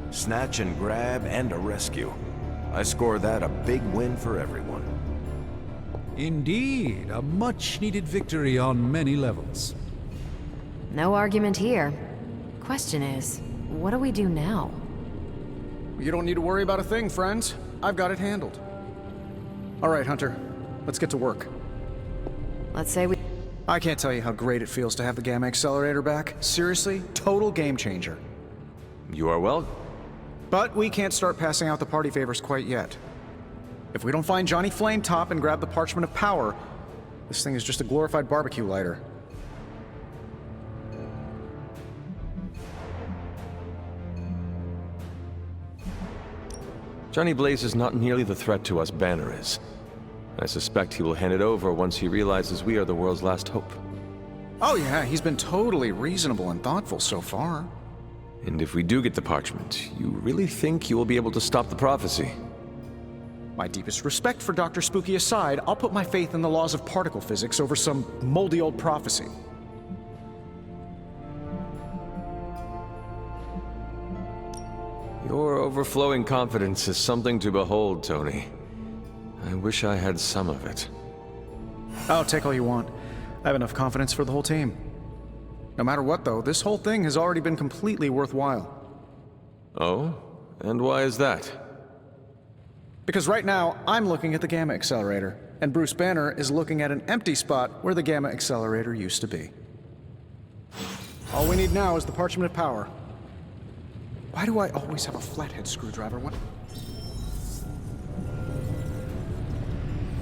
Snatch and grab and a rescue. I score that a big win for everyone. Indeed, a much-needed victory on many levels. No argument here. Question is, what do we do now? You don't need to worry about a thing, friends. I've got it handled. All right, Hunter. Let's get to work. Let's say we... I can't tell you how great it feels to have the gamma accelerator back. Seriously, total game changer. You are well. But we can't start passing out the party favors quite yet. If we don't find Johnny Flametop and grab the Parchment of Power, this thing is just a glorified barbecue lighter. Johnny Blaze is not nearly the threat to us Banner is. I suspect he will hand it over once he realizes we are the world's last hope. Oh yeah, he's been totally reasonable and thoughtful so far. And if we do get the parchment, you really think you will be able to stop the prophecy? My deepest respect for Dr. Spooky aside, I'll put my faith in the laws of particle physics over some moldy old prophecy. Your overflowing confidence is something to behold, Tony. I wish I had some of it. Oh, take all you want. I have enough confidence for the whole team. No matter what, though, this whole thing has already been completely worthwhile. Oh? And why is that? Because right now, I'm looking at the Gamma Accelerator, and Bruce Banner is looking at an empty spot where the Gamma Accelerator used to be. All we need now is the Parchment of Power. Why do I always have a flathead screwdriver? What?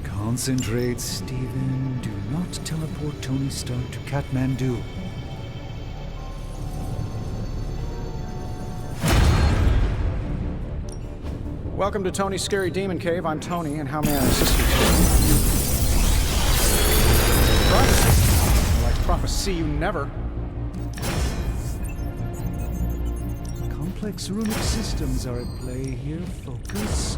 Concentrate, Stephen. Do not teleport Tony Stark to Kathmandu. Welcome to Tony's Scary Demon Cave. I'm Tony, and how may I assist you? Prophecy? Like prophecy, you never. Complex runic systems are at play here. Focus.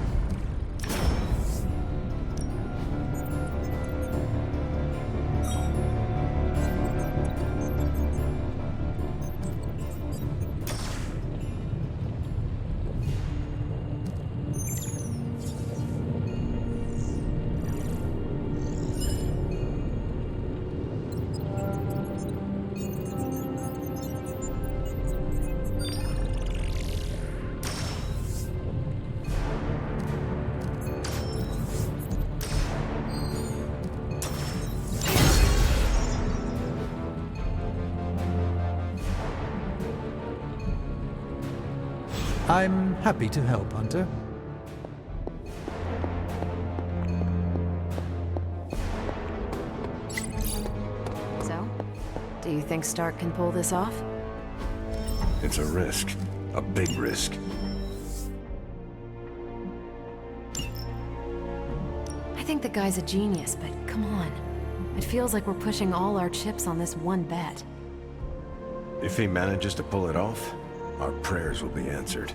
I'm happy to help, Hunter. So, do you think Stark can pull this off? It's a risk. A big risk. I think the guy's a genius, but come on. It feels like we're pushing all our chips on this one bet. If he manages to pull it off, our prayers will be answered.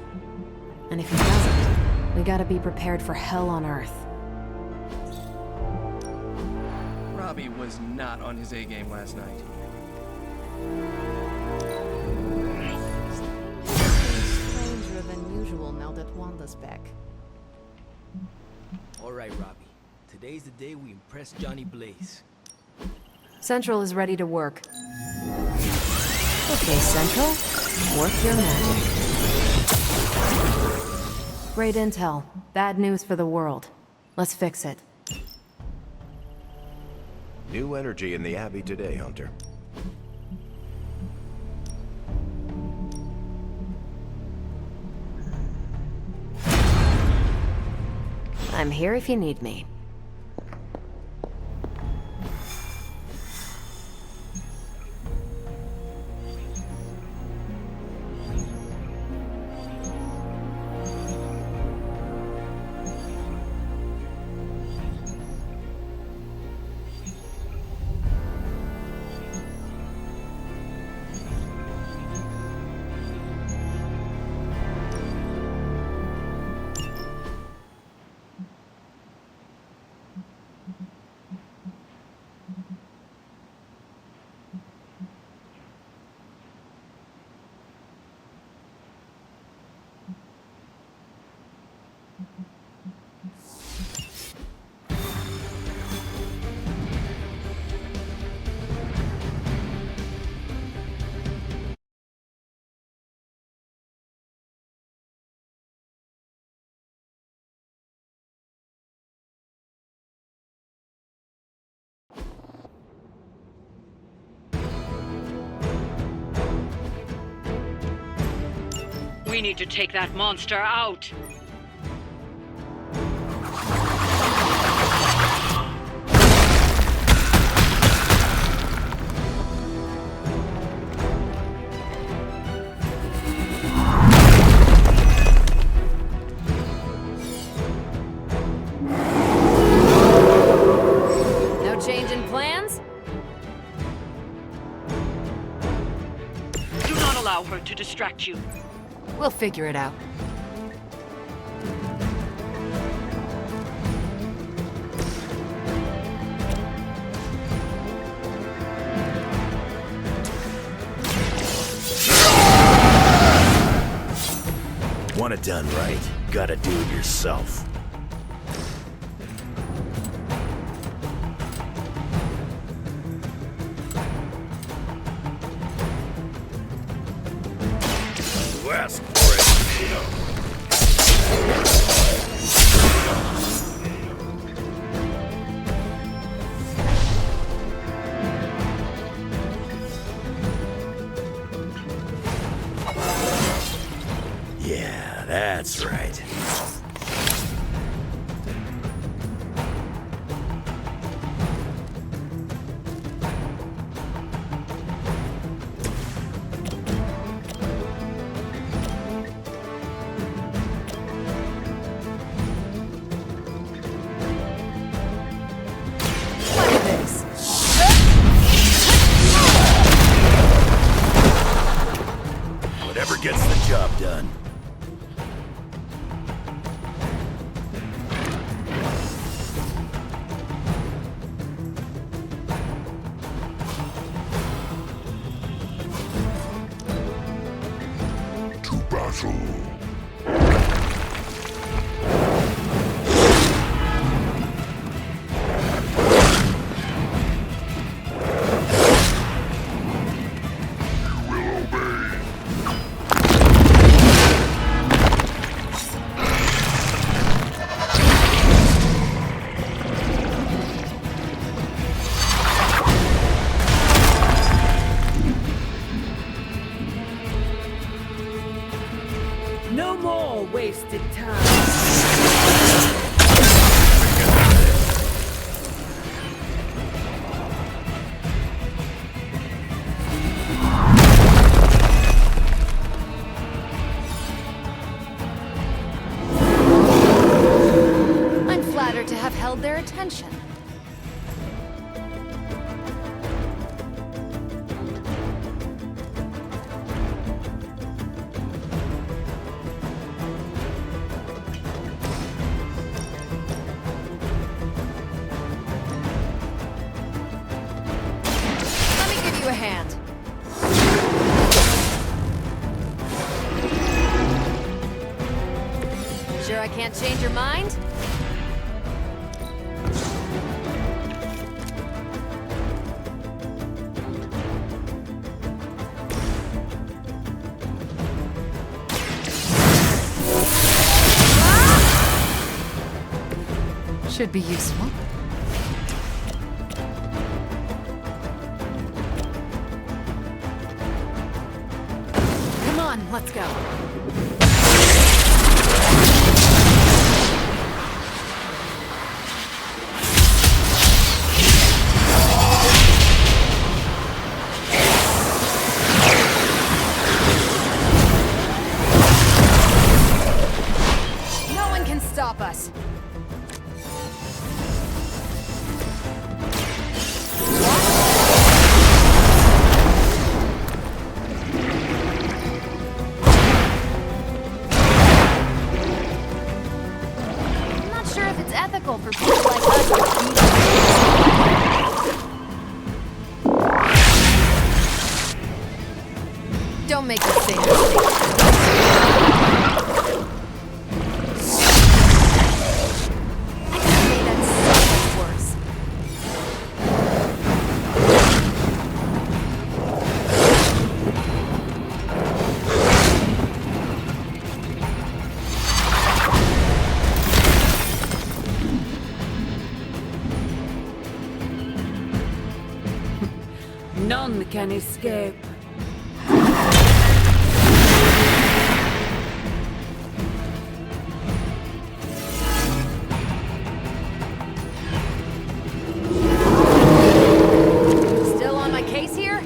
And if he doesn't, we gotta be prepared for hell on Earth. Robbie was not on his A-game last night. Stranger than usual now that Wanda's back. All right, Robbie. Today's the day we impress Johnny Blaze. Central is ready to work. Okay, Central, work your magic. Great intel. Bad news for the world. Let's fix it. New energy in the Abbey today, Hunter. I'm here if you need me. We need to take that monster out. No change in plans? Do not allow her to distract you. We'll figure it out. want it done right, gotta do it yourself. You asked for it, fino. Yeah, that's right. Whatever gets the job done. To battle. No more wasted time. I'm flattered to have held their attention. Let me give you a hand. Sure I can't change your mind? Should be useful. Come on, let's go. No one can stop us. I'm not sure if it's ethical for people like us to keep. Don't make us sing. I can say that's so much worse. None can escape. Still on my case here?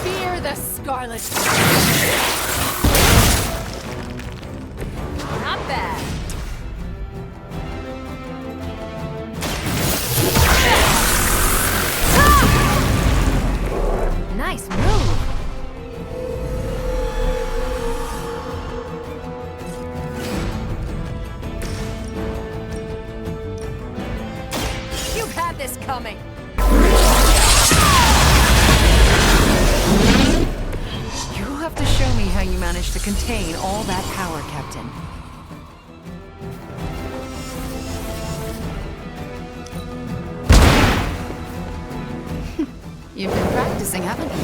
Fear the Scarlet. Not bad. this coming. You'll have to show me how you managed to contain all that power, Captain. You've been practicing, haven't you?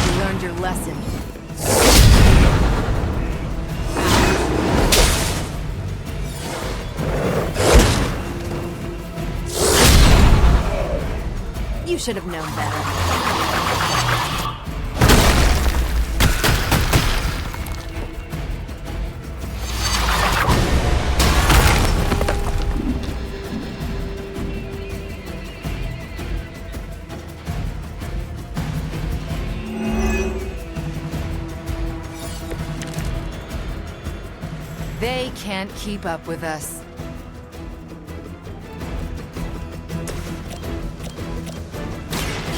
You learned your lesson. You should have known better. They can't keep up with us.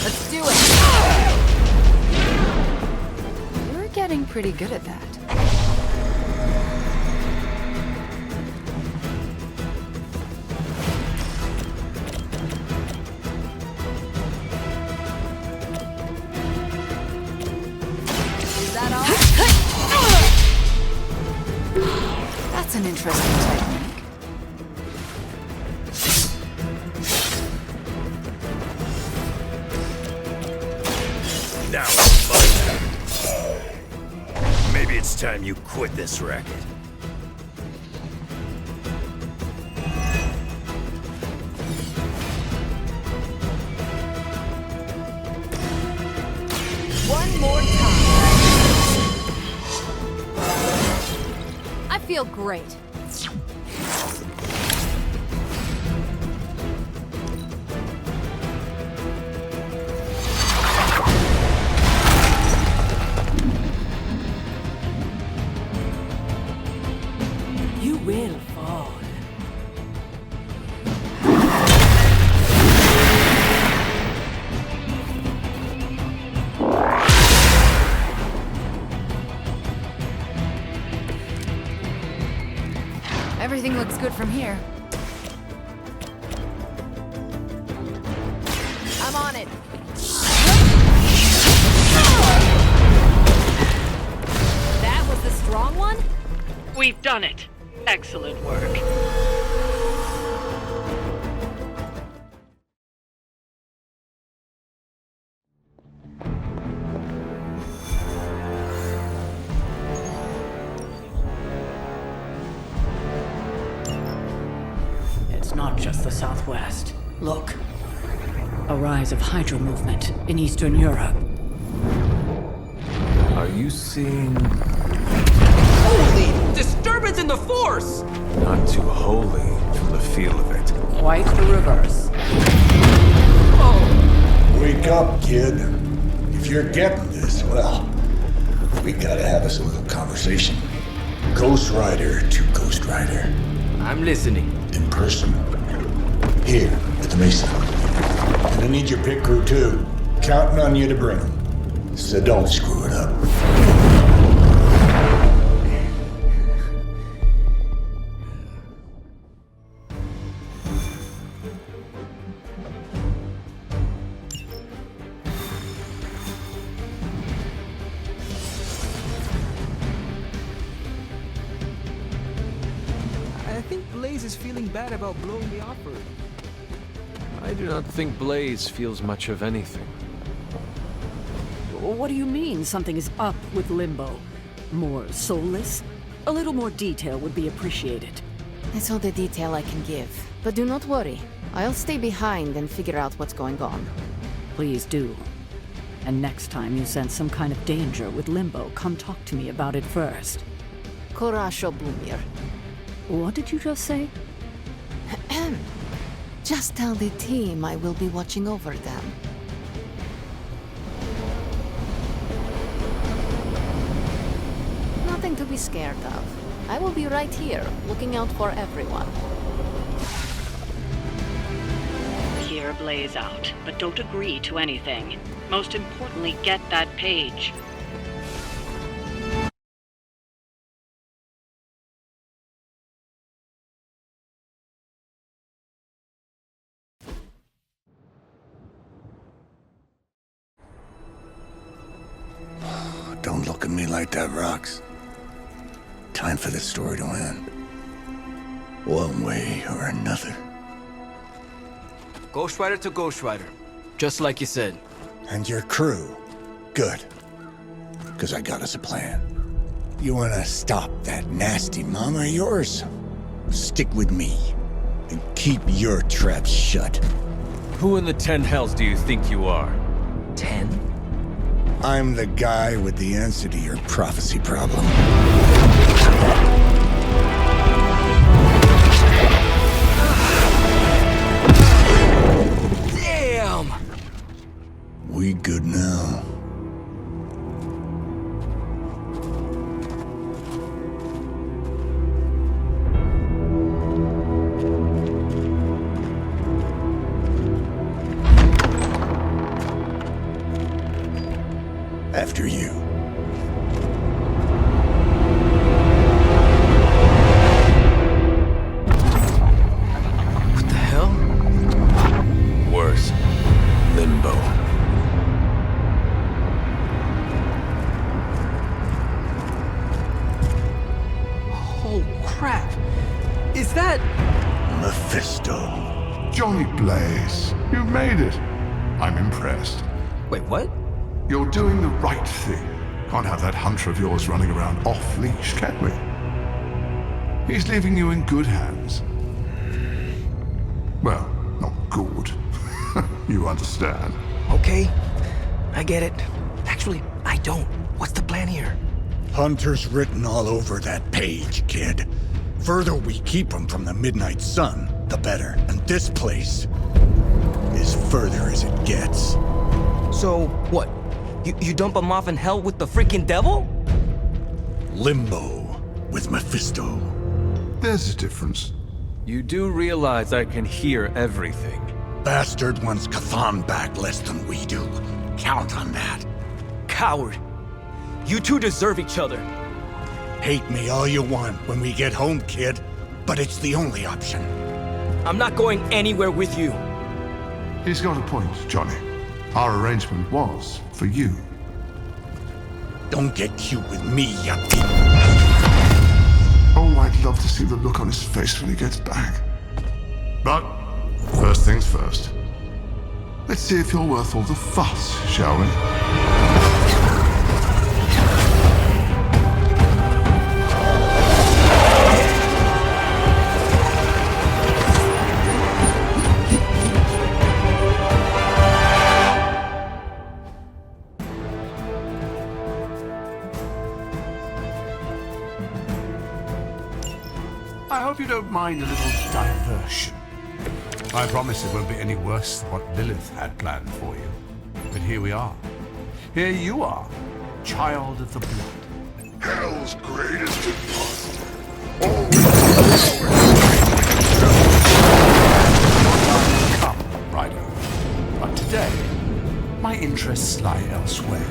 Let's do it! You're getting pretty good at that. Is that all? That's an interesting technique. Now it's my turn. Maybe it's time you quit this racket. One more time. I feel great. You will fall. Everything looks good from here. I'm on it. That was the strong one? We've done it. Excellent work. It's not just the Southwest. Look. A rise of Hydra movement in Eastern Europe. Are you seeing... Holy disturbance in the Force! Not too holy from the feel of it. Quite the reverse. Wake up, kid. If you're getting this, well, we gotta have us a little conversation. Ghost Rider to Ghost Rider. I'm listening. In person. Here, at the Mesa. And I need your pit crew too. Counting on you to bring them. So don't screw it up. I think Blaze is feeling bad about blowing the offer. I do not think Blaze feels much of anything. What do you mean something is up with Limbo? More soulless? A little more detail would be appreciated. It's all the detail I can give. But do not worry. I'll stay behind and figure out what's going on. Please do. And next time you sense some kind of danger with Limbo, come talk to me about it first. Korasho Bumir. What did you just say? Just tell the team I will be watching over them. Nothing to be scared of. I will be right here, looking out for everyone. Hear Blaze out, but don't agree to anything. Most importantly, get that page. look at me like that, Rox. Time for this story to end. One way or another. Ghost Rider to Ghost Rider. Just like you said. And your crew. Good. Because I got us a plan. You wanna stop that nasty mama of yours? Stick with me. And keep your traps shut. Who in the 10 hells do you think you are? 10? I'm the guy with the answer to your prophecy problem. Damn! We good now. After you. What the hell? Worse. Limbo. Oh, crap. Is that... Mephisto. Johnny Blaze, you made it. I'm impressed. Wait, what? You're doing the right thing. Can't have that hunter of yours running around off-leash, can we? He's leaving you in good hands. Well, not good. You understand. Okay, I get it. Actually, I don't. What's the plan here? Hunter's written all over that page, kid. Further we keep him from the midnight sun, the better. And this place is further as it gets. So, what? You dump him off in hell with the freaking devil? Limbo with Mephisto. There's a difference. You do realize I can hear everything. Bastard wants Cathan back less than we do. Count on that. Coward. You two deserve each other. Hate me all you want when we get home, kid. But it's the only option. I'm not going anywhere with you. He's got a point, Johnny. Our arrangement was for you. Don't get cute with me, ya Oh, I'd love to see the look on his face when he gets back. But, first things first. Let's see if you're worth all the fuss, shall we? I hope you don't mind a little diversion. I promise it won't be any worse than what Lilith had planned for you. But here we are. Here you are, child of the blood. Hell's greatest imposter. Come, Ryder. But today, my interests lie elsewhere.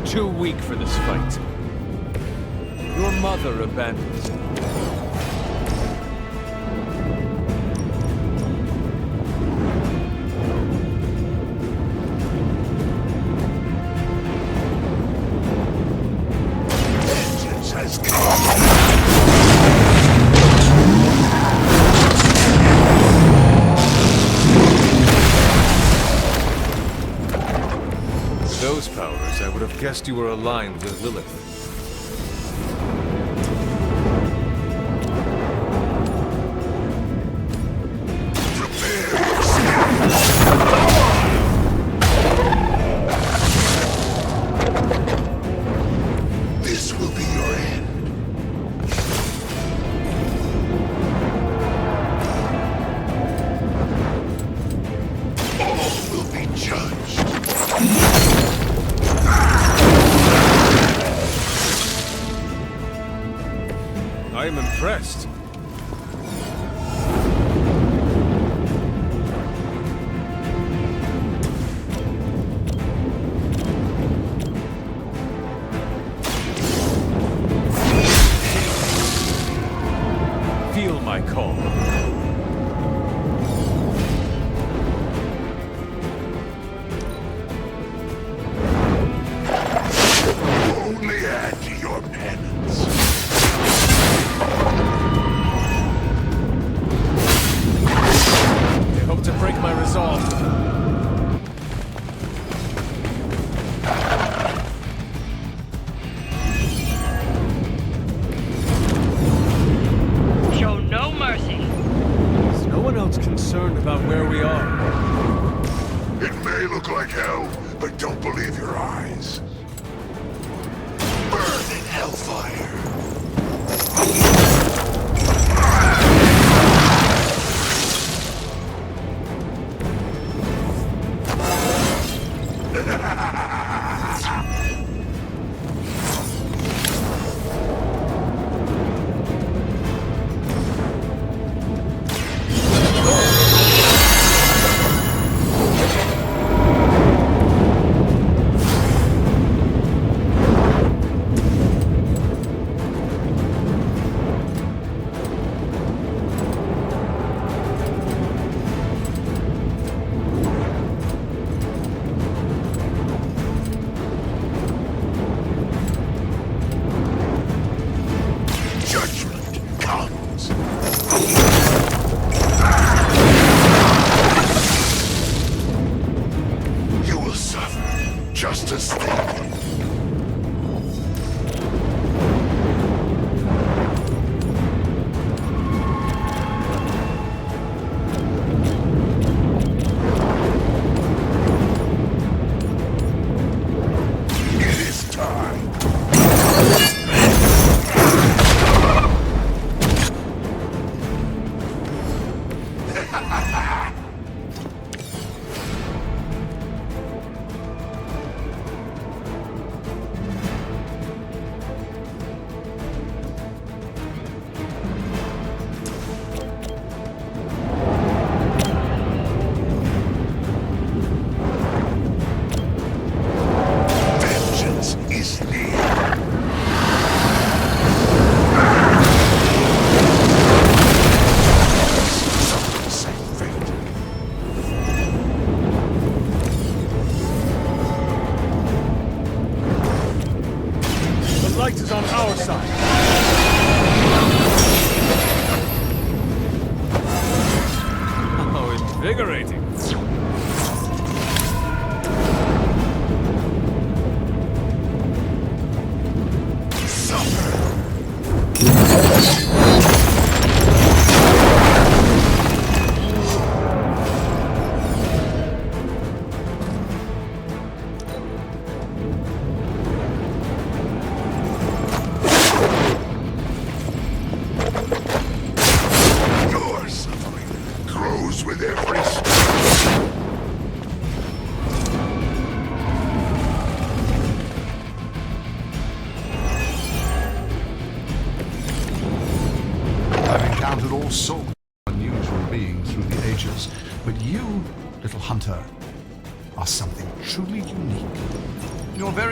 Too weak for this fight. Your mother abandoned you. Vengeance has come. Those powers, I would have guessed you were aligned with Lilith. This will be your end. All will be judged. I am impressed. to break my resolve. Show no mercy. Is no one else concerned about where we are? It may look like hell, but don't believe your eyes. Burn in hellfire.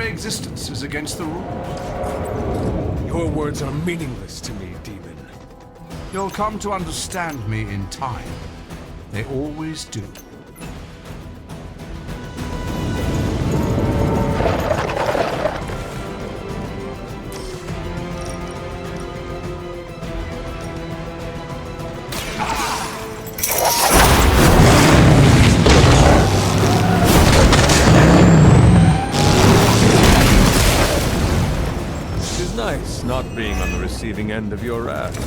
Existence is against the rules. Your words are meaningless to me, demon. You'll come to understand me in time. They always do. Not being on the receiving end of your wrath.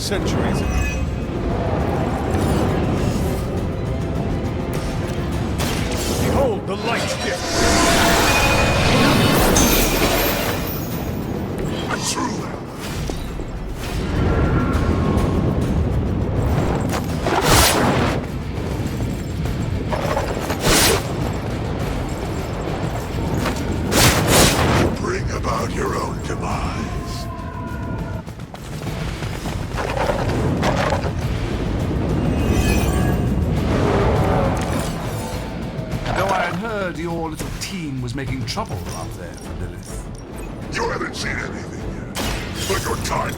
centuries ago. Behold the light gift! A true bring about your own demise. Though I had heard your little team was making trouble out there for Lilith. You haven't seen anything yet, but your time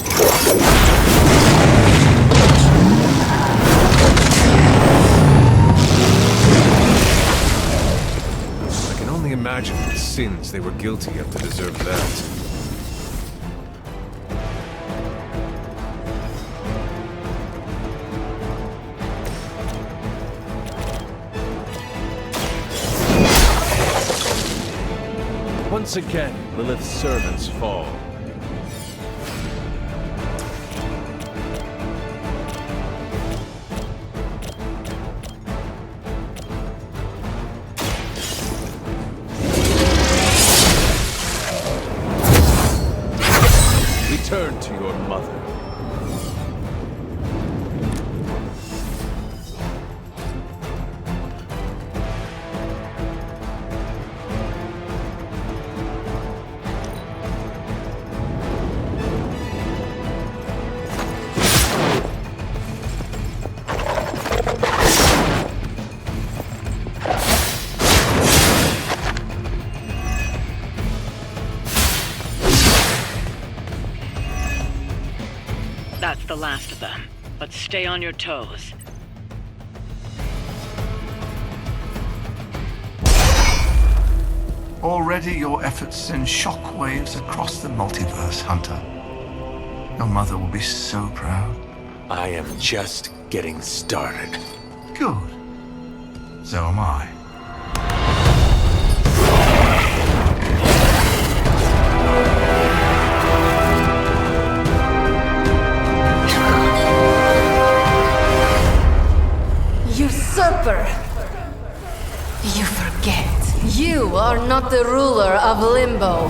I can only imagine the sins they were guilty of to deserve that. Once again, Lilith's servants fall. Return to your mother. That's the last of them. But stay on your toes. Already your efforts send shockwaves across the multiverse, Hunter. Your mother will be so proud. I am just getting started. Good. So am I. Usurper! You forget. You are not the ruler of Limbo.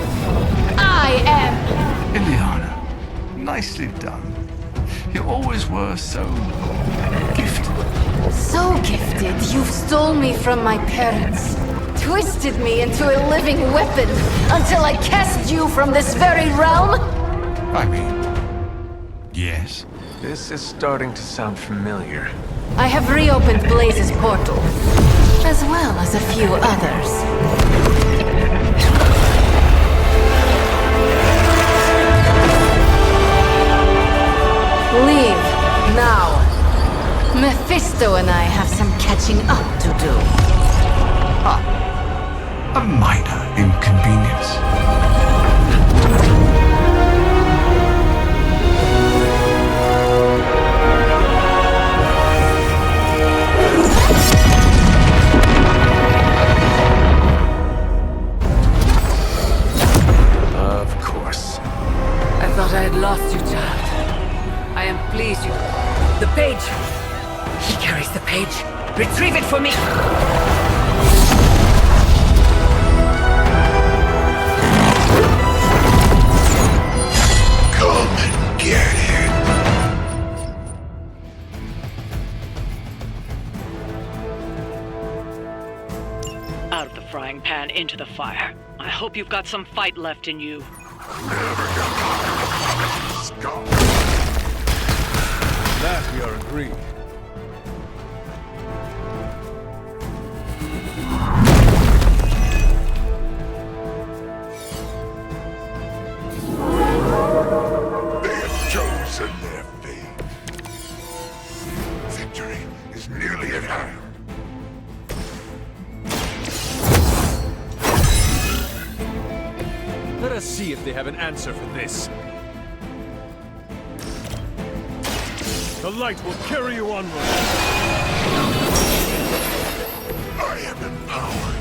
I am! Ileana, nicely done. You always were so gifted. So gifted, you've stole me from my parents. Twisted me into a living weapon until I cast you from this very realm? I mean, yes. This is starting to sound familiar. I have reopened Blaze's portal, as well as a few others. Leave, now. Mephisto and I have some catching up to do. A minor inconvenience. I had lost you, child. I am pleased you... The page! He carries the page. Retrieve it for me! Come and get it. Out of the frying pan into the fire. I hope you've got some fight left in you. That we are agreed. They have chosen their fate. Victory is nearly at hand. Let us see if they have an answer for this. The light will carry you onward. I am empowered.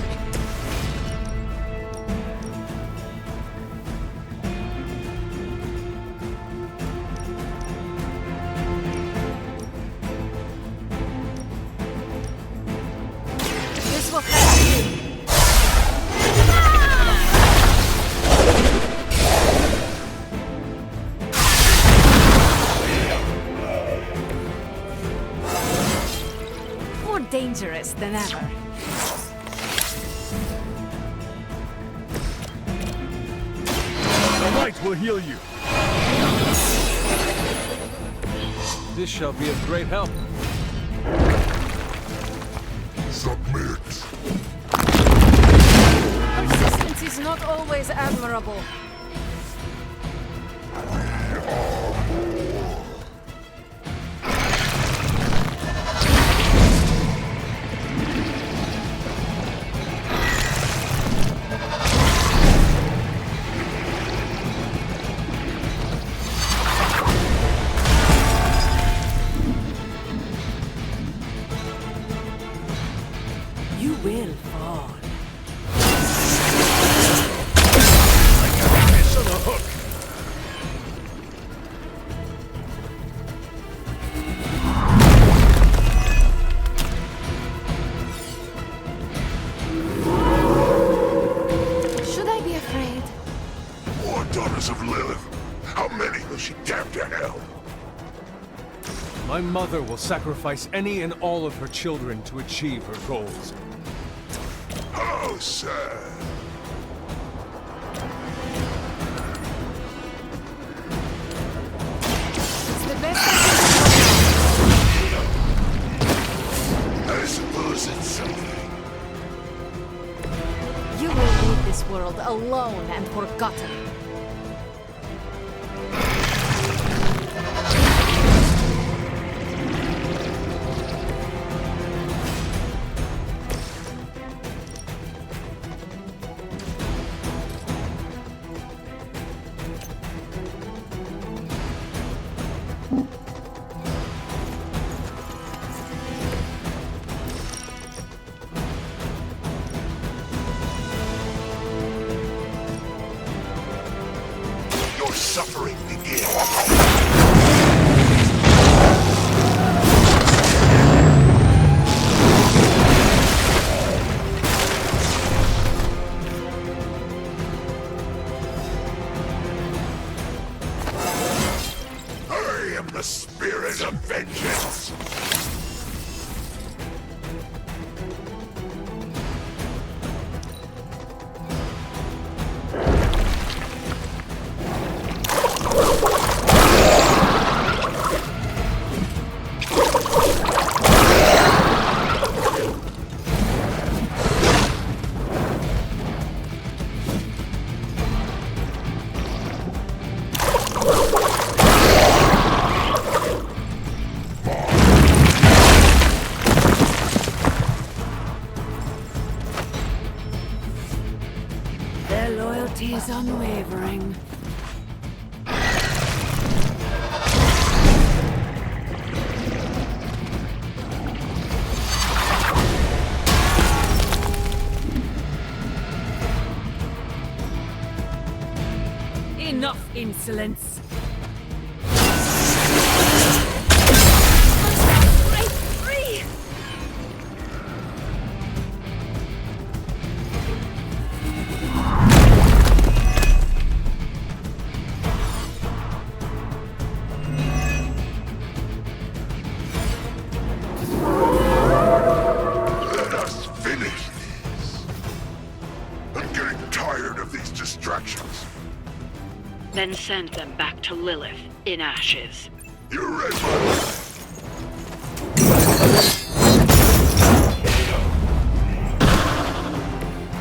dangerous than ever. The light will heal you. This shall be of great help. Submit. Persistence is not always admirable. You will fall. Like a fish on a hook. Should I be afraid? More daughters of Lilith. How many will she damn to hell? My mother will sacrifice any and all of her children to achieve her goals. How sad. It's the best I suppose it's something. You will leave this world alone and forgotten. Your suffering begins. I am the spirit of vengeance. Their loyalty is unwavering. Enough insolence. Break free! Let us finish these. I'm getting tired of these distractions. Then send them back to Lilith in ashes. You read my mind.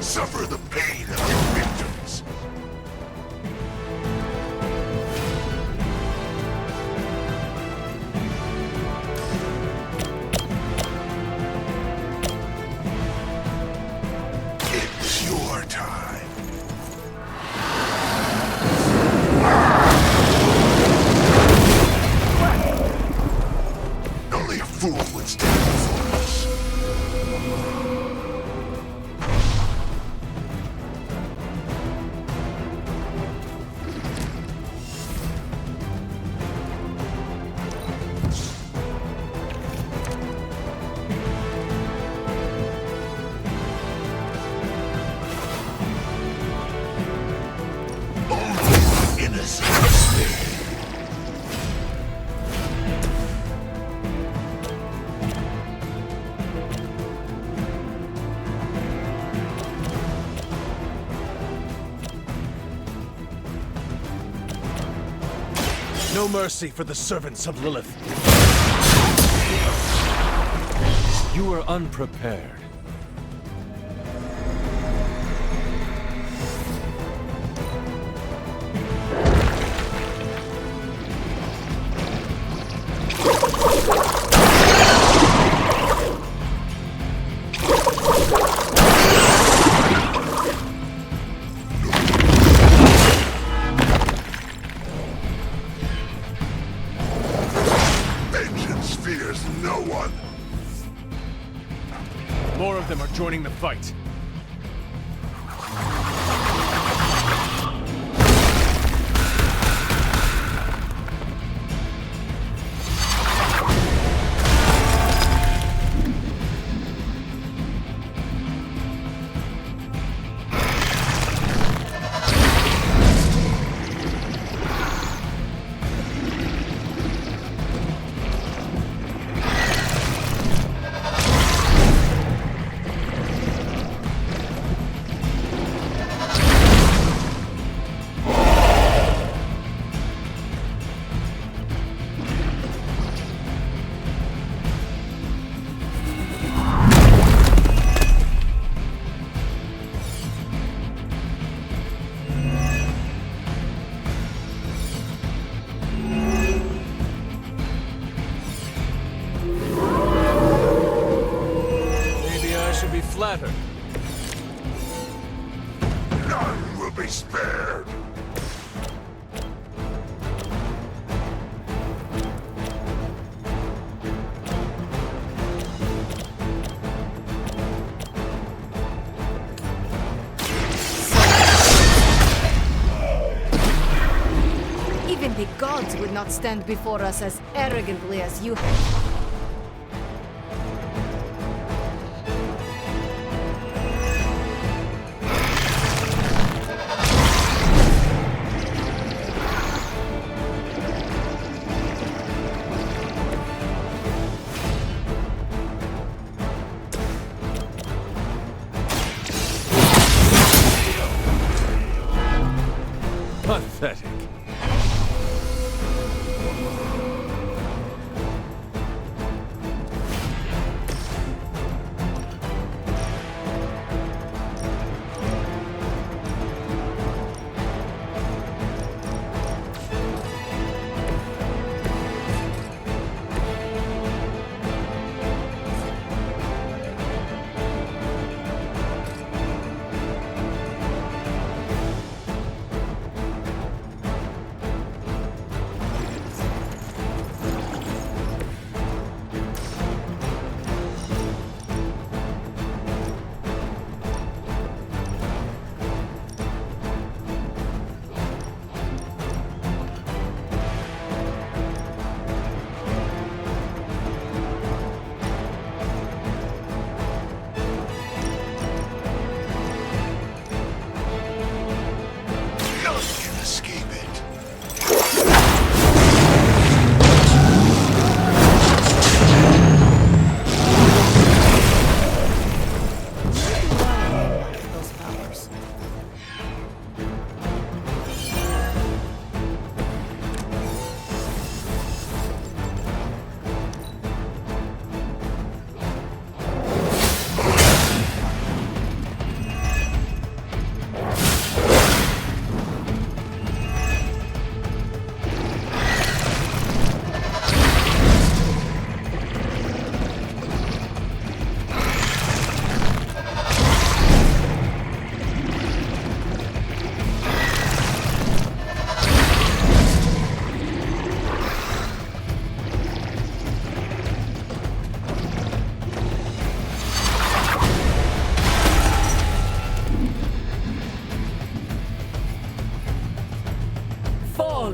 Suffer the pain of your victims. It's your time. Only a fool would stand before us. no mercy for the servants of Lilith. You were unprepared. Vengeance fears no one. More of them are joining the fight. Flattered. None will be spared. Even the gods would not stand before us as arrogantly as you have. Pathetic.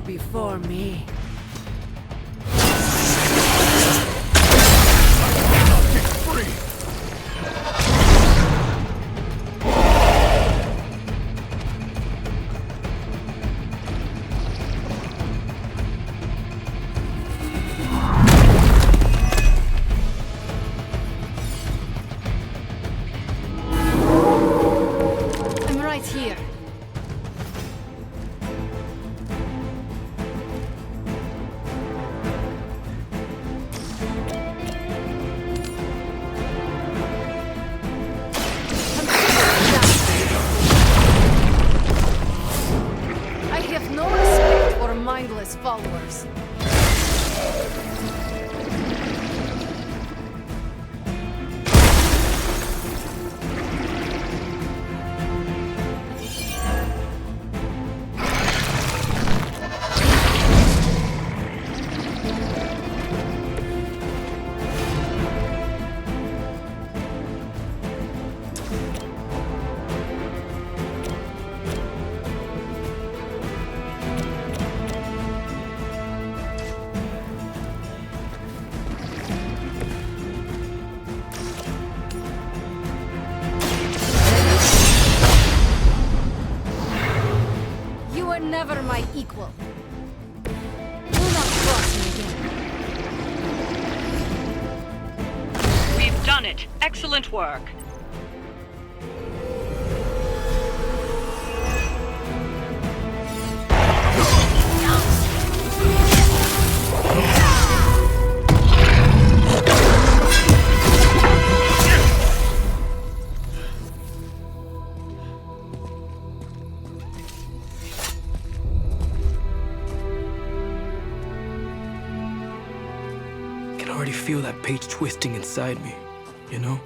Before me. Get free! I'm right here. Excellent work. I can already feel that page twisting inside me, you know?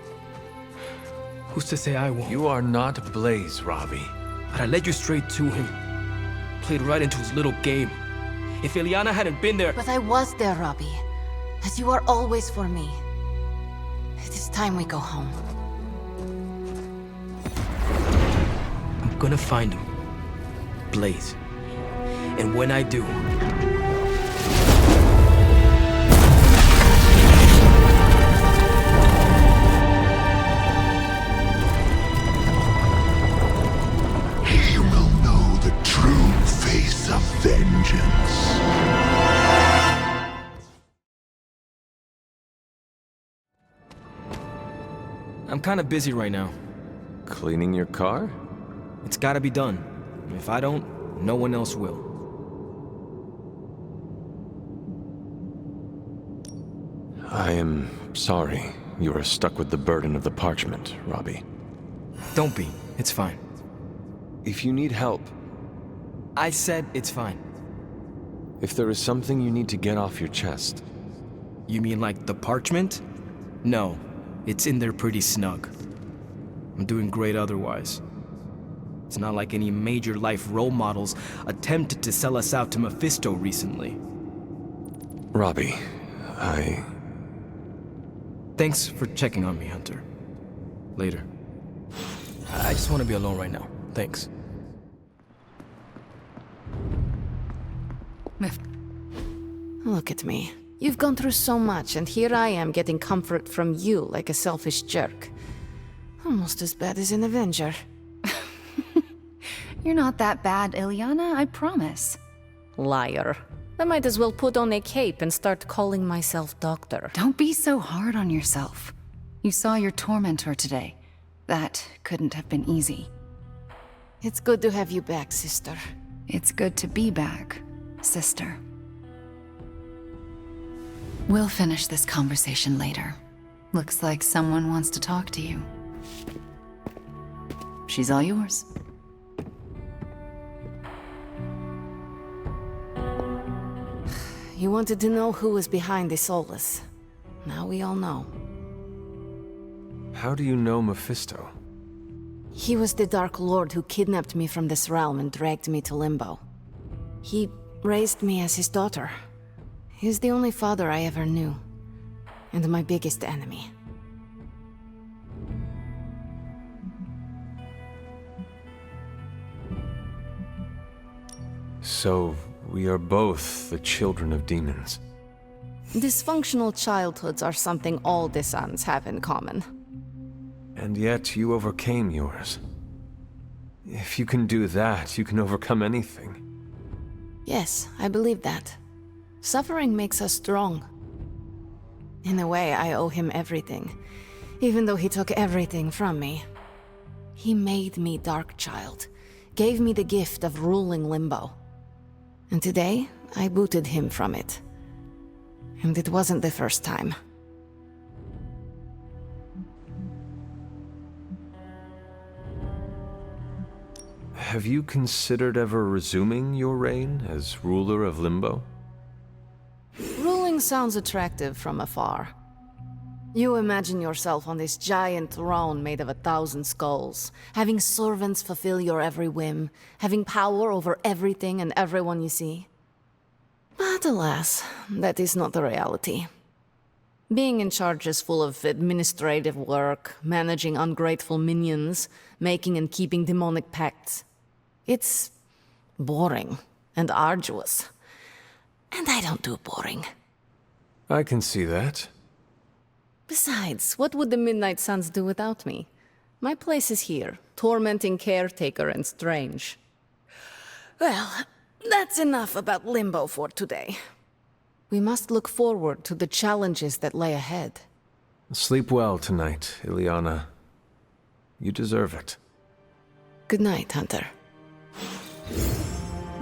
Who's to say I won't? You are not Blaze, Robbie. But I led you straight to him. Played right into his little game. If Ilyana hadn't been there... But I was there, Robbie. As you are always for me. It is time we go home. I'm gonna find him. Blaze. And when I do... He will know the true face of vengeance. I'm kinda busy right now. Cleaning your car? It's gotta be done. If I don't, no one else will. I am sorry you are stuck with the burden of the parchment, Robbie. Don't be. It's fine. If you need help... I said it's fine. If there is something you need to get off your chest... You mean like the parchment? No. It's in there pretty snug. I'm doing great otherwise. It's not like any major life role models attempted to sell us out to Mephisto recently. Robbie, Thanks for checking on me, Hunter. Later. I just want to be alone right now. Thanks. Look at me. You've gone through so much, and here I am getting comfort from you like a selfish jerk. Almost as bad as an Avenger. You're not that bad, Ilyana, I promise. Liar. I might as well put on a cape and start calling myself doctor. Don't be so hard on yourself. You saw your tormentor today. That couldn't have been easy. It's good to have you back, sister. It's good to be back, sister. We'll finish this conversation later. Looks like someone wants to talk to you. She's all yours. You wanted to know who was behind the Solus. Now we all know. how do you know Mephisto? He was the Dark Lord who kidnapped me from this realm and dragged me to Limbo. He raised me as his daughter. He's the only father I ever knew. And my biggest enemy. So, we are both the children of demons. Dysfunctional childhoods are something all the SUNS have in common. And yet you overcame yours. If you can do that, you can overcome anything. Yes, I believe that. Suffering makes us strong. In a way, I owe him everything, even though he took everything from me. He made me Darkchild, gave me the gift of ruling Limbo. And today, I booted him from it. And it wasn't the first time. Have you considered ever resuming your reign as ruler of Limbo? Ruling sounds attractive from afar. You imagine yourself on this giant throne made of 1,000 skulls, having servants fulfill your every whim, having power over everything and everyone you see. But alas, that is not the reality. Being in charge is full of administrative work, managing ungrateful minions, making and keeping demonic pacts. It's boring and arduous. And I don't do boring. I can see that. Besides, what would the Midnight Suns do without me? My place is here, tormenting Caretaker and Strange. Well, that's enough about Limbo for today. We must look forward to the challenges that lay ahead. Sleep well tonight, Ileana. You deserve it. Good night, Hunter.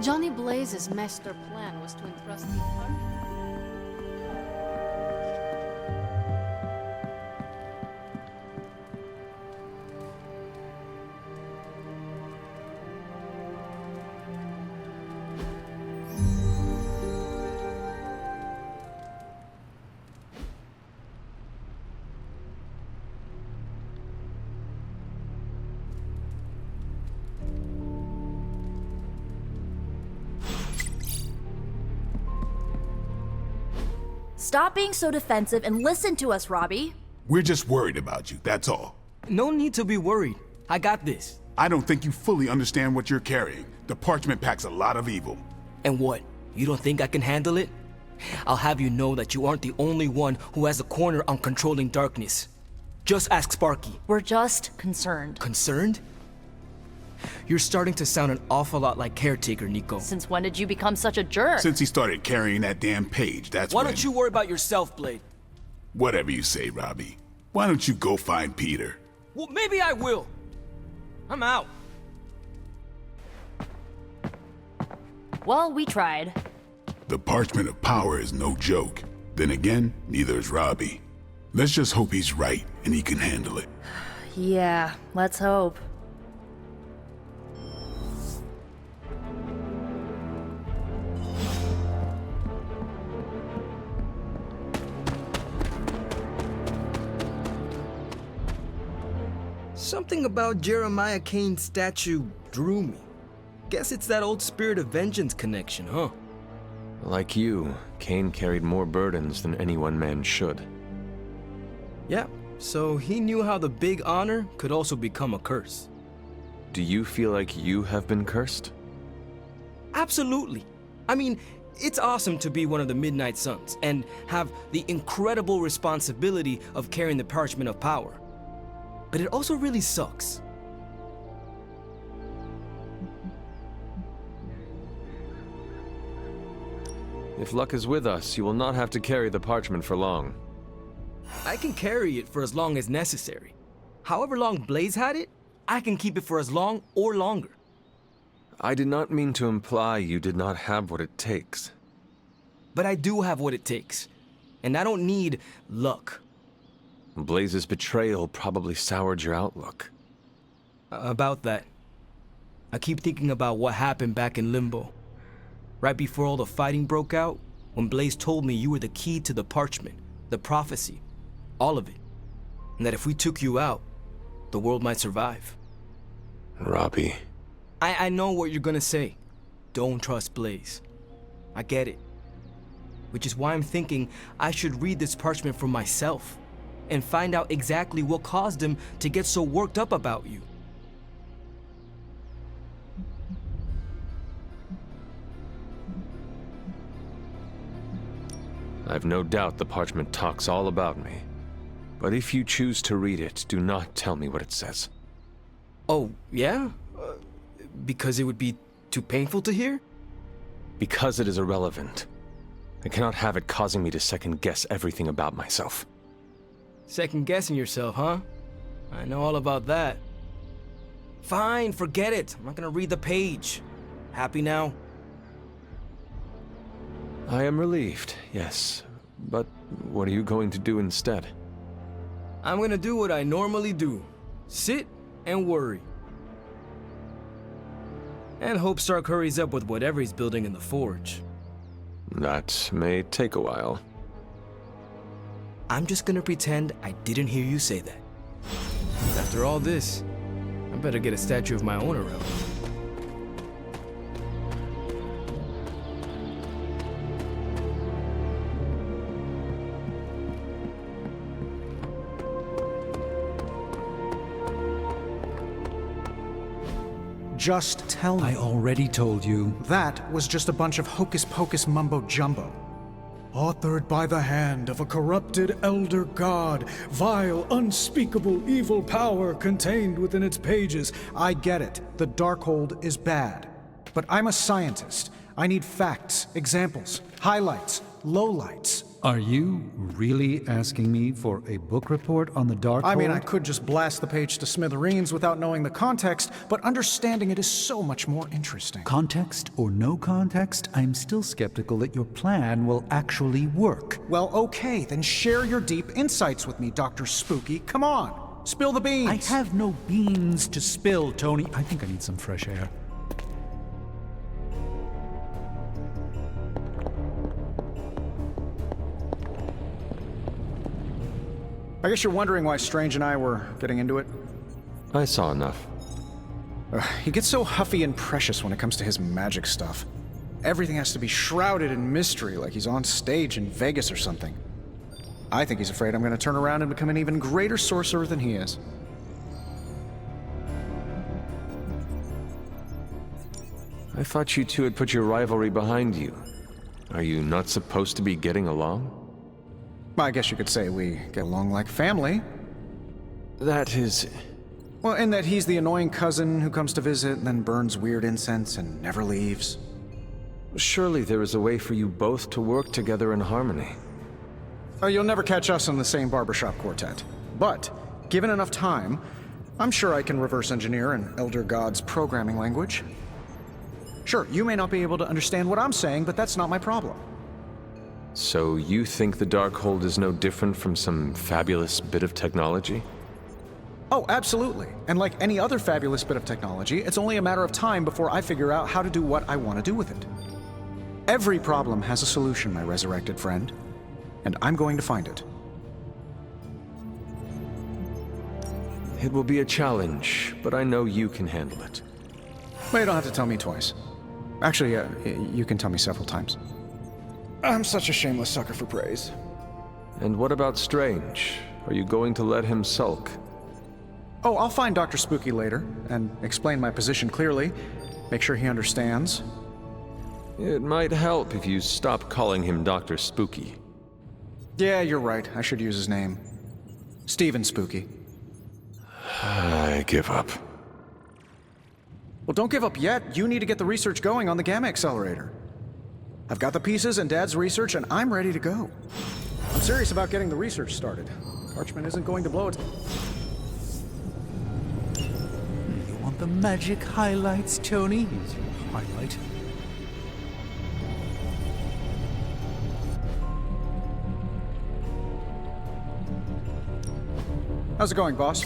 Johnny Blaze's master plan was to entrust the party. Stop being so defensive and listen to us, Robbie. We're just worried about you, that's all. No need to be worried. I got this. I don't think you fully understand what you're carrying. The parchment packs a lot of evil. And what? You don't think I can handle it? I'll have you know that you aren't the only one who has a corner on controlling darkness. Just ask Sparky. We're just concerned. Concerned? You're starting to sound an awful lot like Caretaker, Nico. Since when did you become such a jerk? Since he started carrying that damn page, that's Why don't you worry about yourself, Blade? Whatever you say, Robbie. Why don't you go find Peter? Well, maybe I will. I'm out. Well, we tried. The parchment of power is no joke. Then again, neither is Robbie. Let's just hope he's right and he can handle it. Yeah, let's hope. Something about Jeremiah Kane's statue drew me. Guess it's that old spirit of vengeance connection, huh? Like you, Kane carried more burdens than any one man should. Yeah, so he knew how the big honor could also become a curse. Do you feel like you have been cursed? Absolutely. I mean, it's awesome to be one of the Midnight Suns and have the incredible responsibility of carrying the parchment of power. But it also really sucks. If luck is with us, you will not have to carry the parchment for long. I can carry it for as long as necessary. However long Blaze had it, I can keep it for as long or longer. I did not mean to imply you did not have what it takes. But I do have what it takes, and I don't need luck. Blaze's betrayal probably soured your outlook. About that. I keep thinking about what happened back in Limbo. Right before all the fighting broke out, when Blaze told me you were the key to the parchment, the prophecy, all of it. And that if we took you out, the world might survive. Robbie. I know what you're gonna say. Don't trust Blaze. I get it. Which is why I'm thinking I should read this parchment for myself and find out exactly what caused him to get so worked up about you. I've no doubt the parchment talks all about me. But if you choose to read it, do not tell me what it says. Oh, yeah? Because it would be too painful to hear? Because it is irrelevant. I cannot have it causing me to second-guess everything about myself. Second-guessing yourself, huh? I know all about that. Fine, forget it. I'm not gonna read the page. Happy now? I am relieved, yes. But what are you going to do instead? I'm gonna do what I normally do. Sit and worry. And hope Stark hurries up with whatever he's building in the forge. That may take a while. I'm just gonna pretend I didn't hear you say that. After all this, I better get a statue of my own around. Just tell me. I already told you. That was just a bunch of hocus-pocus mumbo-jumbo. Authored by the hand of a corrupted elder god, vile, unspeakable evil power contained within its pages. I get it. The Darkhold is bad. But I'm a scientist. I need facts, examples, highlights, lowlights. Are you really asking me for a book report on the Darkhold? I mean, I could just blast the page to smithereens without knowing the context, but understanding it is so much more interesting. Context or no context, I'm still skeptical that your plan will actually work. Well, okay, then share your deep insights with me, Dr. Spooky. Come on, spill the beans. I have no beans to spill, Tony. I think I need some fresh air. I guess you're wondering why Strange and I were getting into it? I saw enough. He gets so huffy and precious when it comes to his magic stuff. Everything has to be shrouded in mystery, like he's on stage in Vegas or something. I think he's afraid I'm going to turn around and become an even greater sorcerer than he is. I thought you two had put your rivalry behind you. Are you not supposed to be getting along? I guess you could say we get along like family. That is... Well, in that he's the annoying cousin who comes to visit and then burns weird incense and never leaves. Surely there is a way for you both to work together in harmony. Oh, you'll never catch us in the same barbershop quartet. But, given enough time, I'm sure I can reverse engineer an Elder God's programming language. Sure, you may not be able to understand what I'm saying, but that's not my problem. So you think the Darkhold is no different from some fabulous bit of technology? Oh, absolutely. And like any other fabulous bit of technology, it's only a matter of time before I figure out how to do what I want to do with it. Every problem has a solution, my resurrected friend. And I'm going to find it. It will be a challenge, but I know you can handle it. Well, you don't have to tell me twice. Actually, you can tell me several times. I'm such a shameless sucker for praise. And what about Strange? Are you going to let him sulk? Oh, I'll find Dr. Spooky later, and explain my position clearly. Make sure he understands. It might help if you stop calling him Dr. Spooky. Yeah, you're right. I should use his name. Stephen Spooky. I give up. Well, don't give up yet. You need to get the research going on the Gamma Accelerator. I've got the pieces and Dad's research, and I'm ready to go. I'm serious about getting the research started. Parchment isn't going to blow it. You want the magic highlights, Tony? Here's your highlight. How's it going, boss?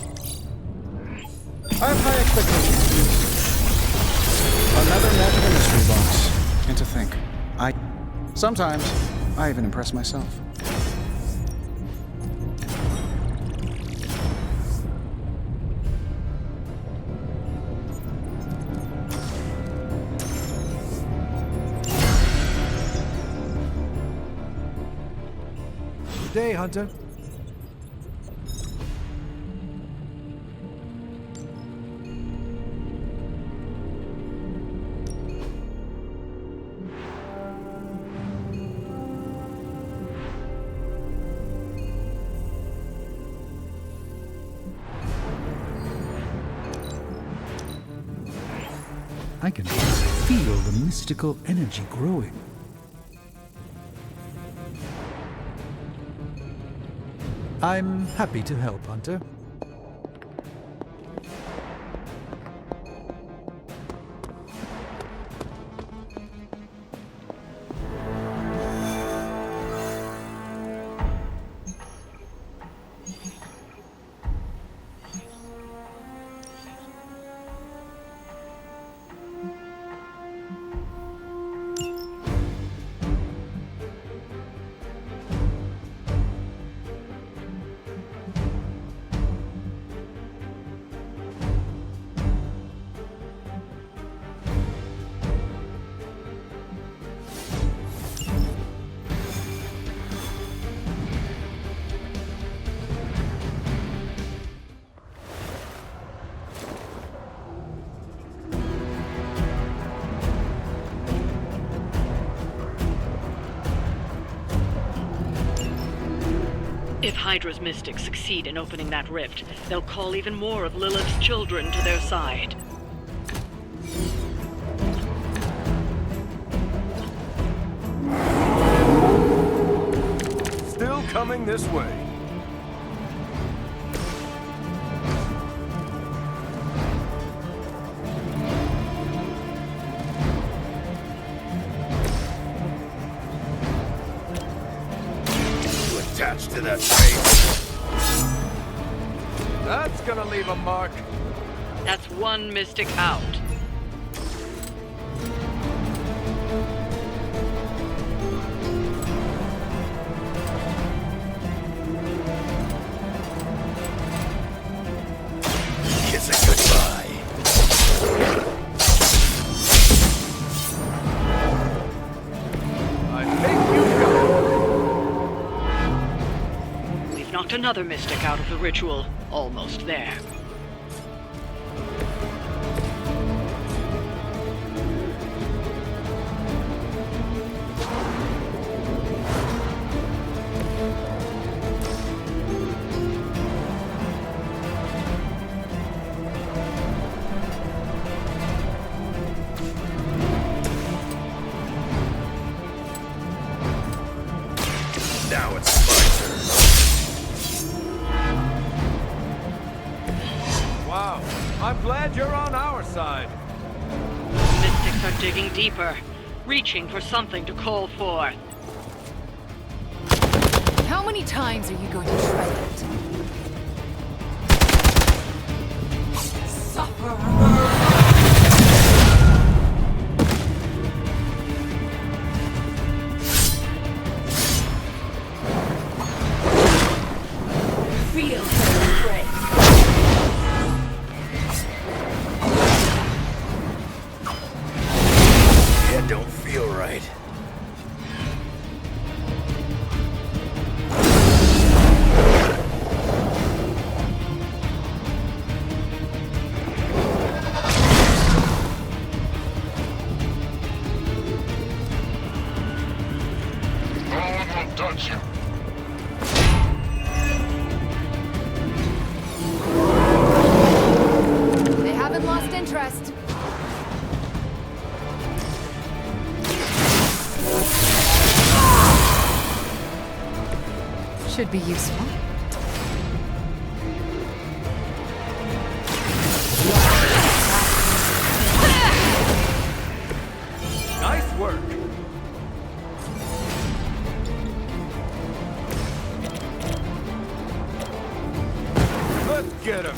I have high expectations. Another net in the mystery box. And to think, sometimes, I even impress myself. Good day, Hunter. I can feel the mystical energy growing. I'm happy to help, Hunter. If Hydra's mystics succeed in opening that rift, they'll call even more of Lilith's children to their side. coming this way. You attached to that face. That's gonna leave a mark. That's one mystic out. Kiss it goodbye. I think you've got it. We've knocked another mystic out of the ritual. Almost there. Now it's my turn. Wow, I'm glad you're on our side. Mystics are digging deeper, reaching for something to call forth. How many times are you going to try that? Feel the embrace. Yeah, don't feel right. No one will touch you. They haven't lost interest. Should be useful. Nice work. Let's get him.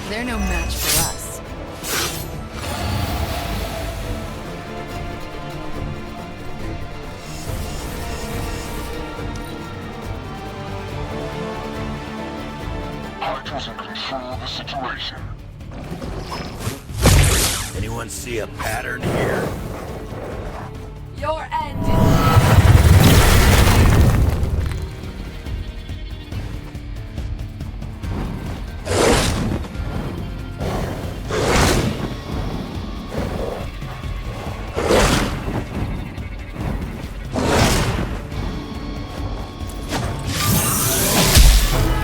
They're no match for us. Hydra's in control of the situation. Anyone see a pattern here? Your end is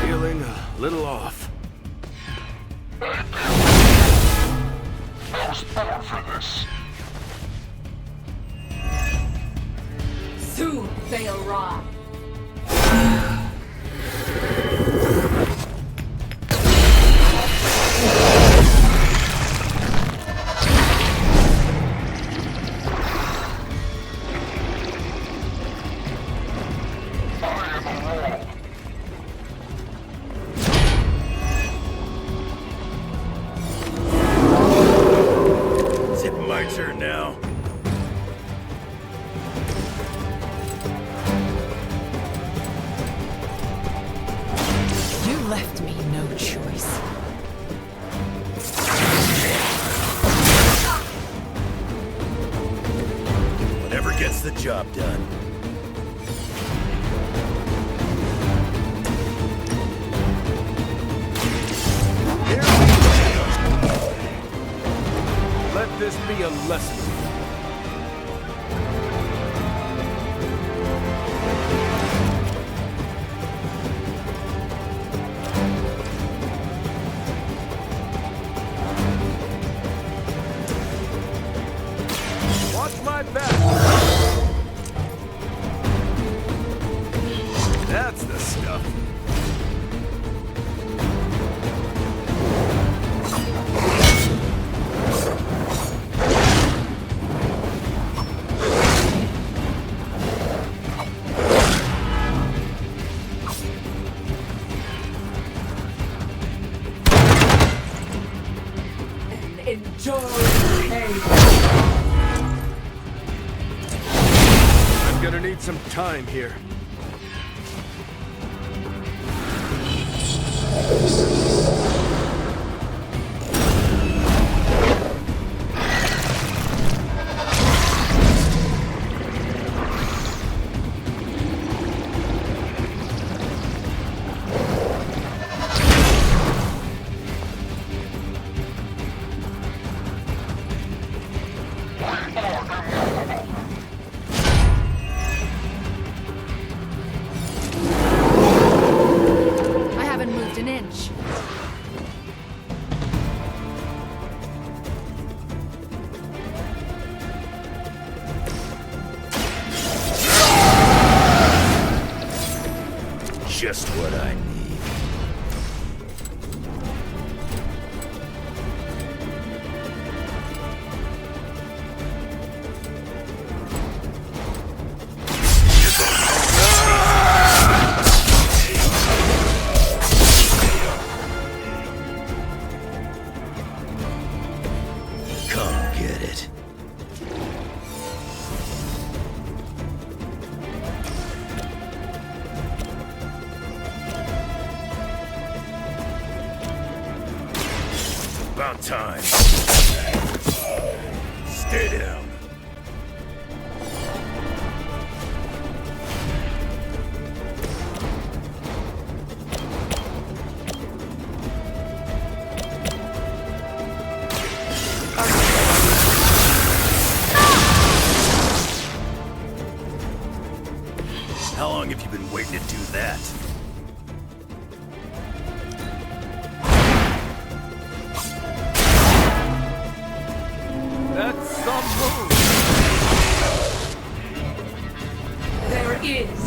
Feeling a little off. I was born for this. soon they'll rise. Is it my turn now? You left me no choice. Whatever gets the job done. Let this be a lesson. Enjoy pain. I'm gonna need some time here. I haven't moved an inch. Just what I need. Come get it. About time. Stay down. How long have you been waiting to do that? That's some move. There is.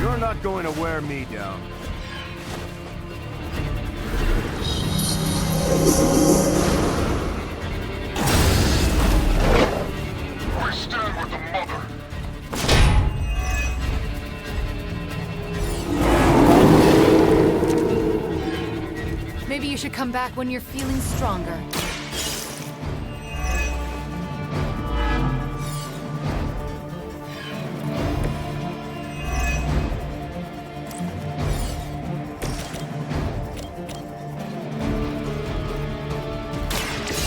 You're not going to wear me down. I stand with the mother. Maybe you should come back when you're feeling stronger.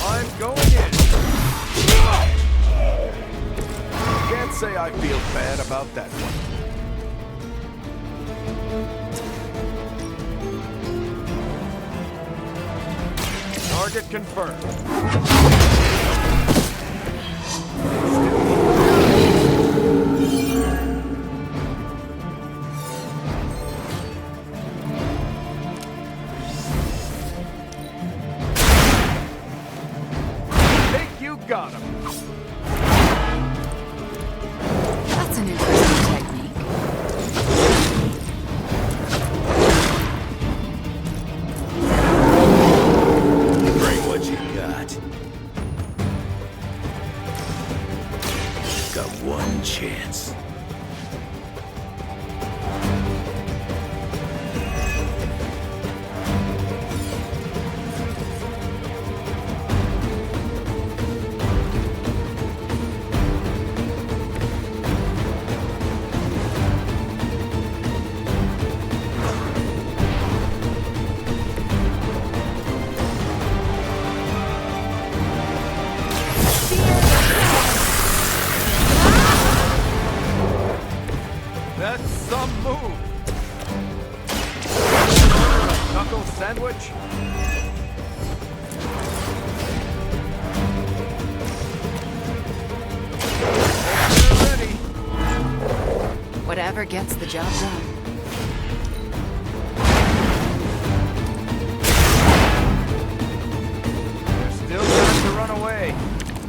I'm going in. Can't say I feel bad about that one. Target confirmed. Think you got him. That's an interesting technique. Bring what you got. Got one chance. That's some move. Knuckle sandwich. Ready. Whatever gets the job done. There's still time to run away,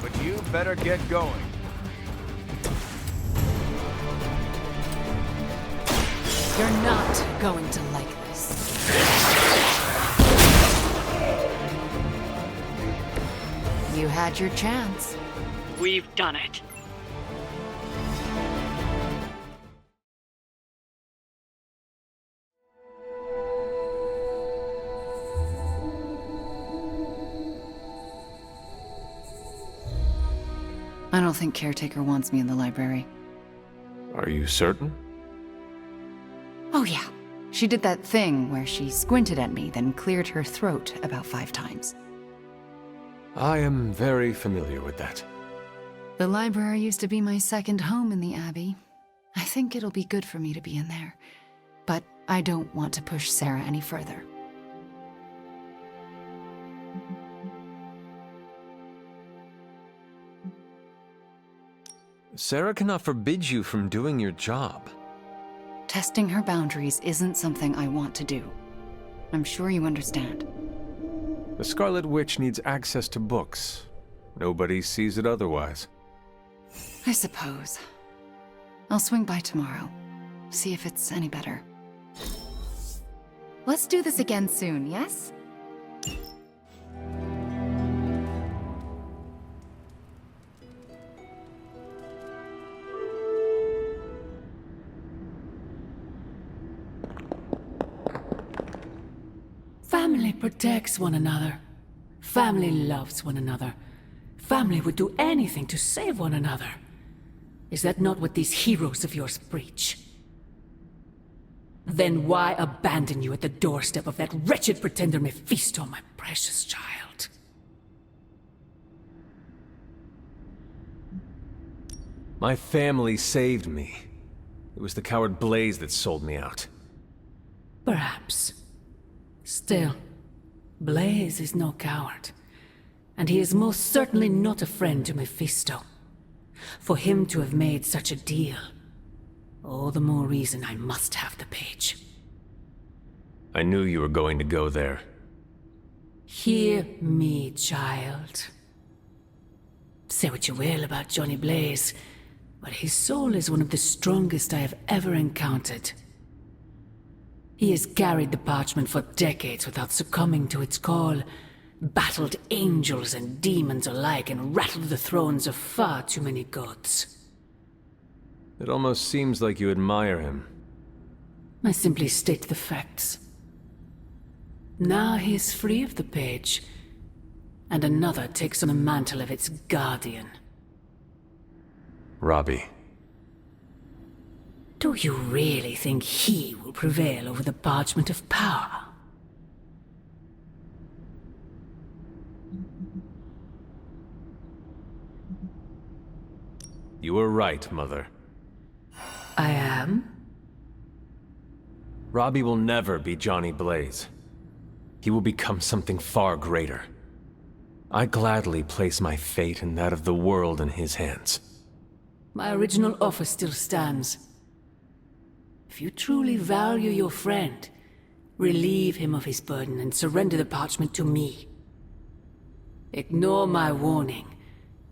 but you better get going. You're not going to like this. You had your chance. We've done it. I don't think Caretaker wants me in the library. Are you certain? Oh yeah. She did that thing where she squinted at me, then cleared her throat about 5 times. I am very familiar with that. The library used to be my second home in the Abbey. I think it'll be good for me to be in there. But I don't want to push Sarah any further. Sarah cannot forbid you from doing your job. Testing her boundaries isn't something I want to do. I'm sure you understand. The Scarlet Witch needs access to books. Nobody sees it otherwise. I suppose. I'll swing by tomorrow. See if it's any better. Let's do this again soon, yes? Family protects one another. Family loves one another. Family would do anything to save one another. Is that not what these heroes of yours preach? Then why abandon you at the doorstep of that wretched pretender Mephisto, my precious child? My family saved me. It was the coward Blaze that sold me out. Perhaps. Still, Blaze is no coward. And he is most certainly not a friend to Mephisto. For him to have made such a deal, all the more reason I must have the page. I knew you were going to go there. Hear me, child. Say what you will about Johnny Blaze, but his soul is one of the strongest I have ever encountered. He has carried the parchment for decades without succumbing to its call, battled angels and demons alike, and rattled the thrones of far too many gods. It almost seems like you admire him. I simply state the facts. Now he is free of the page, and another takes on the mantle of its guardian. Robbie. Do you really think he will prevail over the parchment of power? You were right, Mother. I am? Robbie will never be Johnny Blaze. He will become something far greater. I gladly place my fate and that of the world in his hands. My original offer still stands. If you truly value your friend, relieve him of his burden and surrender the parchment to me. Ignore my warning,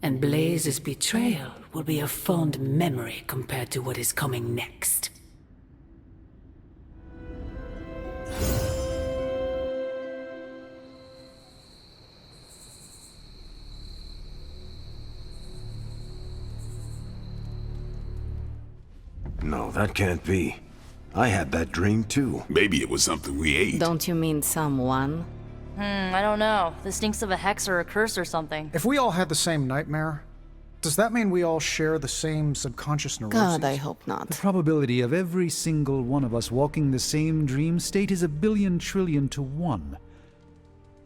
and Blaze's betrayal will be a fond memory compared to what is coming next. No, that can't be. I had that dream too. Maybe it was something we ate. Don't you mean someone? I don't know. This stinks of a hex or a curse or something. If we all had the same nightmare, does that mean we all share the same subconscious neuroses? God, I hope not. The probability of every single one of us walking the same dream state is 1,000,000,000 trillion to 1.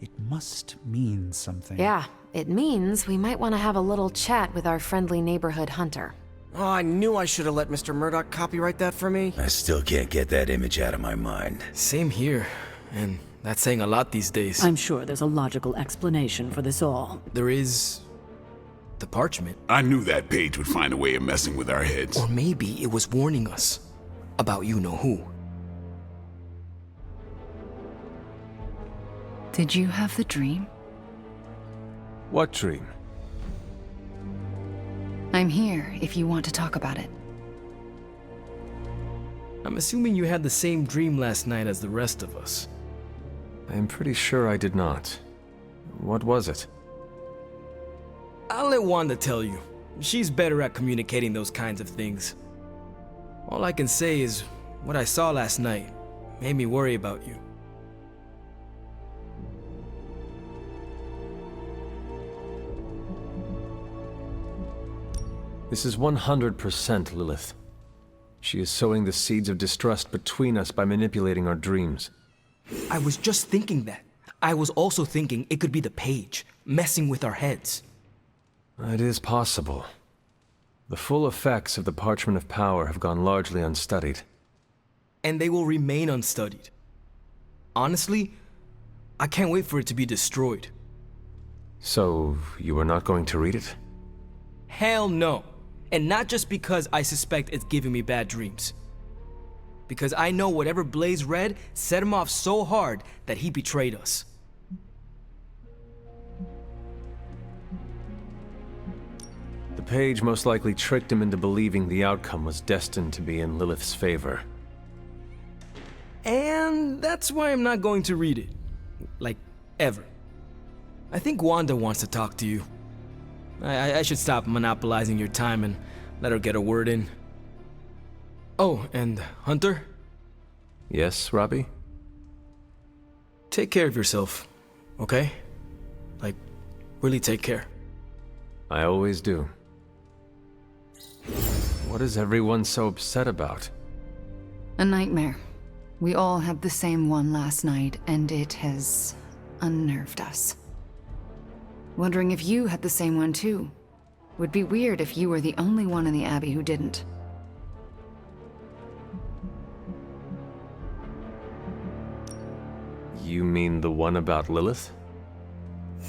It must mean something. Yeah, it means we might want to have a little chat with our friendly neighborhood hunter. Oh, I knew I should have let Mr. Murdoch copyright that for me. I still can't get that image out of my mind. Same here, and that's saying a lot these days. I'm sure there's a logical explanation for this all. There is... the parchment. I knew that page would find a way of messing with our heads. Or maybe it was warning us about you-know-who. Did you have the dream? What dream? I'm here if you want to talk about it. I'm assuming you had the same dream last night as the rest of us. I am pretty sure I did not. What was it? I'll let Wanda tell you. She's better at communicating those kinds of things. All I can say is what I saw last night made me worry about you. This is 100% Lilith. She is sowing the seeds of distrust between us by manipulating our dreams. I was just thinking that. I was also thinking it could be the page, messing with our heads. It is possible. The full effects of the Parchment of Power have gone largely unstudied. And they will remain unstudied. Honestly, I can't wait for it to be destroyed. So, you are not going to read it? Hell no. And not just because I suspect it's giving me bad dreams. Because I know whatever Blaze read set him off so hard that he betrayed us. The page most likely tricked him into believing the outcome was destined to be in Lilith's favor. And that's why I'm not going to read it. Like, ever. I think Wanda wants to talk to you. I should stop monopolizing your time and let her get a word in. Oh, and Hunter? Yes, Robbie? Take care of yourself, okay? Like, really take care. I always do. What is everyone so upset about? A nightmare. We all had the same one last night, and it has unnerved us. Wondering if you had the same one too. Would be weird if you were the only one in the Abbey who didn't. You mean the one about Lilith?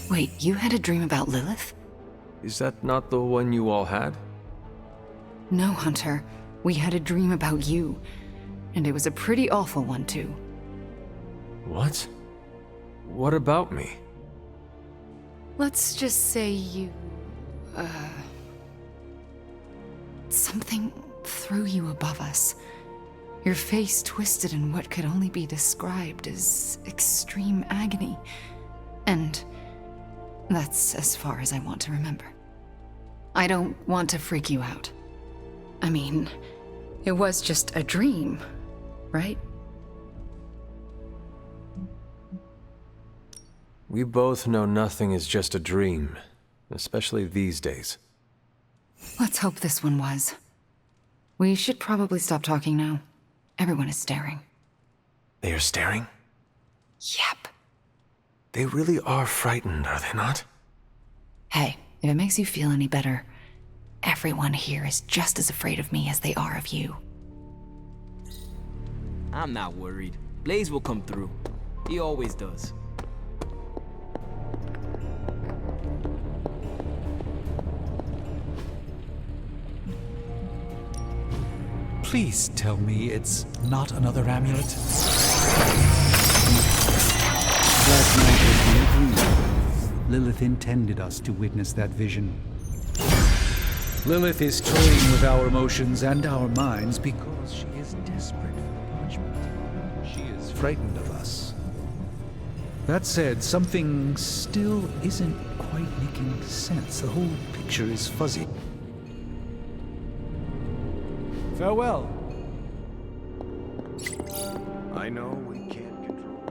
Wait, you had a dream about Lilith? Is that not the one you all had? No, Hunter. We had a dream about you. And it was a pretty awful one too. What? What about me? Let's just say you... something threw you above us. Your face twisted in what could only be described as extreme agony. And that's as far as I want to remember. I don't want to freak you out. I mean, it was just a dream, right? We both know nothing is just a dream, especially these days. Let's hope this one was. We should probably stop talking now. Everyone is staring. They are staring? Yep. They really are frightened, are they not? Hey, if it makes you feel any better, everyone here is just as afraid of me as they are of you. I'm not worried. Blaze will come through. He always does. Please tell me it's not another amulet. Last night was no dream. Lilith intended us to witness that vision. Lilith is toying with our emotions and our minds because she is desperate for the parchment. She is frightened of us. That said, something still isn't quite making sense. The whole picture is fuzzy. Farewell. I know we can't control.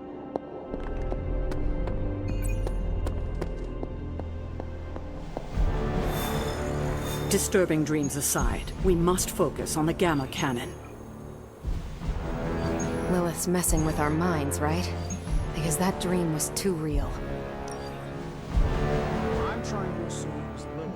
Disturbing dreams aside, we must focus on the Gamma Cannon. Lilith's messing with our minds, right? Because that dream was too real. I'm trying to assume it was Lilith.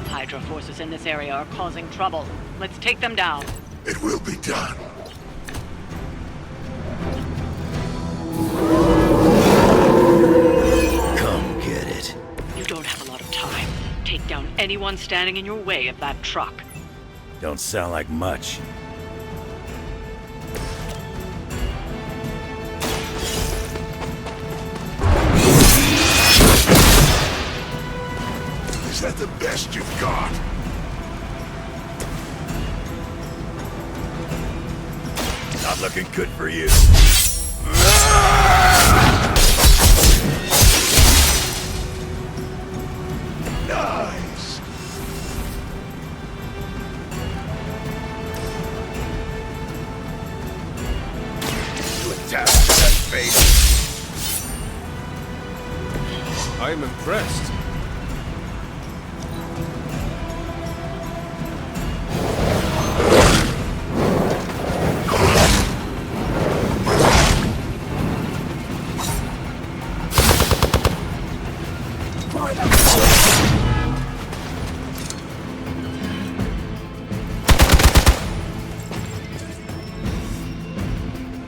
Hydra forces in this area are causing trouble. Let's take them down. It will be done. Come get it. You don't have a lot of time. Take down one standing in your way of that truck. Don't sound like much. Is that the best you've got? Not looking good for you. Nice. You attached to that face. I am impressed.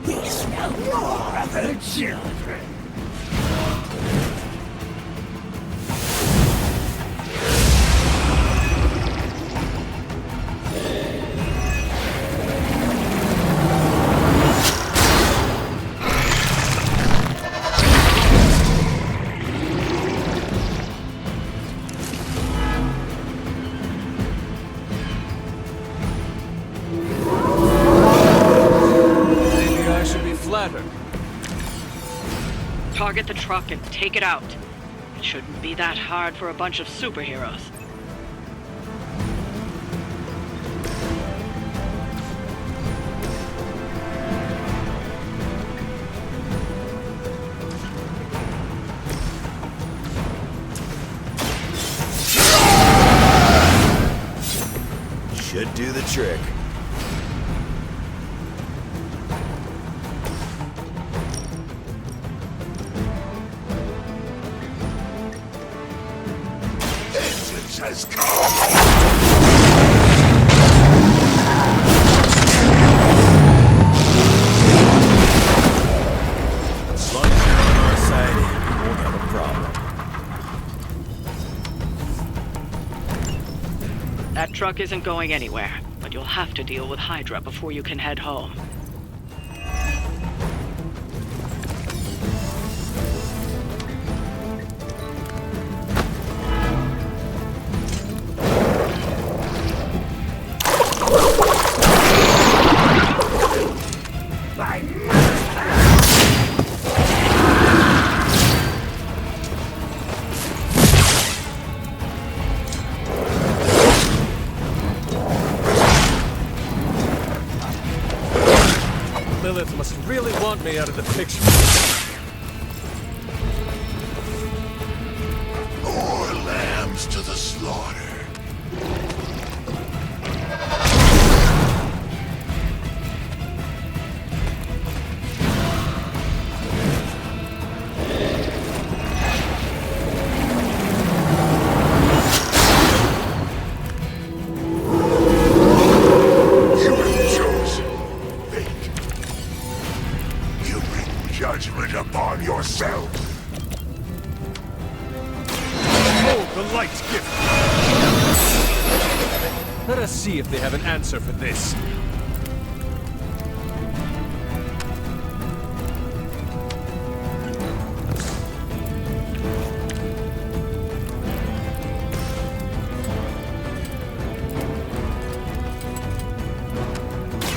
We smell more of her children. Maybe I should be flattered. Target the truck and take it out. It shouldn't be that hard for a bunch of superheroes. Should do the trick. Vengeance has come. As long as you're on our side, we won't have a problem. That truck isn't going anywhere, but you'll have to deal with Hydra before you can head home. Lilith must really want me out of the picture. More lambs to the slaughter. You have chosen fate. You bring judgment upon yourself. Hold the light gift! Let us see if they have an answer for this.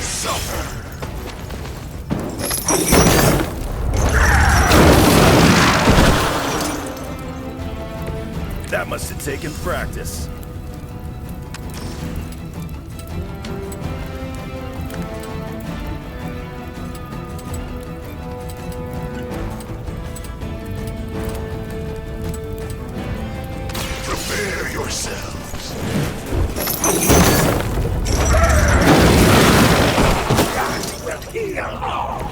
Suffer. That must have taken practice. Prepare yourselves. That will heal all.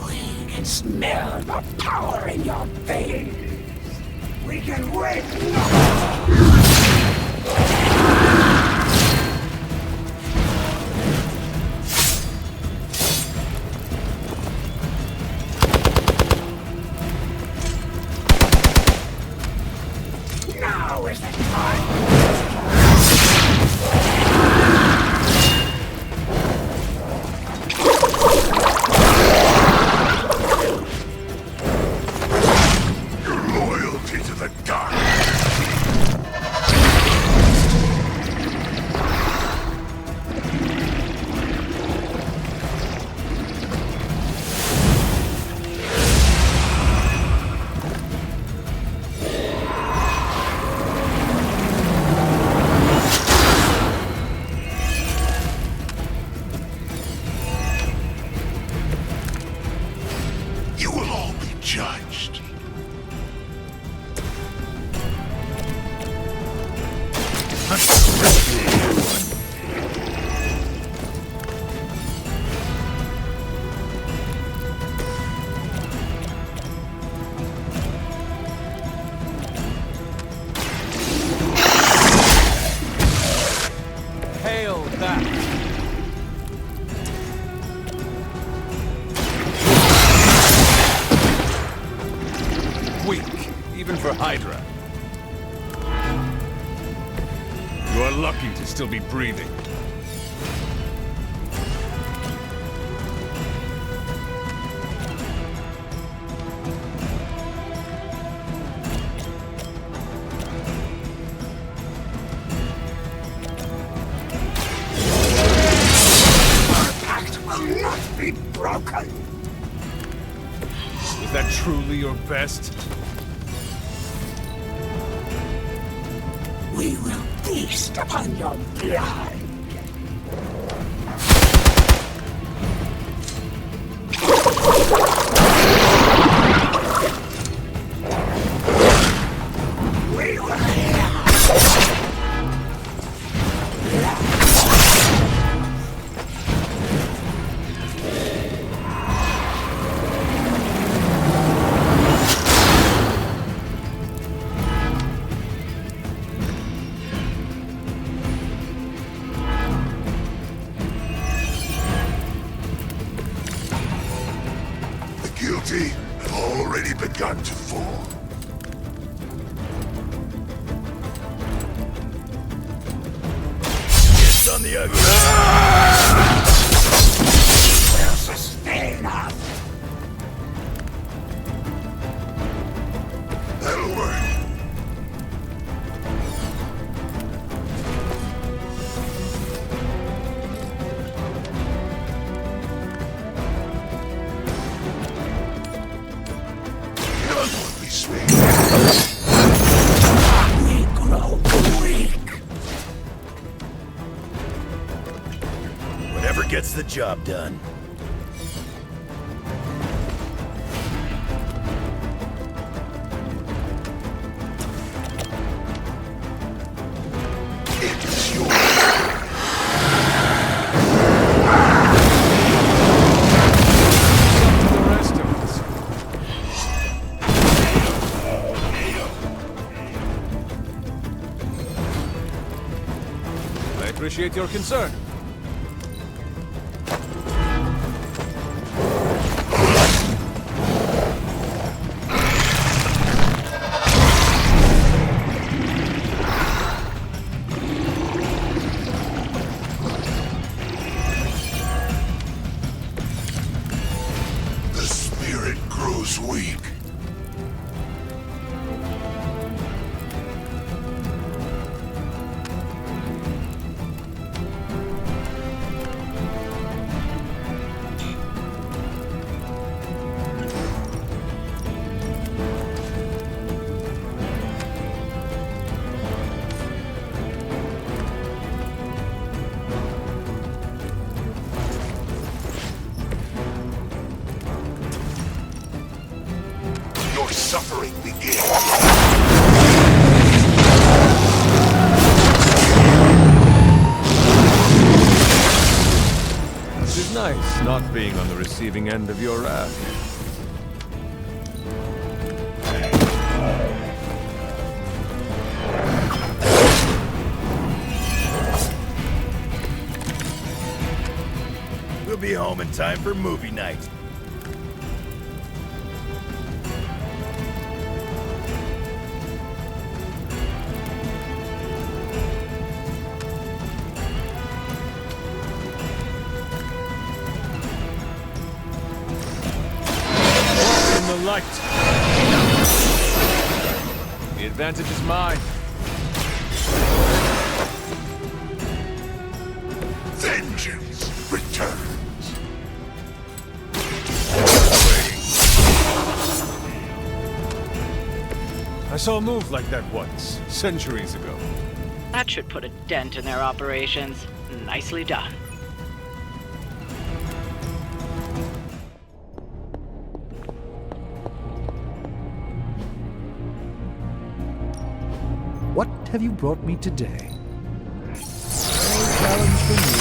We can smell the power in your veins. We can wait. Hydra. You are lucky to still be breathing. Be broken. Was that truly your best? We will feast upon your blood. We will. Guilty have already begun to fall. It's on the ugly. Will sustain us. That'll work. We grow weak. Whatever gets the job done. It's yours. The rest of us. I appreciate your concern. The spirit grows weak. Your suffering begins. It is nice not being on the receiving end of your wrath. We'll be home in time for movie night. In the light. The advantage is mine. Vengeance returns. I saw a move like that once, centuries ago. That should put a dent in their operations. Nicely done. What have you brought me today? No challenge for me.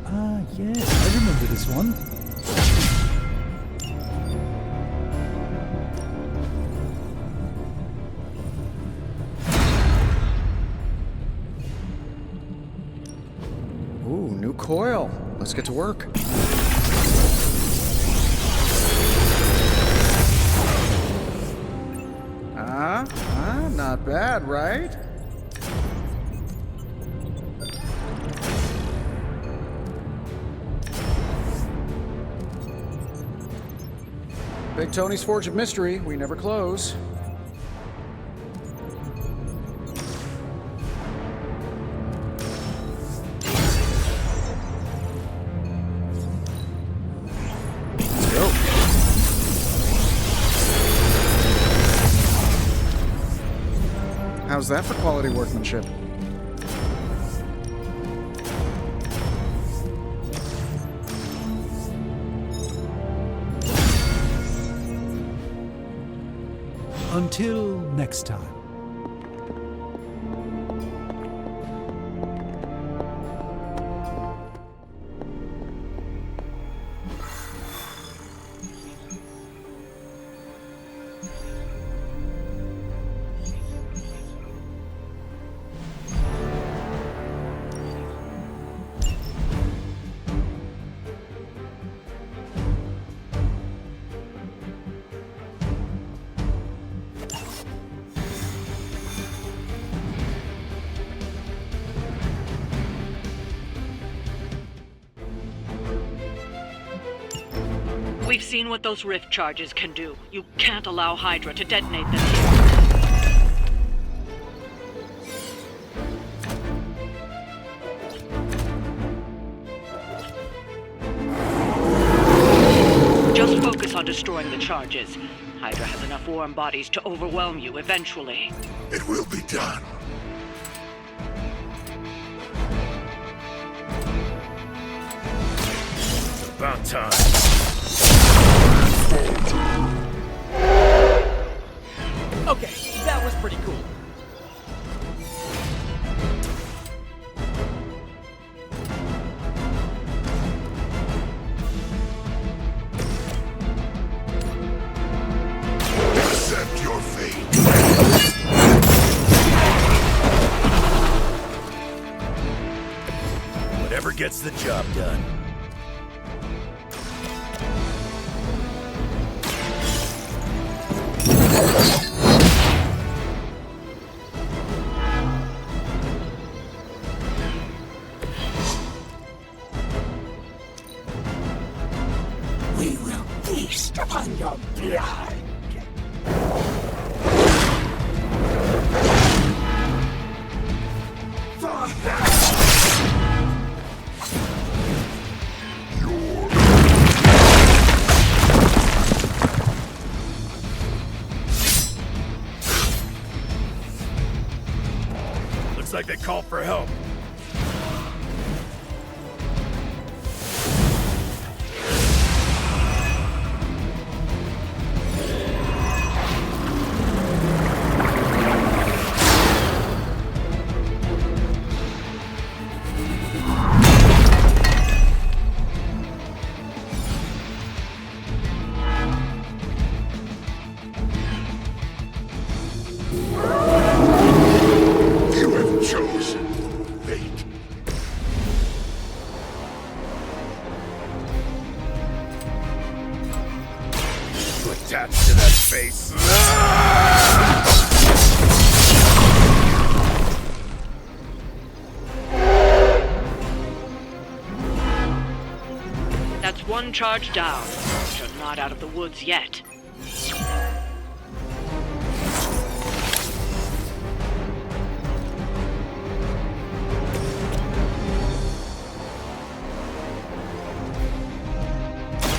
Ah, yes, I remember this one. Ooh, new coil. Let's get to work. huh? Not bad, right? Big Tony's Forge of Mystery. We never close. How's that for quality workmanship? Until next time. We've seen what those rift charges can do. You can't allow Hydra to detonate them here. Just focus on destroying the charges. Hydra has enough warm bodies to overwhelm you eventually. It will be done. It's about time. Okay, that was pretty cool. Accept your fate. Whatever gets the job done. We will feast upon your blood. Looks like they called for help. You have chosen fate. Attached to that face. That's one charge down. But you're not out of the woods yet.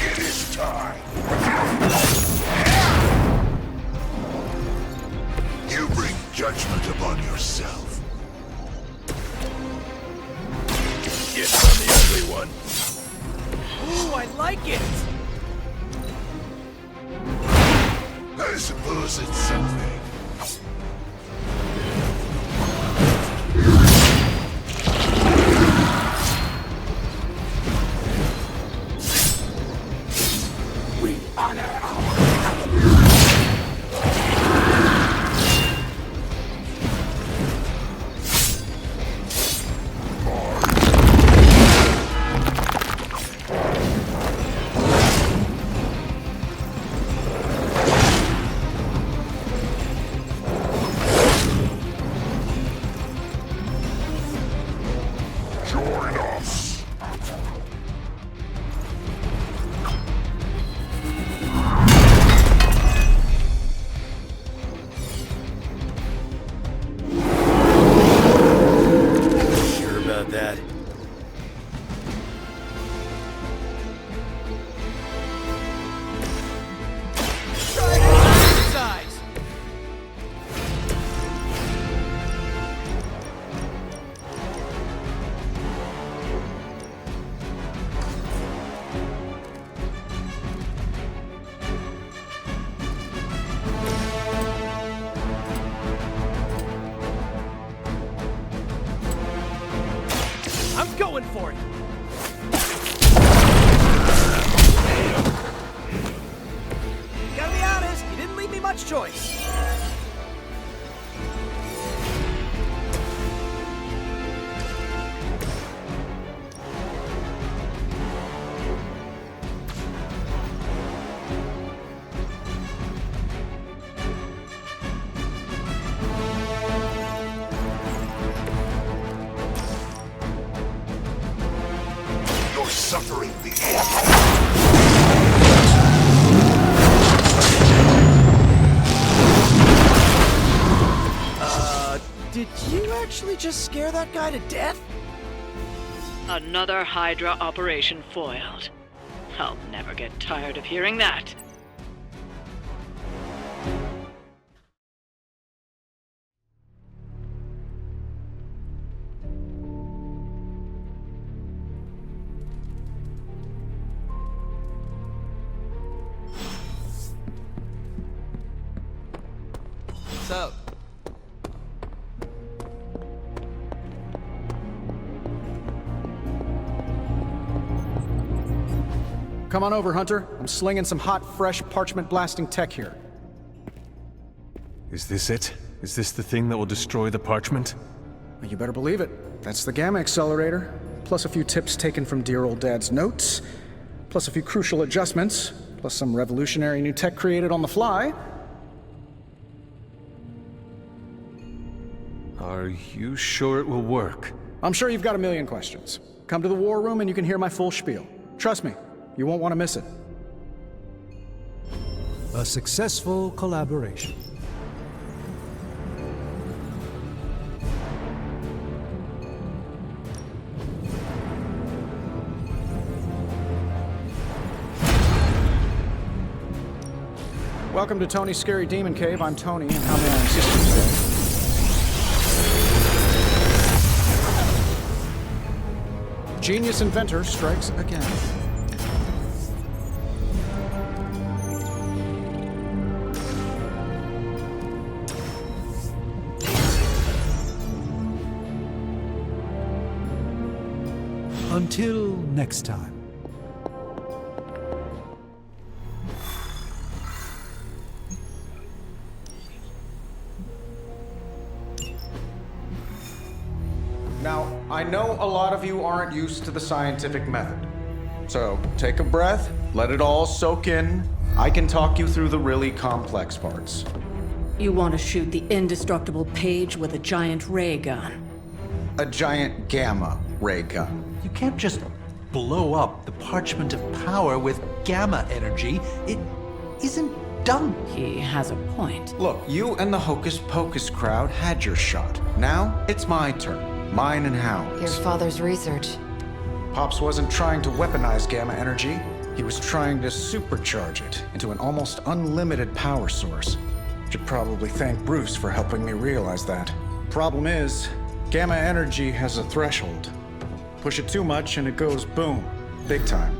It is time. You bring judgment upon yourself. Get on the ugly one. Ooh, I like it! I suppose it's something. We honor our for you. Gotta be honest, you didn't leave me much choice. Suffering the Did you actually just scare that guy to death? Another Hydra operation foiled. I'll never get tired of hearing that. What's up? Come on over, Hunter. I'm slinging some hot, fresh, parchment-blasting tech here. Is this it? Is this the thing that will destroy the parchment? Well, you better believe it. That's the Gamma Accelerator, plus a few tips taken from dear old Dad's notes, plus a few crucial adjustments, plus some revolutionary new tech created on the fly. Are you sure it will work? I'm sure you've got a million questions. Come to the war room and you can hear my full spiel. Trust me, you won't want to miss it. A successful collaboration. Welcome to Tony's Scary Demon Cave. I'm Tony, and how may I assist you today? Genius inventor strikes again. Until next time. Now, I know a lot of you aren't used to the scientific method. So, take a breath, let it all soak in. I can talk you through the really complex parts. You want to shoot the indestructible Page with a giant ray gun. A giant gamma ray gun. You can't just blow up the parchment of power with gamma energy. It isn't done. He has a point. Look, you and the Hocus Pocus crowd had your shot. Now, it's my turn. Mine and Howard's. Your father's research. Pops wasn't trying to weaponize gamma energy. He was trying to supercharge it into an almost unlimited power source. Should probably thank Bruce for helping me realize that. Problem is, gamma energy has a threshold. Push it too much and it goes boom. Big time.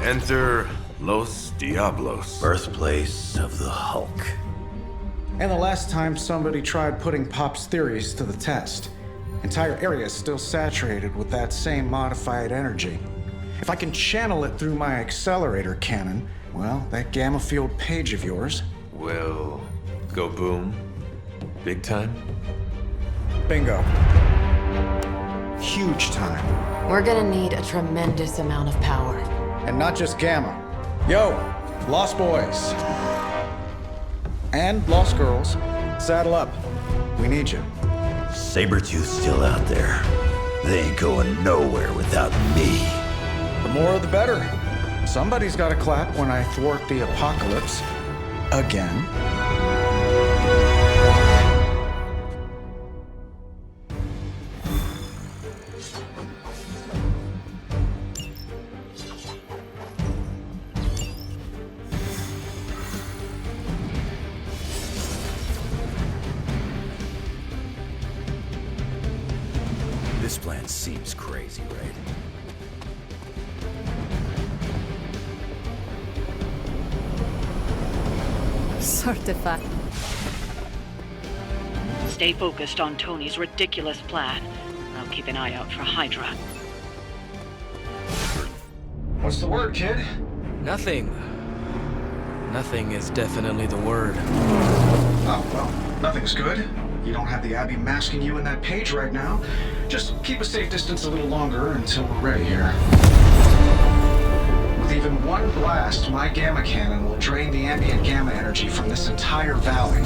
Enter Los Diablos. Birthplace of the Hulk. And the last time somebody tried putting Pop's theories to the test, entire area is still saturated with that same modified energy. If I can channel it through my accelerator cannon, well, that gamma field Page of yours will go boom. Big time? Bingo. Huge time. We're gonna need a tremendous amount of power. And not just gamma. Yo, Lost Boys. And Lost Girls, saddle up. We need you. Sabretooth's still out there. They ain't going nowhere without me. The more the better. Somebody's gotta clap when I thwart the apocalypse. Again. This plan seems crazy, right? Certified. Stay focused on Tony's ridiculous plan. I'll keep an eye out for Hydra. What's the word, kid? Nothing. Nothing is definitely the word. Oh, well, nothing's good. You don't have the Abbey masking you in that page right now. Just keep a safe distance a little longer until we're ready here. With even one blast, my gamma cannon will drain the ambient gamma energy from this entire valley.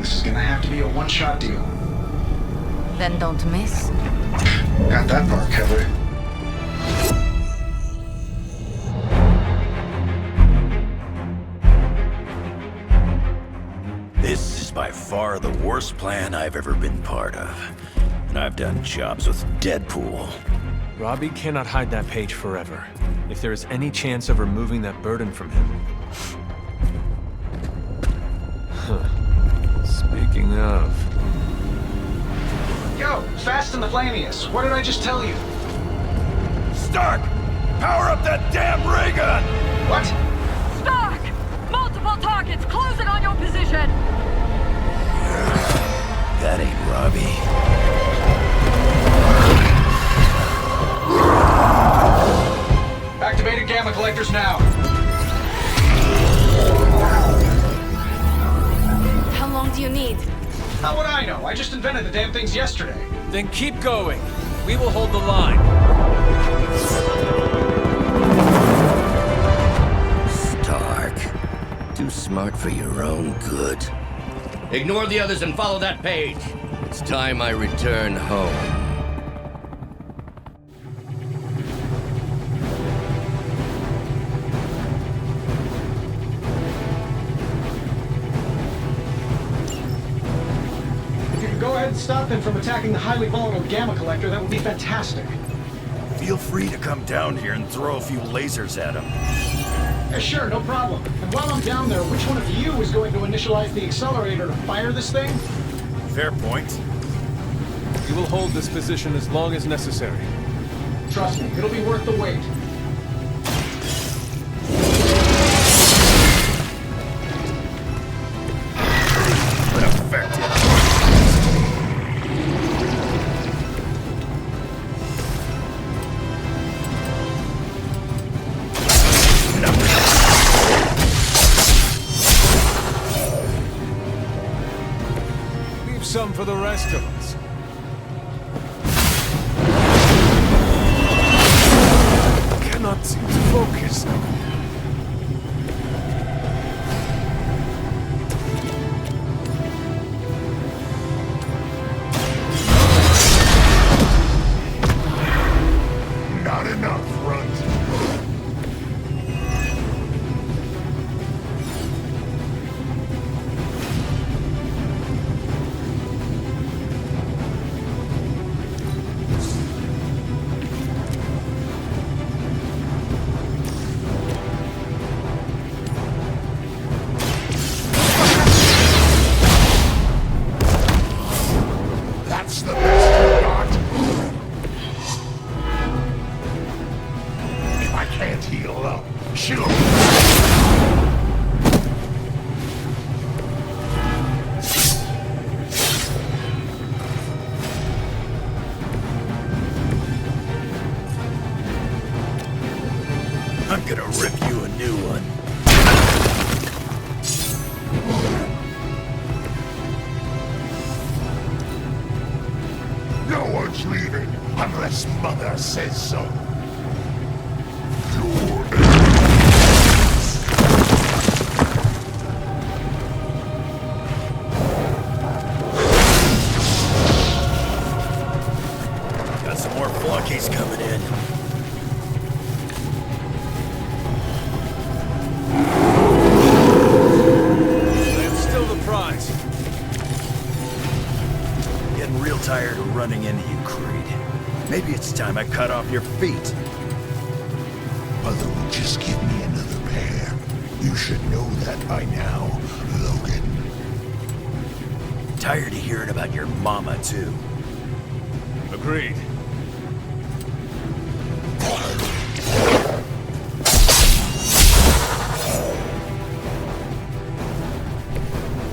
This is gonna have to be a one-shot deal. Then don't miss. Got that part covered. This is by far the worst plan I've ever been part of. And I've done jobs with Deadpool. Robbie cannot hide that page forever. If there is any chance of removing that burden from him. Speaking of... Yo, Fast and the Flamius, what did I just tell you? Stark! Power up that damn ray gun! What? Stark! Multiple targets closing on your position! That ain't Robbie. Activated gamma collectors now. How long do you need? How would I know? I just invented the damn things yesterday. Then keep going. We will hold the line. Stark. Too smart for your own good. Ignore the others and follow that page. It's time I return home. Go ahead and stop them from attacking the highly volatile gamma collector. That would be fantastic. Feel free to come down here and throw a few lasers at him. Yeah, sure, no problem. And while I'm down there, which one of you is going to initialize the accelerator to fire this thing? Fair point. We will hold this position as long as necessary. Trust me, it'll be worth the wait. Some for the rest of us. Cannot seem to focus. Not enough, runt. I'm gonna rip you a new one. No one's leaving unless Mother says so. Got some more flunkies coming in. Getting real tired of running into you, Creed. Maybe it's time I cut off your feet. Mother would just give me another pair. You should know that by now, Logan. Tired of hearing about your mama, too. Agreed.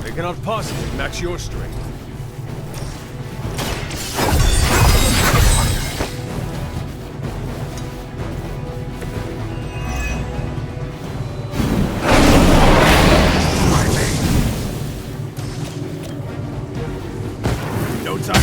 They cannot possibly match your strength. We'll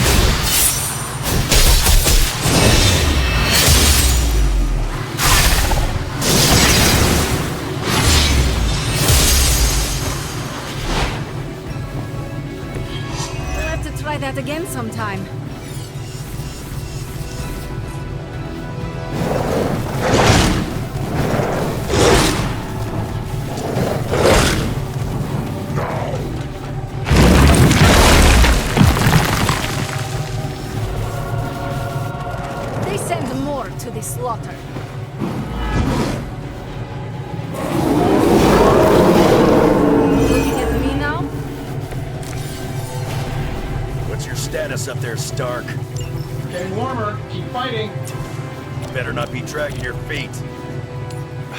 have to try that again sometime. They send more to the slaughter. Looking at me now? What's your status up there, Stark? Getting warmer. Keep fighting. Better not be dragging your feet.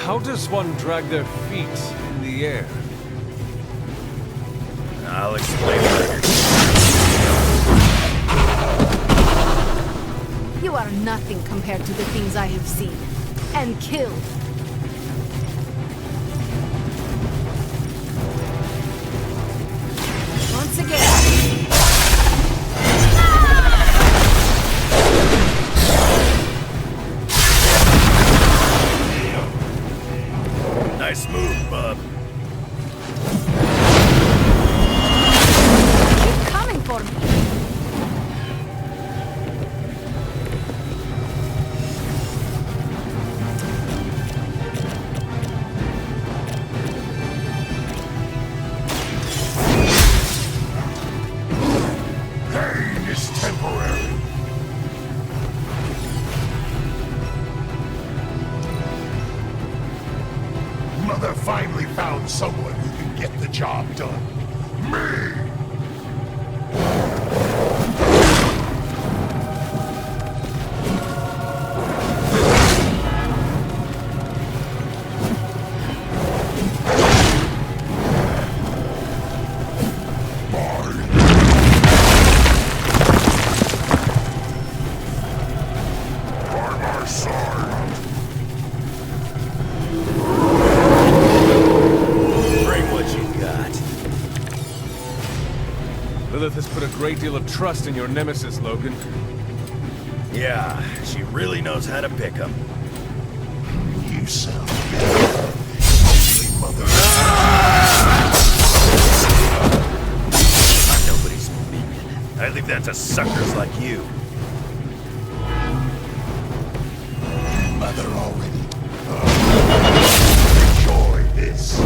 How does one drag their feet in the air? I'll explain later. You are nothing compared to the things I have seen and killed. Once again. Nice move, bub. Keep coming for me. Pain is temporary. Mother finally found someone who can get the job done. Me! By my side. Bring what you got. Lilith has put a great deal of trust in your nemesis, Logan. Yeah, she really knows how to pick 'em. You sound mother. I'm nobody's minion. I leave that to suckers like you. Mother already. Enjoy this.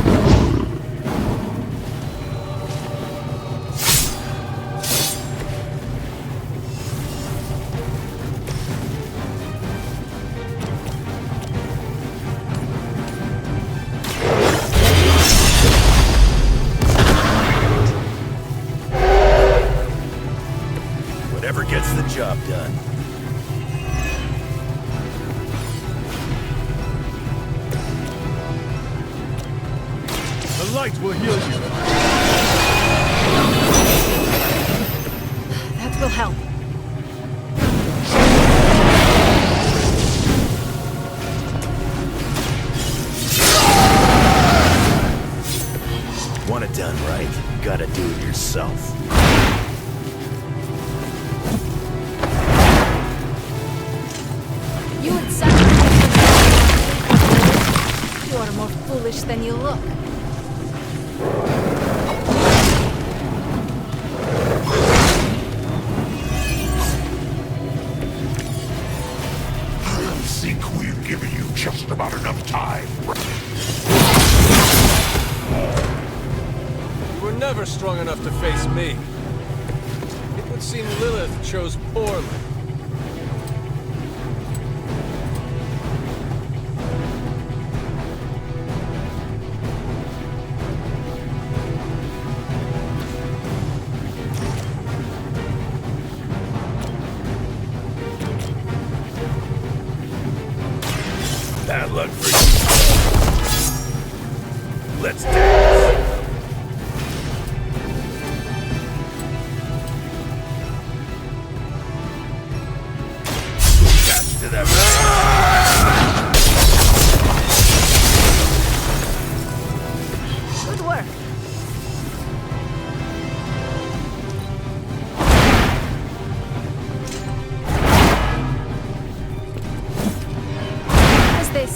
Whatever gets the job done. The light will heal you. That will help. Want it done right, you gotta do it yourself. You would sacrifice yourself. You are more foolish than you look. I think we've given you just about enough time. You were never strong enough to face me. It would seem Lilith chose poorly. Bad luck for you. Let's dance.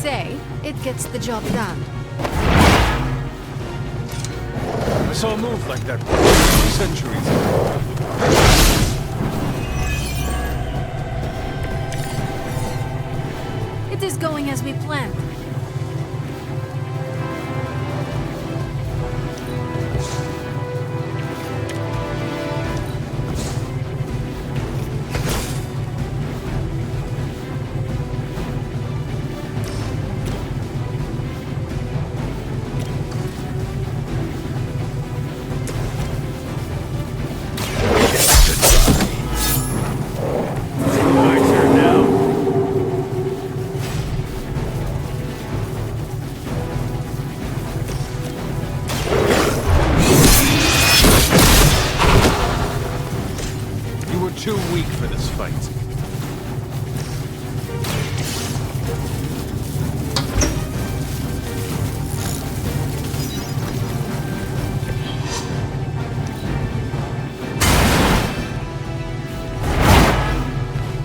say, it gets the job done. I saw a move like that centuries ago. It is going as we planned. Too weak for this fight.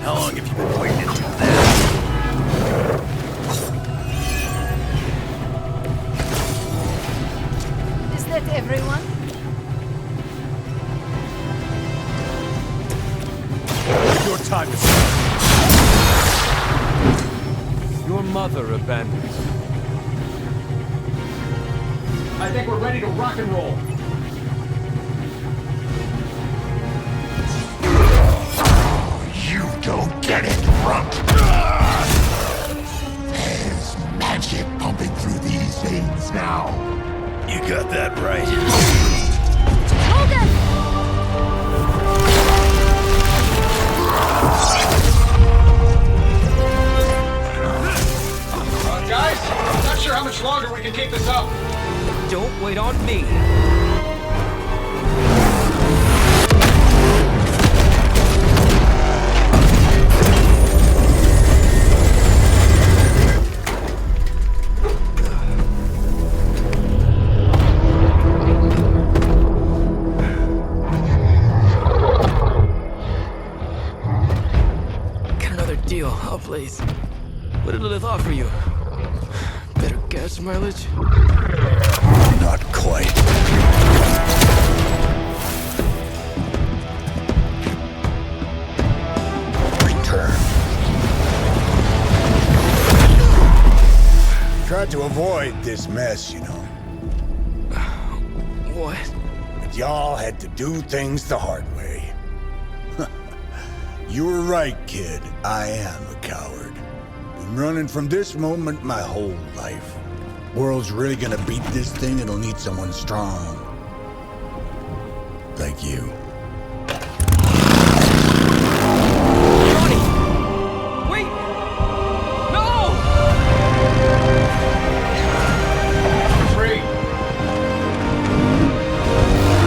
How long have you been waiting to do that? Is that everyone? Your time is up. Your mother abandoned you. I think we're ready to rock and roll. You don't get it, Rump. There's magic pumping through these veins now. You got that right. Hold it! Guys, I'm not sure how much longer we can keep this up. Don't wait on me. Got another deal. Oh, please. What did Lilith offer you? Better gas mileage? Not quite. Return. Tried to avoid this mess, you know. What? But y'all had to do things the hard way. You were right, kid. I am a coward. Been running from this moment my whole life. World's really gonna beat this thing, it'll need someone strong. Like you. Johnny! Wait! No! 3,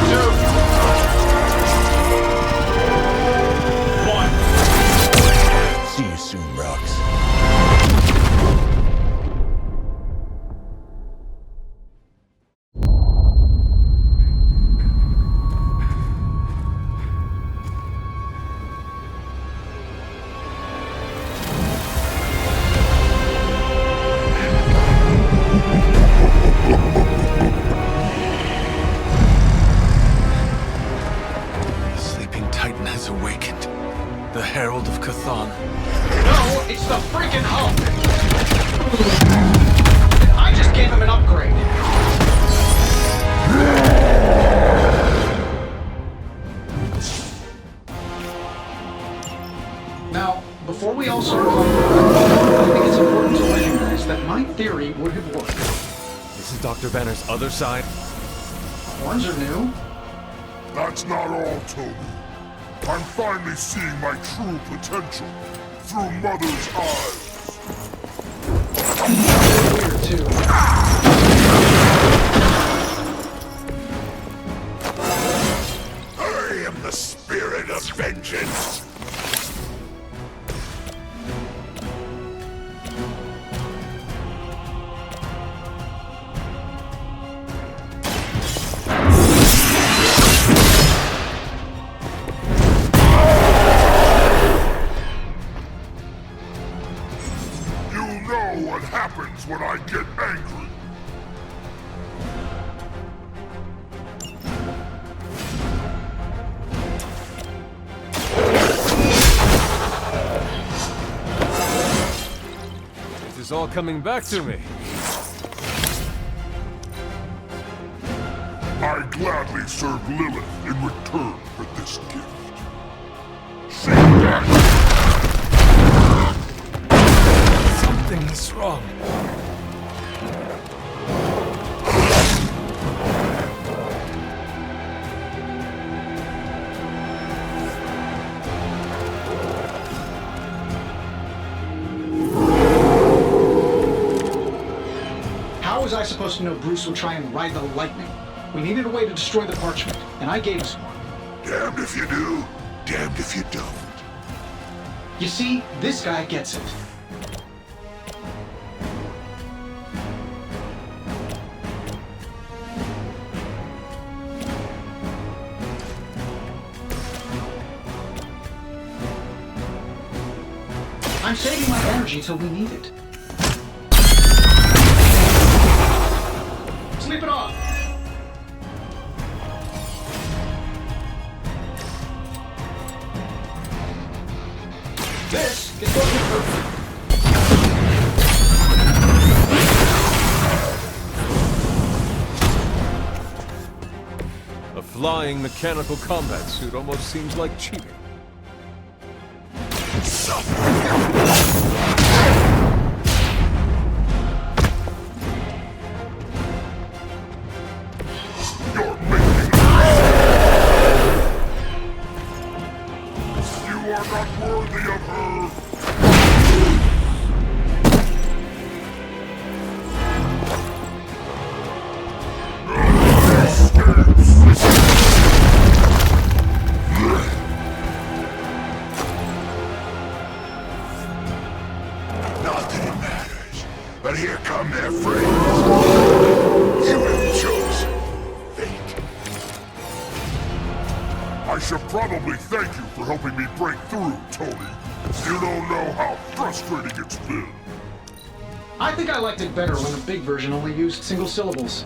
2, 1. See you soon, Rocks. Sleeping Titan has awakened. The Herald of Cthon. No, it's the freaking Hulk! I just gave him an upgrade. Now, before we all start talking about it, I think it's important to recognize that my theory would have worked. This is Dr. Banner's other side. Horns are new. That's not all, Toby. I'm finally seeing my true potential through Mother's eyes. Weird, too. I am the spirit of vengeance. You know what happened is all coming back to me. I gladly serve Lilith in return for this gift. See that? Something is wrong. How was I supposed to know Bruce would try and ride the lightning? We needed a way to destroy the parchment, and I gave us one. Damned if you do, damned if you don't. You see, this guy gets it. I'm saving my energy till we need it. Sleep it off! This is going to be perfect. A flying mechanical combat suit almost seems like cheating. You are not worthy of her! Not that it matters, but here come their friends. You have chosen fate. I should probably thank you for helping me break through, Tony. You don't know how frustrating it's been. I think I liked it better when the big version only used single syllables.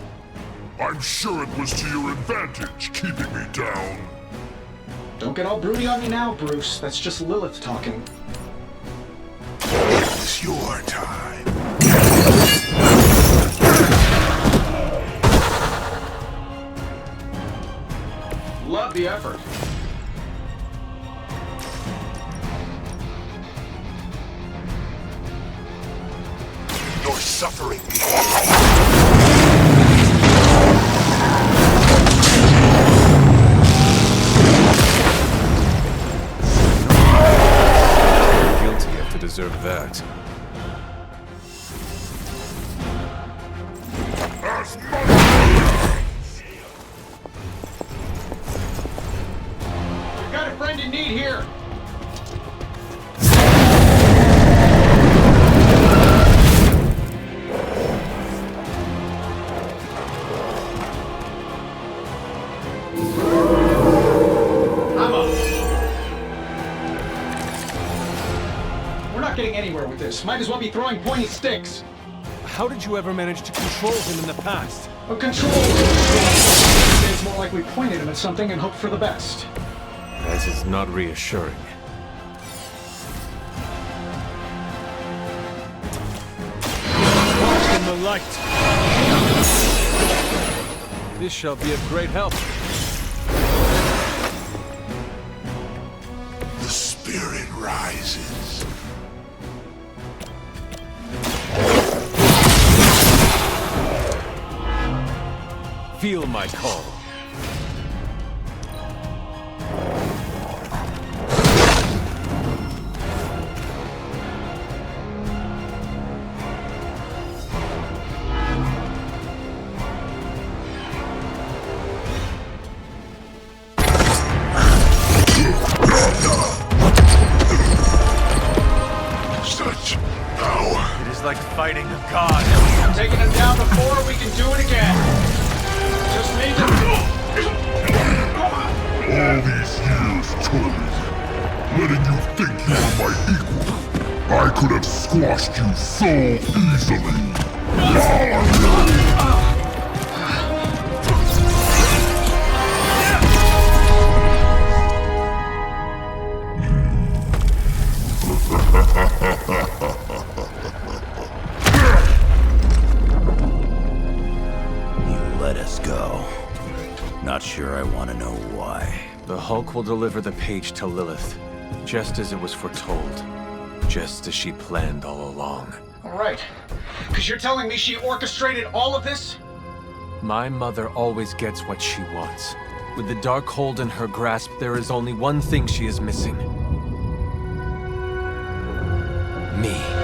I'm sure it was to your advantage keeping me down. Don't get all broody on me now, Bruce. That's just Lilith talking. It's your time. Love the effort. Your suffering. Guilty enough to deserve that. We've got a friend in need here. I'm up. We're not getting anywhere with this. Might as well be throwing pointy sticks. How did you ever manage to control him in the past? A control. It's more like we pointed him at something and hoped for the best. That is not reassuring. Watch in the light. This shall be of great help. The spirit rises. Feel my call. Such power. It is like fighting a god. Taking him down before, we can do it again. Just need to... All these years, Tony, letting you think you were my equal, I could have squashed you so easily. Dark will deliver the page to Lilith, just as it was foretold, just as she planned all along. All right. Because you're telling me she orchestrated all of this? My mother always gets what she wants. With the Darkhold in her grasp, there is only one thing she is missing. Me.